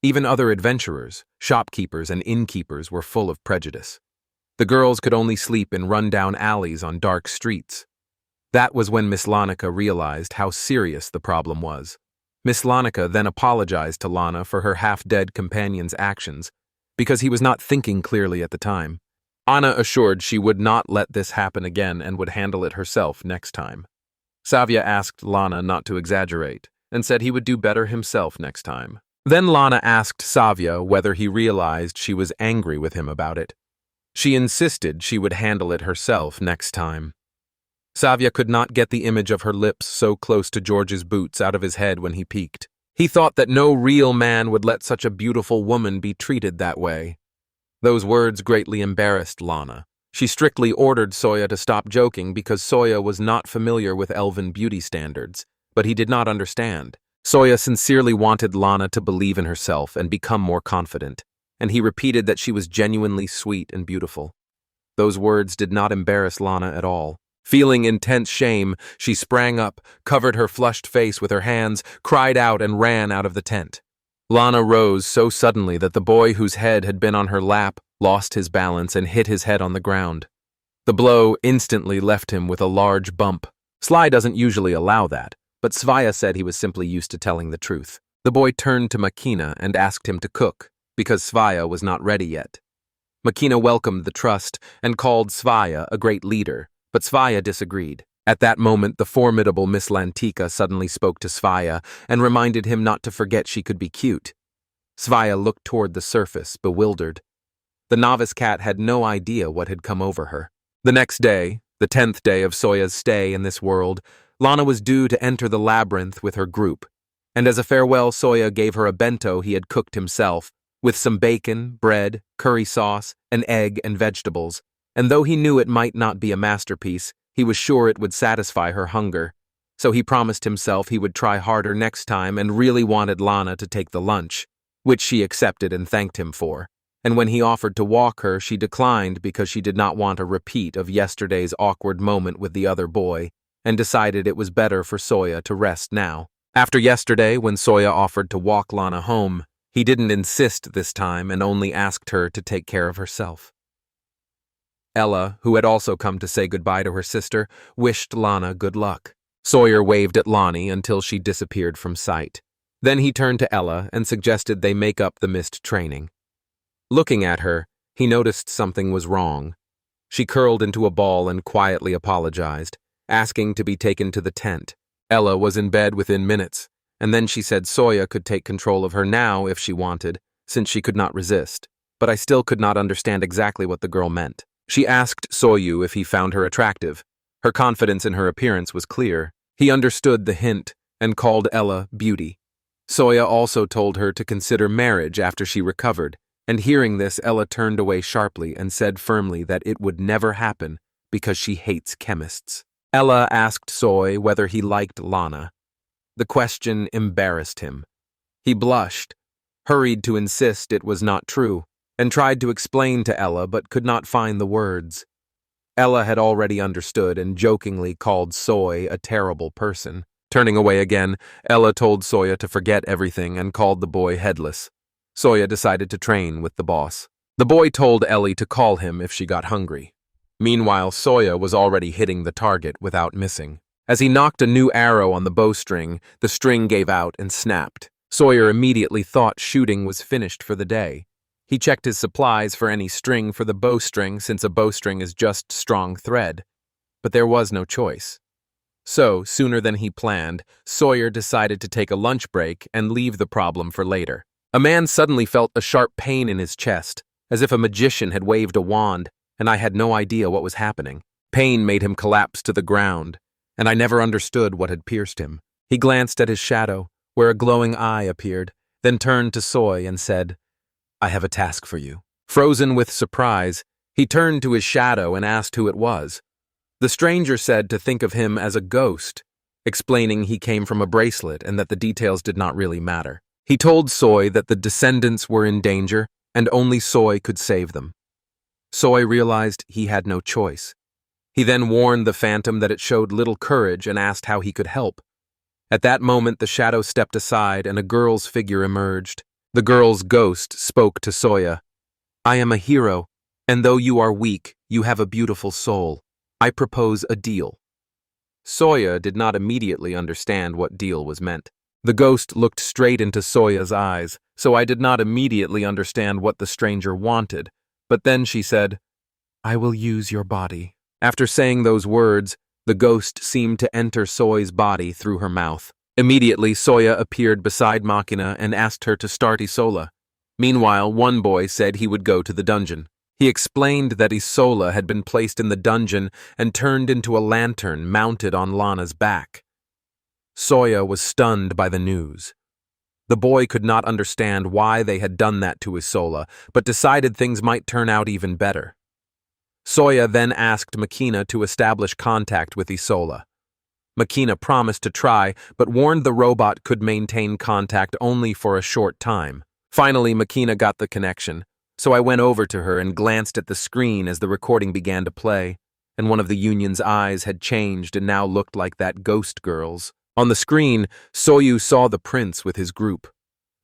Even other adventurers, shopkeepers, and innkeepers were full of prejudice. The girls could only sleep in run-down alleys on dark streets. That was when Miss Lanica realized how serious the problem was. Miss Lanica then apologized to Lana for her half-dead companion's actions, because he was not thinking clearly at the time. Anna assured she would not let this happen again and would handle it herself next time. Savia asked Lana not to exaggerate, and said he would do better himself next time. Then Lana asked Savia whether he realized she was angry with him about it. She insisted she would handle it herself next time. Savia could not get the image of her lips so close to George's boots out of his head when he peeked. He thought that no real man would let such a beautiful woman be treated that way. Those words greatly embarrassed Lana. She strictly ordered Soya to stop joking because Soya was not familiar with elven beauty standards, but he did not understand. Soya sincerely wanted Lana to believe in herself and become more confident, and he repeated that she was genuinely sweet and beautiful. Those words did not embarrass Lana at all. Feeling intense shame, she sprang up, covered her flushed face with her hands, cried out, and ran out of the tent. Lana rose so suddenly that the boy whose head had been on her lap lost his balance and hit his head on the ground. The blow instantly left him with a large bump. Sly doesn't usually allow that, but Svaya said he was simply used to telling the truth. The boy turned to Makina and asked him to cook, because Svaya was not ready yet. Makina welcomed the trust and called Svaya a great leader, but Svaya disagreed. At that moment, the formidable Miss Lantika suddenly spoke to Svaya and reminded him not to forget she could be cute. Svaya looked toward the surface, bewildered. The novice cat had no idea what had come over her. The next day, the 10th day of Soya's stay in this world, Lana was due to enter the labyrinth with her group, and as a farewell, Soya gave her a bento he had cooked himself, with some bacon, bread, curry sauce, an egg, and vegetables. And though he knew it might not be a masterpiece, he was sure it would satisfy her hunger. So he promised himself he would try harder next time and really wanted Lana to take the lunch, which she accepted and thanked him for. And when he offered to walk her, she declined because she did not want a repeat of yesterday's awkward moment with the other boy, and decided it was better for Soya to rest now. After yesterday, when Soya offered to walk Lana home, he didn't insist this time and only asked her to take care of herself. Ella, who had also come to say goodbye to her sister, wished Lana good luck. Sawyer waved at Lonnie until she disappeared from sight. Then he turned to Ella and suggested they make up the missed training. Looking at her, he noticed something was wrong. She curled into a ball and quietly apologized, asking to be taken to the tent. Ella was in bed within minutes, and then she said Soya could take control of her now if she wanted, since she could not resist. But I still could not understand exactly what the girl meant. She asked Soyu if he found her attractive. Her confidence in her appearance was clear. He understood the hint and called Ella beauty. Soya also told her to consider marriage after she recovered, and hearing this, Ella turned away sharply and said firmly that it would never happen because she hates chemists. Ella asked Soy whether he liked Lana. The question embarrassed him. He blushed, hurried to insist it was not true, and tried to explain to Ella but could not find the words. Ella had already understood and jokingly called Soy a terrible person. Turning away again, Ella told Soya to forget everything and called the boy headless. Soya decided to train with the boss. The boy told Ellie to call him if she got hungry. Meanwhile, Soya was already hitting the target without missing. As he knocked a new arrow on the bowstring, the string gave out and snapped. Sawyer immediately thought shooting was finished for the day. He checked his supplies for any string for the bowstring, since a bowstring is just strong thread. But there was no choice. So, sooner than he planned, Sawyer decided to take a lunch break and leave the problem for later. A man suddenly felt a sharp pain in his chest, as if a magician had waved a wand, and I had no idea what was happening. Pain made him collapse to the ground, and I never understood what had pierced him. He glanced at his shadow, where a glowing eye appeared, then turned to Soy and said, "I have a task for you." Frozen with surprise, he turned to his shadow and asked who it was. The stranger said to think of him as a ghost, explaining he came from a bracelet and that the details did not really matter. He told Soy that the descendants were in danger and only Soy could save them. Soy realized he had no choice. He then warned the phantom that it showed little courage and asked how he could help. At that moment, the shadow stepped aside and a girl's figure emerged. The girl's ghost spoke to Soya. "I am a hero, and though you are weak, you have a beautiful soul. I propose a deal." Soya did not immediately understand what deal was meant. The ghost looked straight into Soya's eyes, so I did not immediately understand what the stranger wanted. But then she said, "I will use your body." After saying those words, the ghost seemed to enter Soy's body through her mouth. Immediately, Soya appeared beside Machina and asked her to start Isola. Meanwhile, one boy said he would go to the dungeon. He explained that Isola had been placed in the dungeon and turned into a lantern mounted on Lana's back. Soya was stunned by the news. The boy could not understand why they had done that to Isola, but decided things might turn out even better. Soya then asked Machina to establish contact with Isola. Machina promised to try, but warned the robot could maintain contact only for a short time. Finally, Machina got the connection, so I went over to her and glanced at the screen as the recording began to play, and one of the Union's eyes had changed and now looked like that ghost girl's. On the screen, Soyu saw the prince with his group.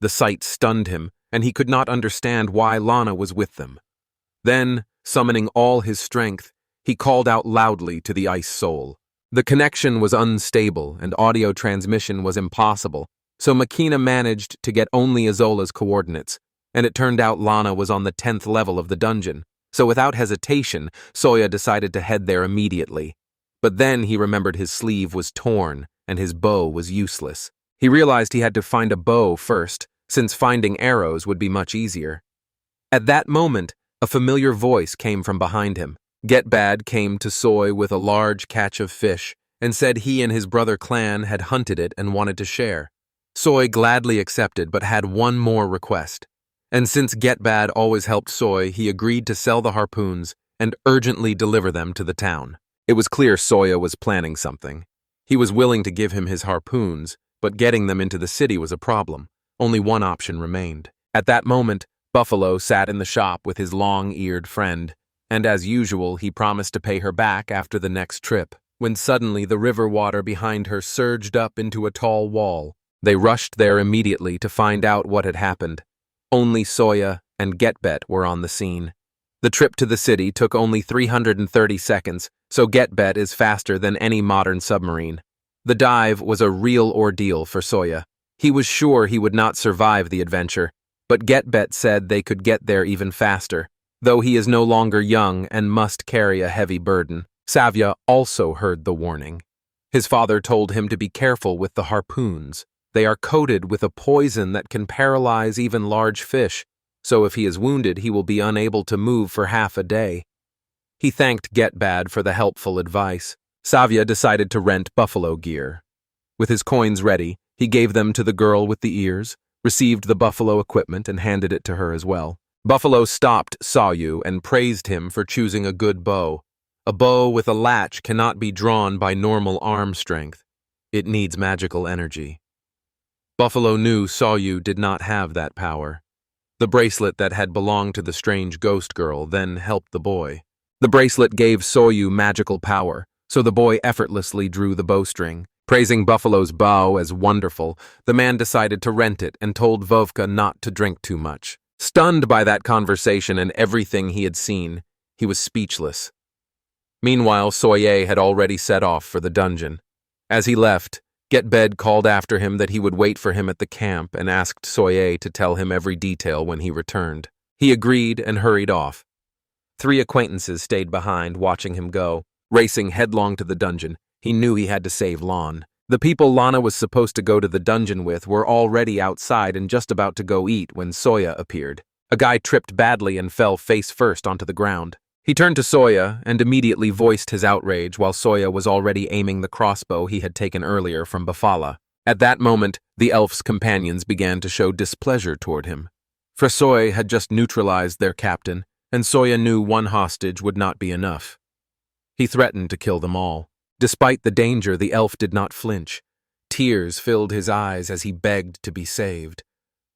The sight stunned him, and he could not understand why Lana was with them. Then, summoning all his strength, he called out loudly to the ice soul. The connection was unstable and audio transmission was impossible, so Machina managed to get only Izola's coordinates, and it turned out Lana was on the 10th level of the dungeon. So without hesitation, Soya decided to head there immediately. But then he remembered his sleeve was torn and his bow was useless. He realized he had to find a bow first, since finding arrows would be much easier. At that moment, a familiar voice came from behind him. Getbet came to Soy with a large catch of fish and said he and his brother Clan had hunted it and wanted to share. Soy gladly accepted but had one more request. And since Getbet always helped Soy, he agreed to sell the harpoons and urgently deliver them to the town. It was clear Soya was planning something. He was willing to give him his harpoons, but getting them into the city was a problem. Only one option remained. At that moment, Buffalo sat in the shop with his long-eared friend, and as usual, he promised to pay her back after the next trip, when suddenly the river water behind her surged up into a tall wall. They rushed there immediately to find out what had happened. Only Soya and Getbet were on the scene. The trip to the city took only 330 seconds, so Getbet is faster than any modern submarine. The dive was a real ordeal for Soya. He was sure he would not survive the adventure, but Getbet said they could get there even faster, though he is no longer young and must carry a heavy burden. Savia also heard the warning. His father told him to be careful with the harpoons. They are coated with a poison that can paralyze even large fish, so if he is wounded, he will be unable to move for half a day. He thanked Getbad for the helpful advice. Savia decided to rent buffalo gear. With his coins ready, he gave them to the girl with the ears, received the buffalo equipment, and handed it to her as well. Buffalo stopped Sayu and praised him for choosing a good bow. A bow with a latch cannot be drawn by normal arm strength. It needs magical energy. Buffalo knew Sayu did not have that power. The bracelet that had belonged to the strange ghost girl then helped the boy. The bracelet gave Soyu magical power, so the boy effortlessly drew the bowstring. Praising Buffalo's bow as wonderful, the man decided to rent it and told Vovka not to drink too much. Stunned by that conversation and everything he had seen, he was speechless. Meanwhile, Soye had already set off for the dungeon. As he left, Getbed called after him that he would wait for him at the camp and asked Soye to tell him every detail when he returned. He agreed and hurried off. 3 acquaintances stayed behind, watching him go. Racing headlong to the dungeon, he knew he had to save Lon. The people Lana was supposed to go to the dungeon with were already outside and just about to go eat when Soya appeared. A guy tripped badly and fell face first onto the ground. He turned to Soya and immediately voiced his outrage while Soya was already aiming the crossbow he had taken earlier from Bafala. At that moment, the elf's companions began to show displeasure toward him. Fresoy had just neutralized their captain, and Soya knew one hostage would not be enough. He threatened to kill them all. Despite the danger, the elf did not flinch. Tears filled his eyes as he begged to be saved.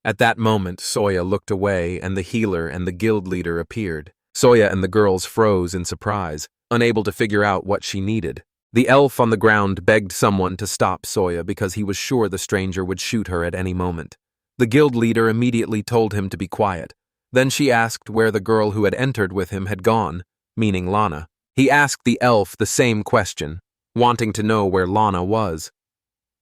At that moment, Soya looked away and the healer and the guild leader appeared. Soya and the girls froze in surprise, unable to figure out what she needed. The elf on the ground begged someone to stop Soya because he was sure the stranger would shoot her at any moment. The guild leader immediately told him to be quiet. Then she asked where the girl who had entered with him had gone, meaning Lana. He asked the elf the same question, wanting to know where Lana was.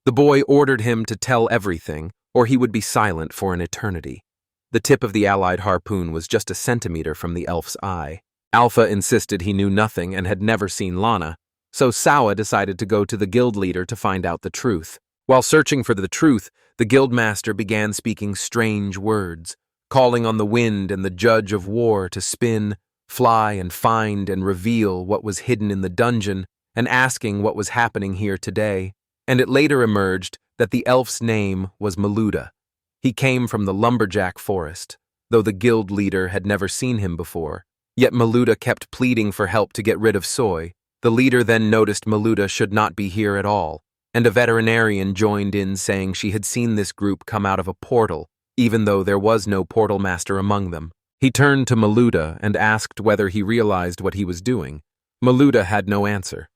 The boy ordered him to tell everything, or he would be silent for an eternity. The tip of the allied harpoon was just a centimeter from the elf's eye. Alpha insisted he knew nothing and had never seen Lana, so Sawa decided to go to the guild leader to find out the truth. While searching for the truth, the guildmaster began speaking strange words, calling on the wind and the judge of war to spin, fly, and find and reveal what was hidden in the dungeon, and asking what was happening here today. And it later emerged that the elf's name was Maluda. He came from the lumberjack forest, though the guild leader had never seen him before. Yet Maluda kept pleading for help to get rid of Soy. The leader then noticed Maluda should not be here at all, and a veterinarian joined in saying she had seen this group come out of a portal, even though there was no portal master among them. He turned to Maluda and asked whether he realized what he was doing. Maluda had no answer.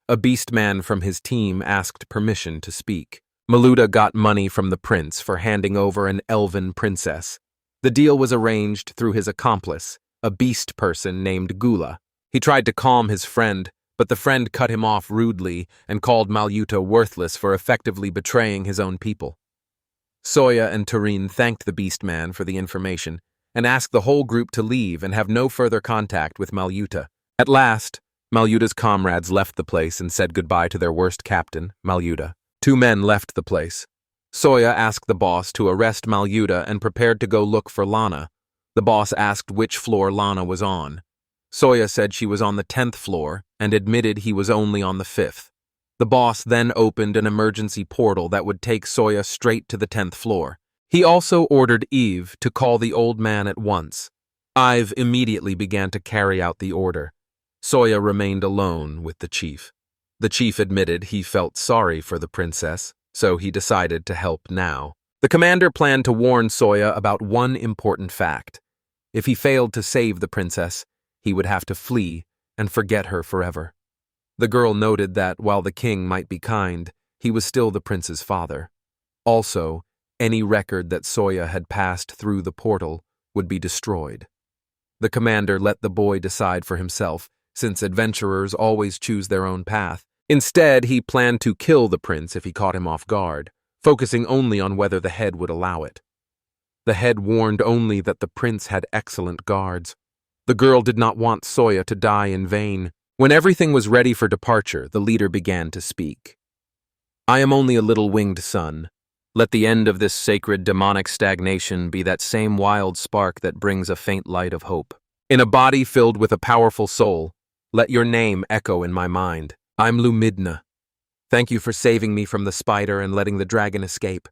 A beast man from his team asked permission to speak. Maluda got money from the prince for handing over an elven princess. The deal was arranged through his accomplice, a beast person named Gula. He tried to calm his friend, but the friend cut him off rudely and called Maluta worthless for effectively betraying his own people. Soya and Turin thanked the beast man for the information and asked the whole group to leave and have no further contact with Maluta. At last, Maluta's comrades left the place and said goodbye to their worst captain, Maluta. 2 men left the place. Soya asked the boss to arrest Maluta and prepared to go look for Lana. The boss asked which floor Lana was on. Soya said she was on the 10th floor and admitted he was only on the 5th. The boss then opened an emergency portal that would take Soya straight to the 10th floor. He also ordered Eve to call the old man at once. Eve immediately began to carry out the order. Soya remained alone with the chief. The chief admitted he felt sorry for the princess, so he decided to help now. The commander planned to warn Soya about one important fact. If he failed to save the princess, he would have to flee and forget her forever. The girl noted that while the king might be kind, he was still the prince's father. Also, any record that Soya had passed through the portal would be destroyed. The commander let the boy decide for himself, since adventurers always choose their own path. Instead, he planned to kill the prince if he caught him off guard, focusing only on whether the head would allow it. The head warned only that the prince had excellent guards. The girl did not want Soya to die in vain. When everything was ready for departure, the leader began to speak. I am only a little winged son. Let the end of this sacred demonic stagnation be that same wild spark that brings a faint light of hope. In a body filled with a powerful soul, let your name echo in my mind. I'm Lumidna. Thank you for saving me from the spider and letting the dragon escape.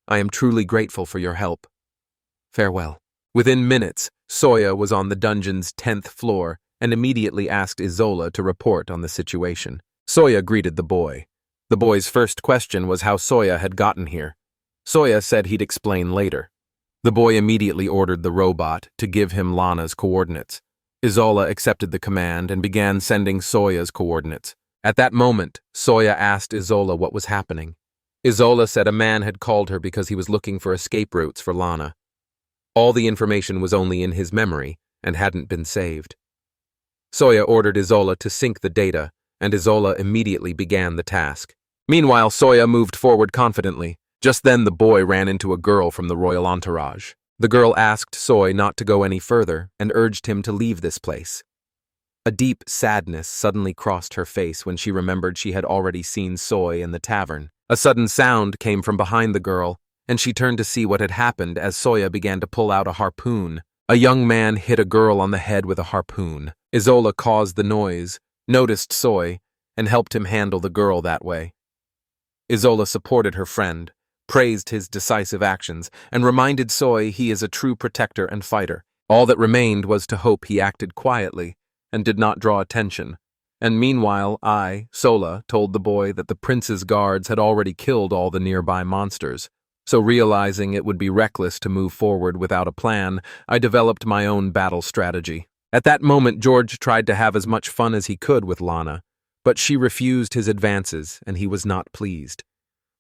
I am truly grateful for your help. Farewell. Within minutes, Soya was on the dungeon's 10th floor and immediately asked Isola to report on the situation. Soya greeted the boy. The boy's first question was how Soya had gotten here. Soya said he'd explain later. The boy immediately ordered the robot to give him Lana's coordinates. Isola accepted the command and began sending Soya's coordinates. At that moment, Soya asked Isola what was happening. Isola said a man had called her because he was looking for escape routes for Lana. All the information was only in his memory and hadn't been saved. Soya ordered Isola to sync the data, and Isola immediately began the task. Meanwhile, Soya moved forward confidently. Just then the boy ran into a girl from the royal entourage. The girl asked Soy not to go any further and urged him to leave this place. A deep sadness suddenly crossed her face when she remembered she had already seen Soy in the tavern. A sudden sound came from behind the girl, and she turned to see what had happened as Soya began to pull out a harpoon. A young man hit a girl on the head with a harpoon. Isola caused the noise, noticed Soy, and helped him handle the girl that way. Isola supported her friend, praised his decisive actions, and reminded Soy he is a true protector and fighter. All that remained was to hope he acted quietly and did not draw attention. And meanwhile, Sola, told the boy that the prince's guards had already killed all the nearby monsters. So realizing it would be reckless to move forward without a plan, I developed my own battle strategy. At that moment, George tried to have as much fun as he could with Lana, but she refused his advances, and he was not pleased.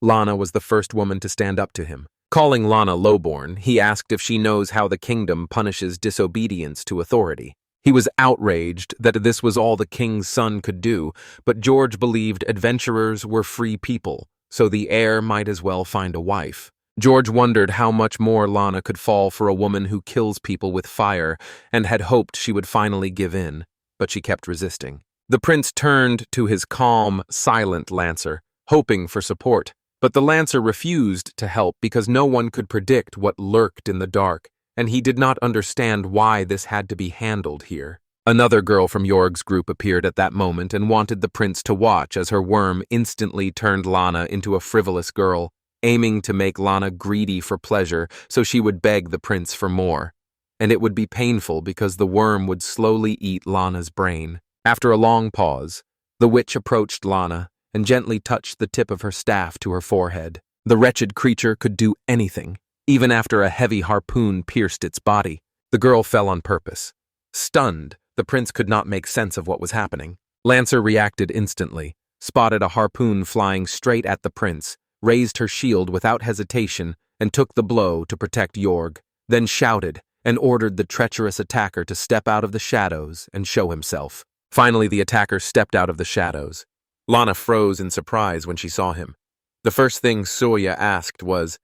Lana was the first woman to stand up to him. Calling Lana lowborn, he asked if she knows how the kingdom punishes disobedience to authority. He was outraged that this was all the king's son could do, but George believed adventurers were free people, so the heir might as well find a wife. George wondered how much more Lana could fall for a woman who kills people with fire, and had hoped she would finally give in, but she kept resisting. The prince turned to his calm, silent lancer, hoping for support, but the lancer refused to help because no one could predict what lurked in the dark, and he did not understand why this had to be handled here. Another girl from Jorg's group appeared at that moment and wanted the prince to watch as her worm instantly turned Lana into a frivolous girl, aiming to make Lana greedy for pleasure so she would beg the prince for more. And it would be painful because the worm would slowly eat Lana's brain. After a long pause, the witch approached Lana and gently touched the tip of her staff to her forehead. The wretched creature could do anything, even after a heavy harpoon pierced its body. The girl fell on purpose. Stunned, the prince could not make sense of what was happening. Lancer reacted instantly, spotted a harpoon flying straight at the prince, raised her shield without hesitation, and took the blow to protect Jorg, then shouted and ordered the treacherous attacker to step out of the shadows and show himself. Finally, the attacker stepped out of the shadows. Lana froze in surprise when she saw him. The first thing Soya asked was,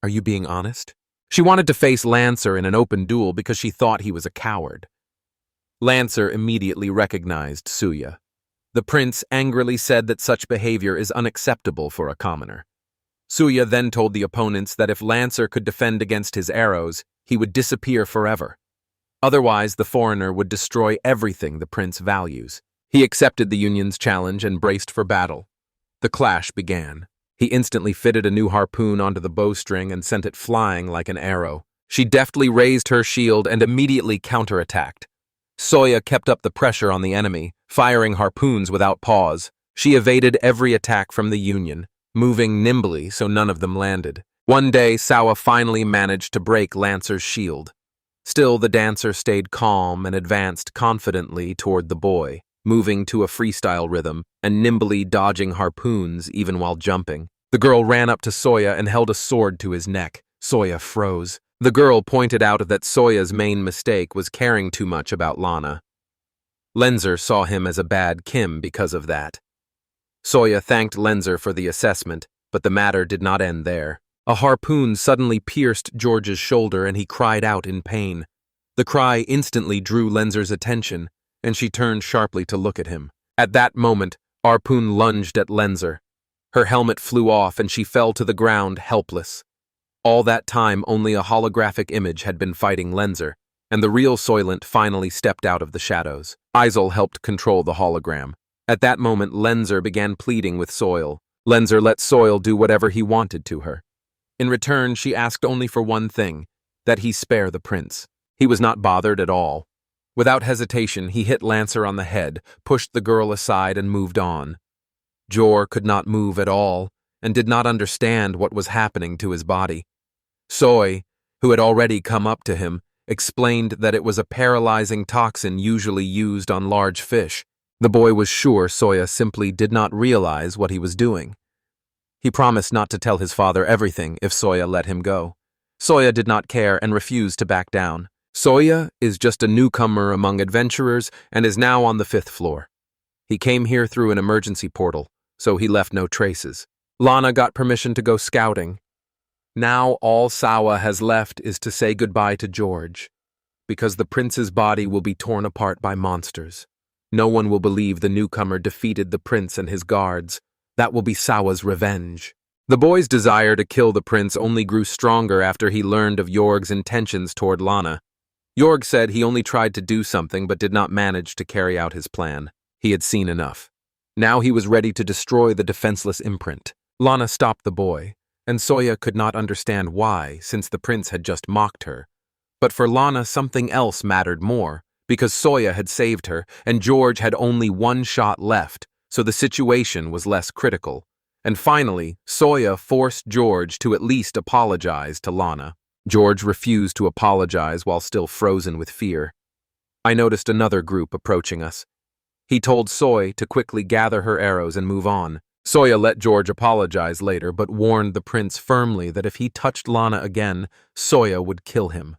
"Are you being honest?" She wanted to face Lancer in an open duel because she thought he was a coward. Lancer immediately recognized Suya. The prince angrily said that such behavior is unacceptable for a commoner. Suya then told the opponents that if Lancer could defend against his arrows, he would disappear forever. Otherwise, the foreigner would destroy everything the prince values. He accepted the Union's challenge and braced for battle. The clash began. He instantly fitted a new harpoon onto the bowstring and sent it flying like an arrow. She deftly raised her shield and immediately counterattacked. Soya kept up the pressure on the enemy, firing harpoons without pause. She evaded every attack from the Union, moving nimbly so none of them landed. One day, Sawa finally managed to break Lancer's shield. Still, the dancer stayed calm and advanced confidently toward the boy, moving to a freestyle rhythm and nimbly dodging harpoons even while jumping. The girl ran up to Soya and held a sword to his neck. Soya froze. The girl pointed out that Soya's main mistake was caring too much about Lana. Lenzer saw him as a bad Kim because of that. Soya thanked Lenzer for the assessment, but the matter did not end there. A harpoon suddenly pierced George's shoulder and he cried out in pain. The cry instantly drew Lenzer's attention, and she turned sharply to look at him. At that moment, Harpoon lunged at Lenzer. Her helmet flew off and she fell to the ground helpless. All that time only a holographic image had been fighting Lenzer, and the real Soylent finally stepped out of the shadows. Isol helped control the hologram. At that moment, Lenzer began pleading with Soil. Lenzer let Soil do whatever he wanted to her. In return, she asked only for one thing, that he spare the prince. He was not bothered at all. Without hesitation, he hit Lancer on the head, pushed the girl aside, and moved on. Jor could not move at all, and did not understand what was happening to his body. Soy, who had already come up to him, explained that it was a paralyzing toxin usually used on large fish. The boy was sure Soya simply did not realize what he was doing. He promised not to tell his father everything if Soya let him go. Soya did not care and refused to back down. Soya is just a newcomer among adventurers and is now on the 5th floor. He came here through an emergency portal, so he left no traces. Lana got permission to go scouting. Now all Sawa has left is to say goodbye to George, because the prince's body will be torn apart by monsters. No one will believe the newcomer defeated the prince and his guards. That will be Sawa's revenge. The boy's desire to kill the prince only grew stronger after he learned of Jorg's intentions toward Lana. Jorg said he only tried to do something but did not manage to carry out his plan. He had seen enough. Now he was ready to destroy the defenseless imprint. Lana stopped the boy, and Soya could not understand why, since the prince had just mocked her. But for Lana, something else mattered more, because Soya had saved her, and George had only one shot left, so the situation was less critical. And finally, Soya forced George to at least apologize to Lana. George refused to apologize while still frozen with fear. I noticed another group approaching us. He told Soy to quickly gather her arrows and move on. Soya let George apologize later, but warned the prince firmly that if he touched Lana again, Soya would kill him.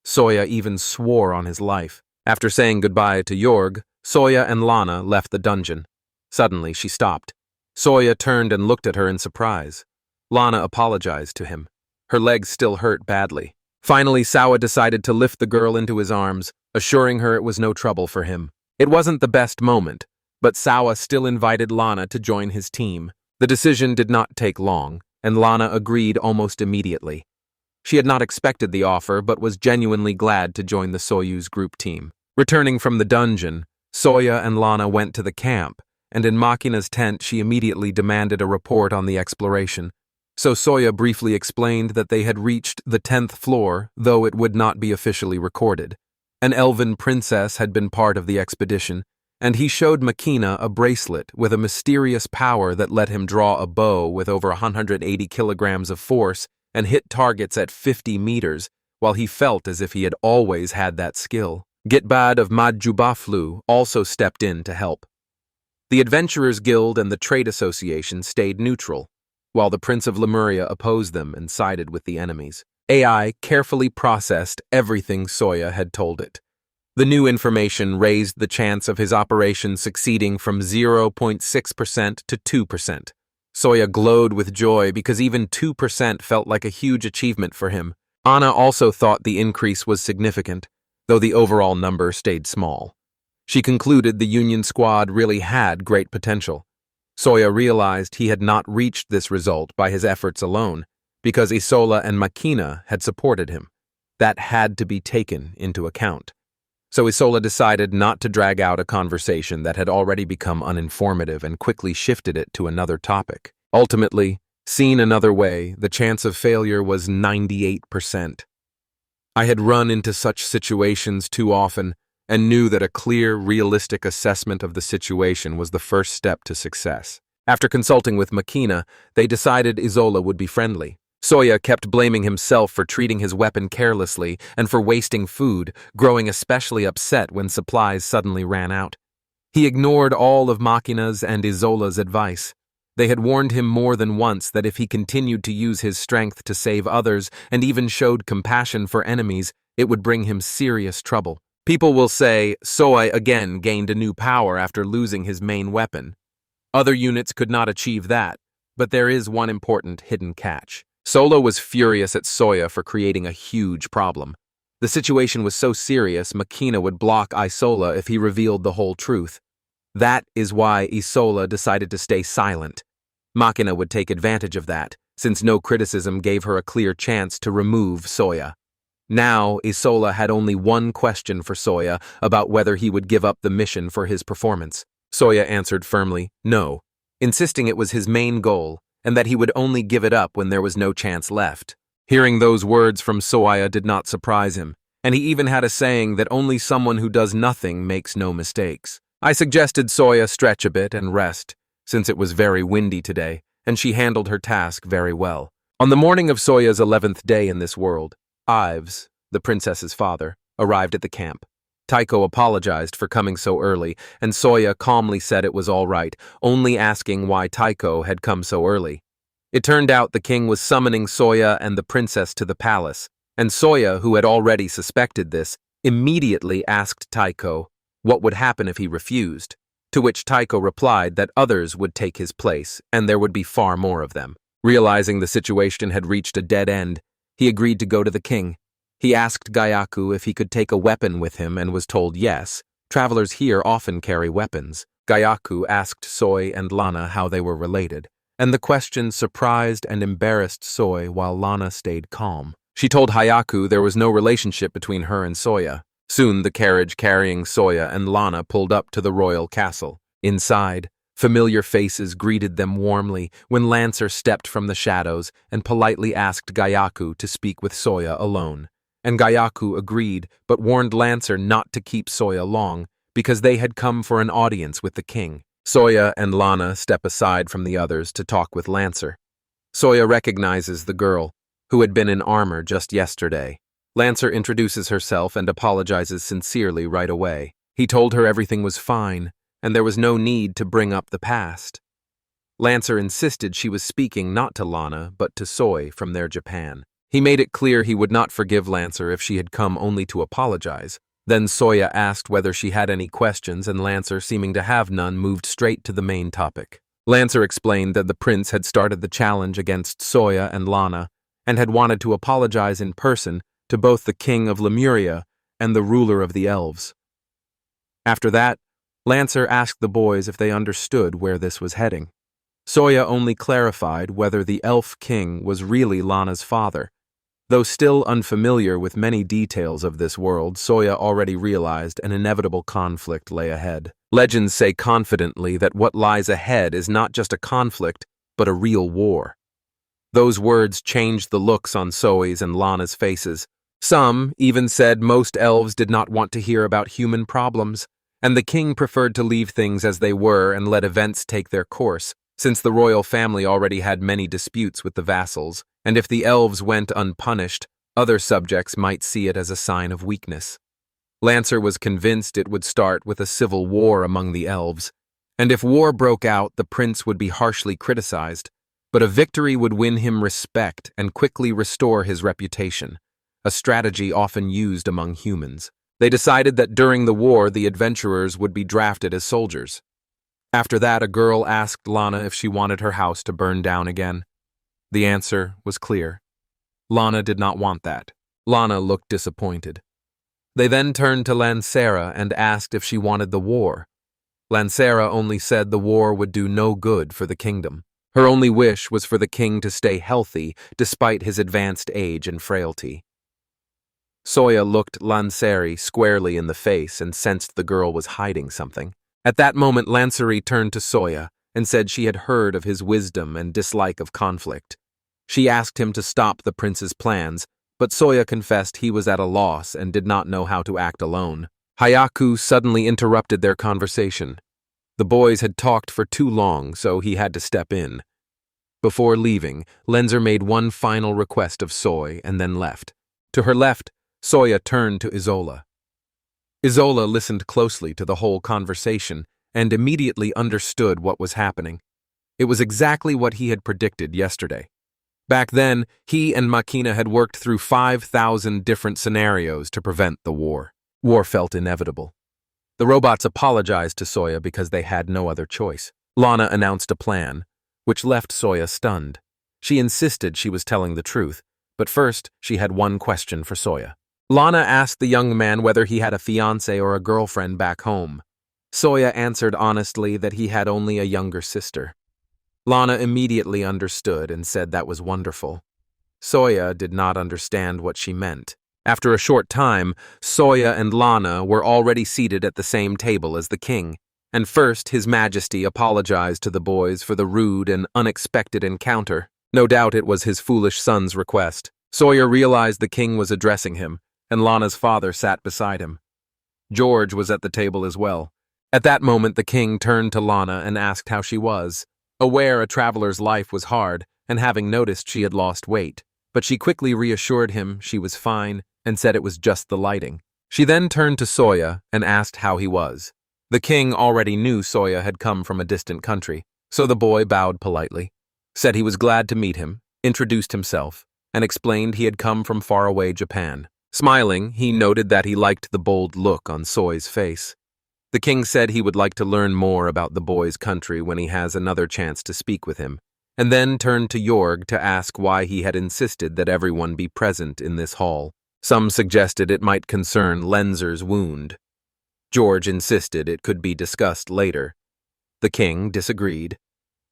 Soya even swore on his life. After saying goodbye to Jorg, Soya and Lana left the dungeon. Suddenly, she stopped. Soya turned and looked at her in surprise. Lana apologized to him. Her legs still hurt badly. Finally, Sawa decided to lift the girl into his arms, assuring her it was no trouble for him. It wasn't the best moment, but Sawa still invited Lana to join his team. The decision did not take long, and Lana agreed almost immediately. She had not expected the offer, but was genuinely glad to join the Soyuz group team. Returning from the dungeon, Soya and Lana went to the camp, and in Makina's tent she immediately demanded a report on the exploration. So Soya briefly explained that they had reached the 10th floor, though it would not be officially recorded. An elven princess had been part of the expedition, and he showed Makina a bracelet with a mysterious power that let him draw a bow with over 180 kilograms of force and hit targets at 50 meters, while he felt as if he had always had that skill. Getbet of Madjubaflu also stepped in to help. The Adventurers Guild and the Trade Association stayed neutral, while the Prince of Lemuria opposed them and sided with the enemies. AI carefully processed everything Soya had told it. The new information raised the chance of his operation succeeding from 0.6% to 2%. Soya glowed with joy because even 2% felt like a huge achievement for him. Anna also thought the increase was significant, though the overall number stayed small. She concluded the Union squad really had great potential. Soya realized he had not reached this result by his efforts alone, because Isola and Makina had supported him. That had to be taken into account. So Isola decided not to drag out a conversation that had already become uninformative and quickly shifted it to another topic. Ultimately, seen another way, the chance of failure was 98%. I had run into such situations too often and knew that a clear, realistic assessment of the situation was the first step to success. After consulting with Makina, they decided Isola would be friendly. Soya kept blaming himself for treating his weapon carelessly and for wasting food, growing especially upset when supplies suddenly ran out. He ignored all of Makina's and Isola's advice. They had warned him more than once that if he continued to use his strength to save others and even showed compassion for enemies, it would bring him serious trouble. People will say Soi again gained a new power after losing his main weapon. Other units could not achieve that, but there is one important hidden catch. Solo was furious at Soya for creating a huge problem. The situation was so serious, Makina would block Isola if he revealed the whole truth. That is why Isola decided to stay silent. Makina would take advantage of that, since no criticism gave her a clear chance to remove Soya. Now, Isola had only one question for Soya about whether he would give up the mission for his performance. Soya answered firmly, no, insisting it was his main goal, and that he would only give it up when there was no chance left. Hearing those words from Soya did not surprise him, and he even had a saying that only someone who does nothing makes no mistakes. I suggested Soya stretch a bit and rest, since it was very windy today, and she handled her task very well. On the morning of Soya's 11th day in this world, Ives, the princess's father, arrived at the camp. Taiko apologized for coming so early, and Soya calmly said it was all right, only asking why Taiko had come so early. It turned out the king was summoning Soya and the princess to the palace, and Soya, who had already suspected this, immediately asked Taiko what would happen if he refused, to which Taiko replied that others would take his place, and there would be far more of them. Realizing the situation had reached a dead end, he agreed to go to the king. He asked Gyaku if he could take a weapon with him and was told yes. Travelers here often carry weapons. Gyaku asked Soi and Lana how they were related, and the question surprised and embarrassed Soi while Lana stayed calm. She told Hayaku there was no relationship between her and Soya. Soon the carriage carrying Soya and Lana pulled up to the royal castle. Inside, familiar faces greeted them warmly when Lancer stepped from the shadows and politely asked Gyaku to speak with Soya alone. And Gyaku agreed, but warned Lancer not to keep Soya long, because they had come for an audience with the king. Soya and Lana step aside from the others to talk with Lancer. Soya recognizes the girl, who had been in armor just yesterday. Lancer introduces herself and apologizes sincerely right away. He told her everything was fine, and there was no need to bring up the past. Lancer insisted she was speaking not to Lana, but to Soi from their Japan. He made it clear he would not forgive Lancer if she had come only to apologize. Then Soya asked whether she had any questions, and Lancer, seeming to have none, moved straight to the main topic. Lancer explained that the prince had started the challenge against Soya and Lana, and had wanted to apologize in person to both the king of Lemuria and the ruler of the elves. After that, Lancer asked the boys if they understood where this was heading. Soya only clarified whether the elf king was really Lana's father. Though still unfamiliar with many details of this world, Soya already realized an inevitable conflict lay ahead. Legends say confidently that what lies ahead is not just a conflict, but a real war. Those words changed the looks on Soi's and Lana's faces. Some even said most elves did not want to hear about human problems, and the king preferred to leave things as they were and let events take their course, since the royal family already had many disputes with the vassals, and if the elves went unpunished, other subjects might see it as a sign of weakness. Lancer was convinced it would start with a civil war among the elves, and if war broke out, the prince would be harshly criticized, but a victory would win him respect and quickly restore his reputation, a strategy often used among humans. They decided that during the war, the adventurers would be drafted as soldiers. After that, a girl asked Lana if she wanted her house to burn down again. The answer was clear. Lana did not want that. Lana looked disappointed. They then turned to Lancera and asked if she wanted the war. Lancera only said the war would do no good for the kingdom. Her only wish was for the king to stay healthy despite his advanced age and frailty. Soya looked Lanceri squarely in the face and sensed the girl was hiding something. At that moment, Lanceri turned to Soya and said she had heard of his wisdom and dislike of conflict. She asked him to stop the prince's plans, but Soya confessed he was at a loss and did not know how to act alone. Hayaku suddenly interrupted their conversation. The boys had talked for too long, so he had to step in. Before leaving, Lenzer made one final request of Soy and then left. To her left, Soya turned to Isola. Isola listened closely to the whole conversation and immediately understood what was happening. It was exactly what he had predicted yesterday. Back then, he and Makina had worked through 5,000 different scenarios to prevent the war. War felt inevitable. The robots apologized to Soya because they had no other choice. Lana announced a plan, which left Soya stunned. She insisted she was telling the truth, but first she had one question for Soya. Lana asked the young man whether he had a fiancé or a girlfriend back home. Soya answered honestly that he had only a younger sister. Lana immediately understood and said that was wonderful. Soya did not understand what she meant. After a short time, Soya and Lana were already seated at the same table as the king, and first His Majesty apologized to the boys for the rude and unexpected encounter. No doubt it was his foolish son's request. Soya realized the king was addressing him, and Lana's father sat beside him. George was at the table as well. At that moment, the king turned to Lana and asked how she was. Aware a traveler's life was hard, and having noticed she had lost weight, but she quickly reassured him she was fine and said it was just the lighting. She then turned to Soya and asked how he was. The king already knew Soya had come from a distant country, so the boy bowed politely, said he was glad to meet him, introduced himself, and explained he had come from faraway Japan. Smiling, he noted that he liked the bold look on Soy's face. The king said he would like to learn more about the boy's country when he has another chance to speak with him, and then turned to Jorg to ask why he had insisted that everyone be present in this hall. Some suggested it might concern Lenzer's wound. George insisted it could be discussed later. The king disagreed.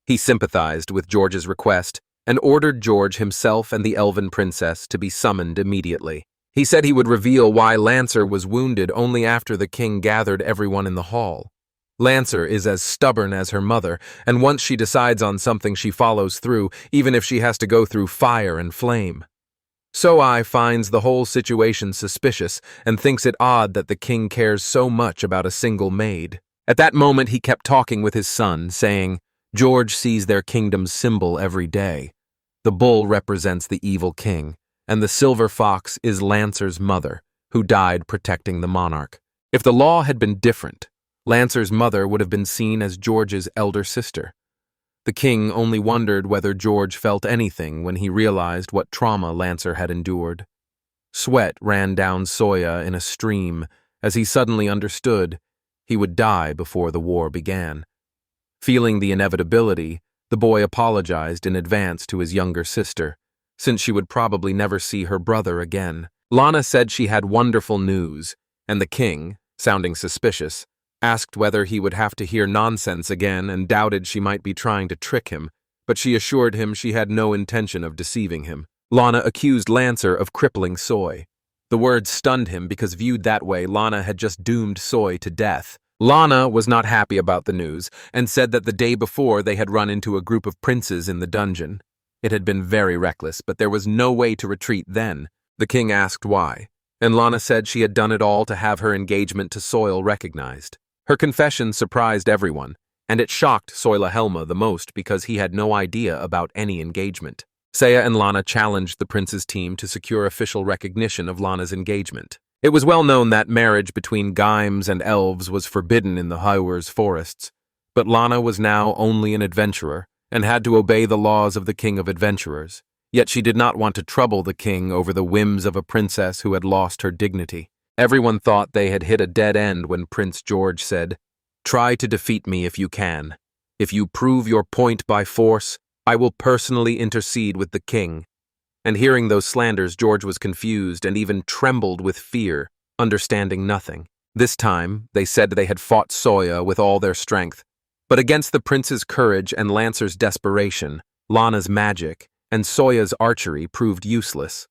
He sympathized with George's request and ordered George himself and the elven princess to be summoned immediately. He said he would reveal why Lancer was wounded only after the king gathered everyone in the hall. Lancer is as stubborn as her mother, and once she decides on something she follows through, even if she has to go through fire and flame. Soai finds the whole situation suspicious and thinks it odd that the king cares so much about a single maid. At that moment he kept talking with his son, saying, George sees their kingdom's symbol every day. The bull represents the evil king, and the silver fox is Lancer's mother, who died protecting the monarch. If the law had been different, Lancer's mother would have been seen as George's elder sister. The king only wondered whether George felt anything when he realized what trauma Lancer had endured. Sweat ran down Soya in a stream as he suddenly understood he would die before the war began. Feeling the inevitability, the boy apologized in advance to his younger sister, since she would probably never see her brother again. Lana said she had wonderful news, and the king, sounding suspicious, asked whether he would have to hear nonsense again and doubted she might be trying to trick him, but she assured him she had no intention of deceiving him. Lana accused Lancer of crippling Soy. The words stunned him because viewed that way, Lana had just doomed Soy to death. Lana was not happy about the news and said that the day before they had run into a group of princes in the dungeon. It had been very reckless, but there was no way to retreat then. The king asked why, and Lana said she had done it all to have her engagement to Soil recognized. Her confession surprised everyone, and it shocked Soila Helma the most because he had no idea about any engagement. Saya and Lana challenged the prince's team to secure official recognition of Lana's engagement. It was well known that marriage between Gymes and elves was forbidden in the Highwar's forests, but Lana was now only an adventurer and had to obey the laws of the king of adventurers. Yet she did not want to trouble the king over the whims of a princess who had lost her dignity. Everyone thought they had hit a dead end when Prince George said, "Try to defeat me if you can. If you prove your point by force, I will personally intercede with the king." And hearing those slanders, George was confused and even trembled with fear, understanding nothing. This time, they said they had fought Soya with all their strength, but against the prince's courage and Lancer's desperation, Lana's magic, and Soya's archery proved useless.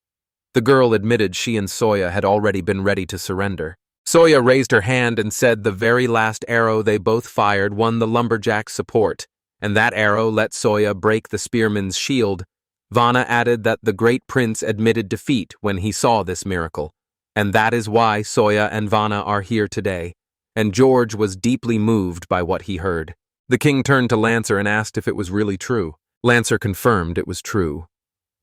The girl admitted she and Soya had already been ready to surrender. Soya raised her hand and said the very last arrow they both fired won the lumberjack's support, and that arrow let Soya break the spearman's shield. Vana added that the great prince admitted defeat when he saw this miracle, and that is why Soya and Vana are here today, and George was deeply moved by what he heard. The king turned to Lancer and asked if it was really true. Lancer confirmed it was true.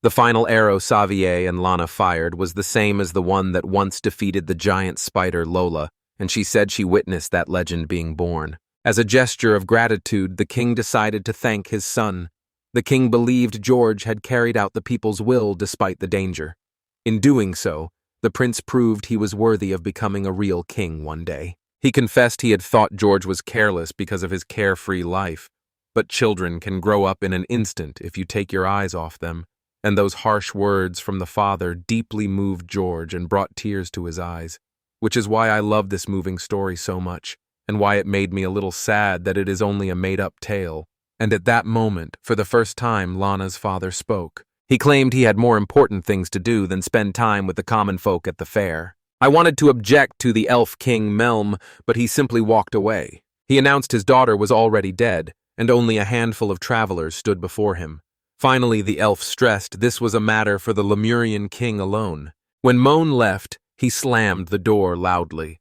The final arrow Savier and Lana fired was the same as the one that once defeated the giant spider Lola, and she said she witnessed that legend being born. As a gesture of gratitude, the king decided to thank his son. The king believed George had carried out the people's will despite the danger. In doing so, the prince proved he was worthy of becoming a real king one day. He confessed he had thought George was careless because of his carefree life, but children can grow up in an instant if you take your eyes off them, and those harsh words from the father deeply moved George and brought tears to his eyes, which is why I love this moving story so much, and why it made me a little sad that it is only a made-up tale. And at that moment, for the first time, Lana's father spoke. He claimed he had more important things to do than spend time with the common folk at the fair. I wanted to object to the elf king Melm, but he simply walked away. He announced his daughter was already dead, and only a handful of travelers stood before him. Finally, the elf stressed this was a matter for the Lemurian king alone. When Moan left, he slammed the door loudly.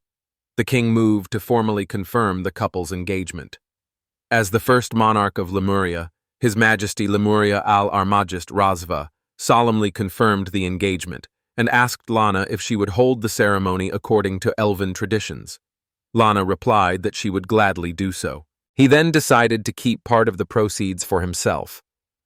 The king moved to formally confirm the couple's engagement. As the first monarch of Lemuria, His Majesty Lemuria al-Armagist Razva solemnly confirmed the engagement and asked Lana if she would hold the ceremony according to elven traditions. Lana replied that she would gladly do so. He then decided to keep part of the proceeds for himself.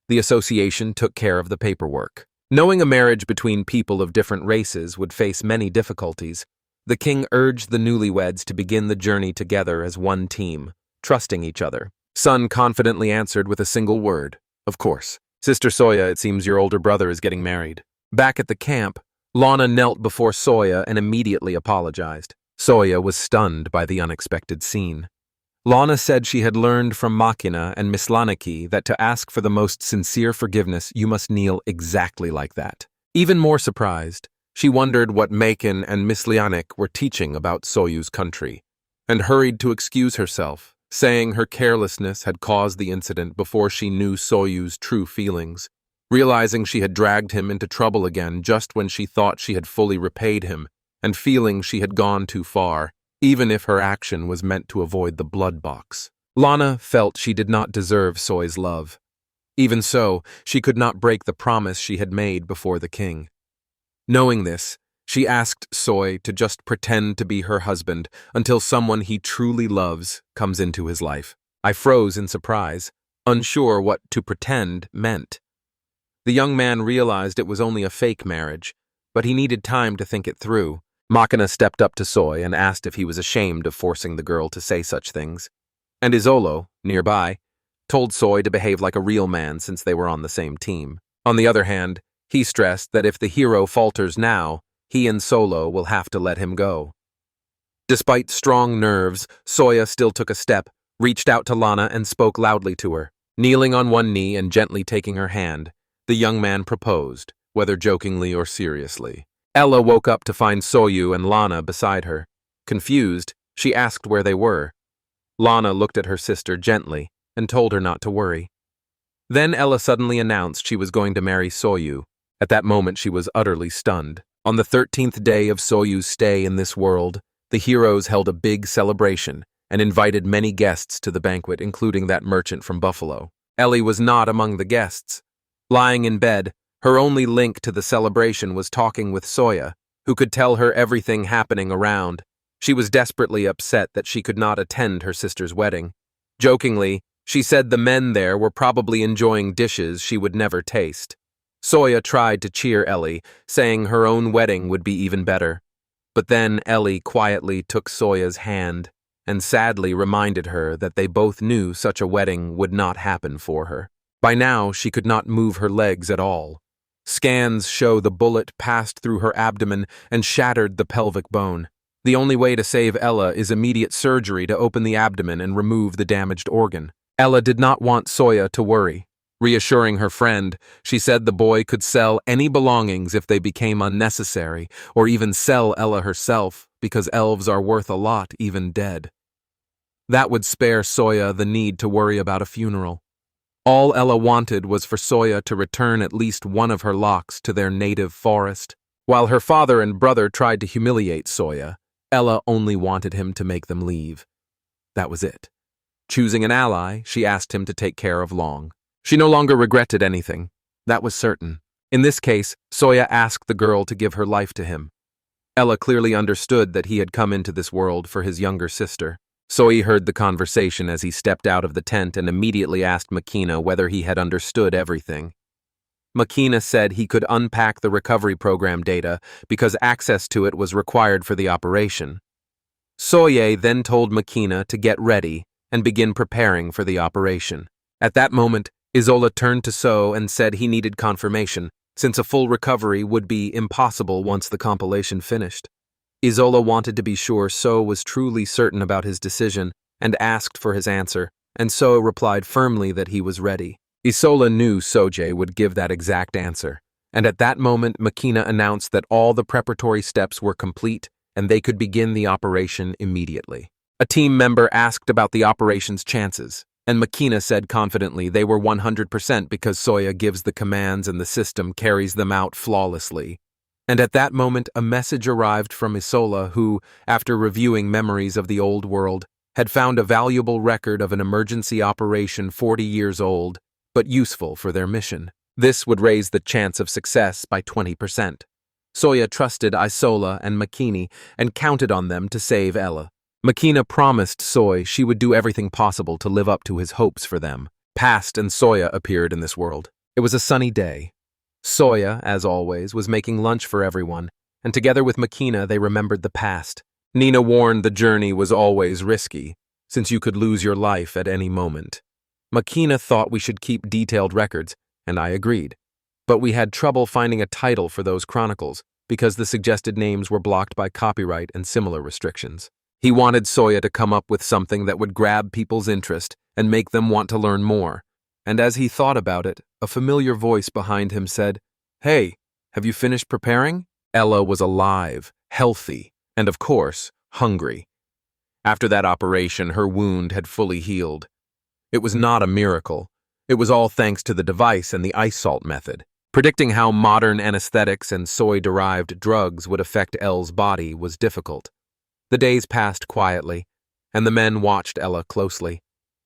The association took care of the paperwork. Knowing a marriage between people of different races would face many difficulties, the king urged the newlyweds to begin the journey together as one team, trusting each other. Son confidently answered with a single word, "Of course. Sister Soya, it seems your older brother is getting married." Back at the camp, Lana knelt before Soya and immediately apologized. Soya was stunned by the unexpected scene. Lana said she had learned from Machina and Miss Lanaki that to ask for the most sincere forgiveness, you must kneel exactly like that. Even more surprised, she wondered what Maken and Miss Lianek were teaching about Soyu's country, and hurried to excuse herself, saying her carelessness had caused the incident before she knew Soyu's true feelings. Realizing she had dragged him into trouble again just when she thought she had fully repaid him, and feeling she had gone too far, even if her action was meant to avoid the blood box. Lana felt she did not deserve Soy's love. Even so, she could not break the promise she had made before the king. Knowing this, she asked Soy to just pretend to be her husband until someone he truly loves comes into his life. I froze in surprise, unsure what to pretend meant. The young man realized it was only a fake marriage, but he needed time to think it through. Machina stepped up to Soy and asked if he was ashamed of forcing the girl to say such things. And Izolo, nearby, told Soy to behave like a real man since they were on the same team. On the other hand, he stressed that if the hero falters now, he and Solo will have to let him go. Despite strong nerves, Soya still took a step, reached out to Lana and spoke loudly to her. Kneeling on one knee and gently taking her hand, the young man proposed, whether jokingly or seriously. Ella woke up to find Soyu and Lana beside her. Confused, she asked where they were. Lana looked at her sister gently and told her not to worry. Then Ella suddenly announced she was going to marry Soyu. At that moment she was utterly stunned. On the 13th day of Soyu's stay in this world, the heroes held a big celebration and invited many guests to the banquet, including that merchant from Buffalo. Ellie was not among the guests. Lying in bed, her only link to the celebration was talking with Soya, who could tell her everything happening around. She was desperately upset that she could not attend her sister's wedding. Jokingly, she said the men there were probably enjoying dishes she would never taste. Soya tried to cheer Ellie, saying her own wedding would be even better. But then Ellie quietly took Soya's hand and sadly reminded her that they both knew such a wedding would not happen for her. By now, she could not move her legs at all. Scans show the bullet passed through her abdomen and shattered the pelvic bone. The only way to save Ella is immediate surgery to open the abdomen and remove the damaged organ. Ella did not want Soya to worry. Reassuring her friend, she said the boy could sell any belongings if they became unnecessary, or even sell Ella herself, because elves are worth a lot even dead. That would spare Soya the need to worry about a funeral. All Ella wanted was for Soya to return at least one of her locks to their native forest. While her father and brother tried to humiliate Soya, Ella only wanted him to make them leave. That was it. Choosing an ally, she asked him to take care of Long. She no longer regretted anything. That was certain. In this case, Soya asked the girl to give her life to him. Ella clearly understood that he had come into this world for his younger sister. Soy heard the conversation as he stepped out of the tent and immediately asked Makina whether he had understood everything. Makina said he could unpack the recovery program data because access to it was required for the operation. Soye then told Makina to get ready and begin preparing for the operation. At that moment, Isola turned to So and said he needed confirmation, since a full recovery would be impossible once the compilation finished. Isola wanted to be sure So was truly certain about his decision and asked for his answer, and So replied firmly that he was ready. Isola knew Soje would give that exact answer, and at that moment Makina announced that all the preparatory steps were complete and they could begin the operation immediately. A team member asked about the operation's chances, and Makina said confidently they were 100% because Soya gives the commands and the system carries them out flawlessly. And at that moment a message arrived from Isola who, after reviewing memories of the old world, had found a valuable record of an emergency operation 40 years old, but useful for their mission. This would raise the chance of success by 20%. Soya trusted Isola and Makini and counted on them to save Ella. Makina promised Soy she would do everything possible to live up to his hopes for them. Past and Soya appeared in this world. It was a sunny day. Soya, as always, was making lunch for everyone, and together with Makina they remembered the past. Nina warned the journey was always risky, since you could lose your life at any moment. Makina thought we should keep detailed records, and I agreed. But we had trouble finding a title for those chronicles, because the suggested names were blocked by copyright and similar restrictions. He wanted Soya to come up with something that would grab people's interest and make them want to learn more. And as he thought about it, a familiar voice behind him said, "Hey, have you finished preparing?" Ella was alive, healthy, and of course, hungry. After that operation, her wound had fully healed. It was not a miracle. It was all thanks to the device and the ice salt method. Predicting how modern anesthetics and soy-derived drugs would affect Elle's body was difficult. The days passed quietly, and the men watched Ella closely.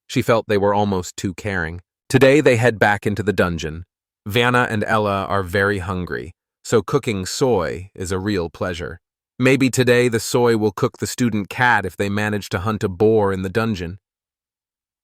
She felt they were almost too caring. Today they head back into the dungeon. Vanna and Ella are very hungry, so cooking soy is a real pleasure. Maybe today the soy will cook the student cat if they manage to hunt a boar in the dungeon.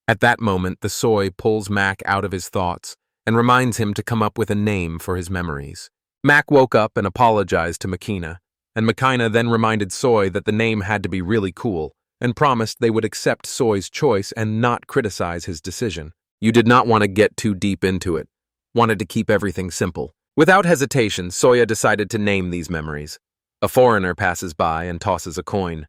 At that moment, the soy pulls Mac out of his thoughts and reminds him to come up with a name for his memories. Mac woke up and apologized to Makina, and Makina then reminded Soy that the name had to be really cool and promised they would accept Soy's choice and not criticize his decision. You did not want to get too deep into it, wanted to keep everything simple. Without hesitation, Soya decided to name these memories. A foreigner passes by and tosses a coin.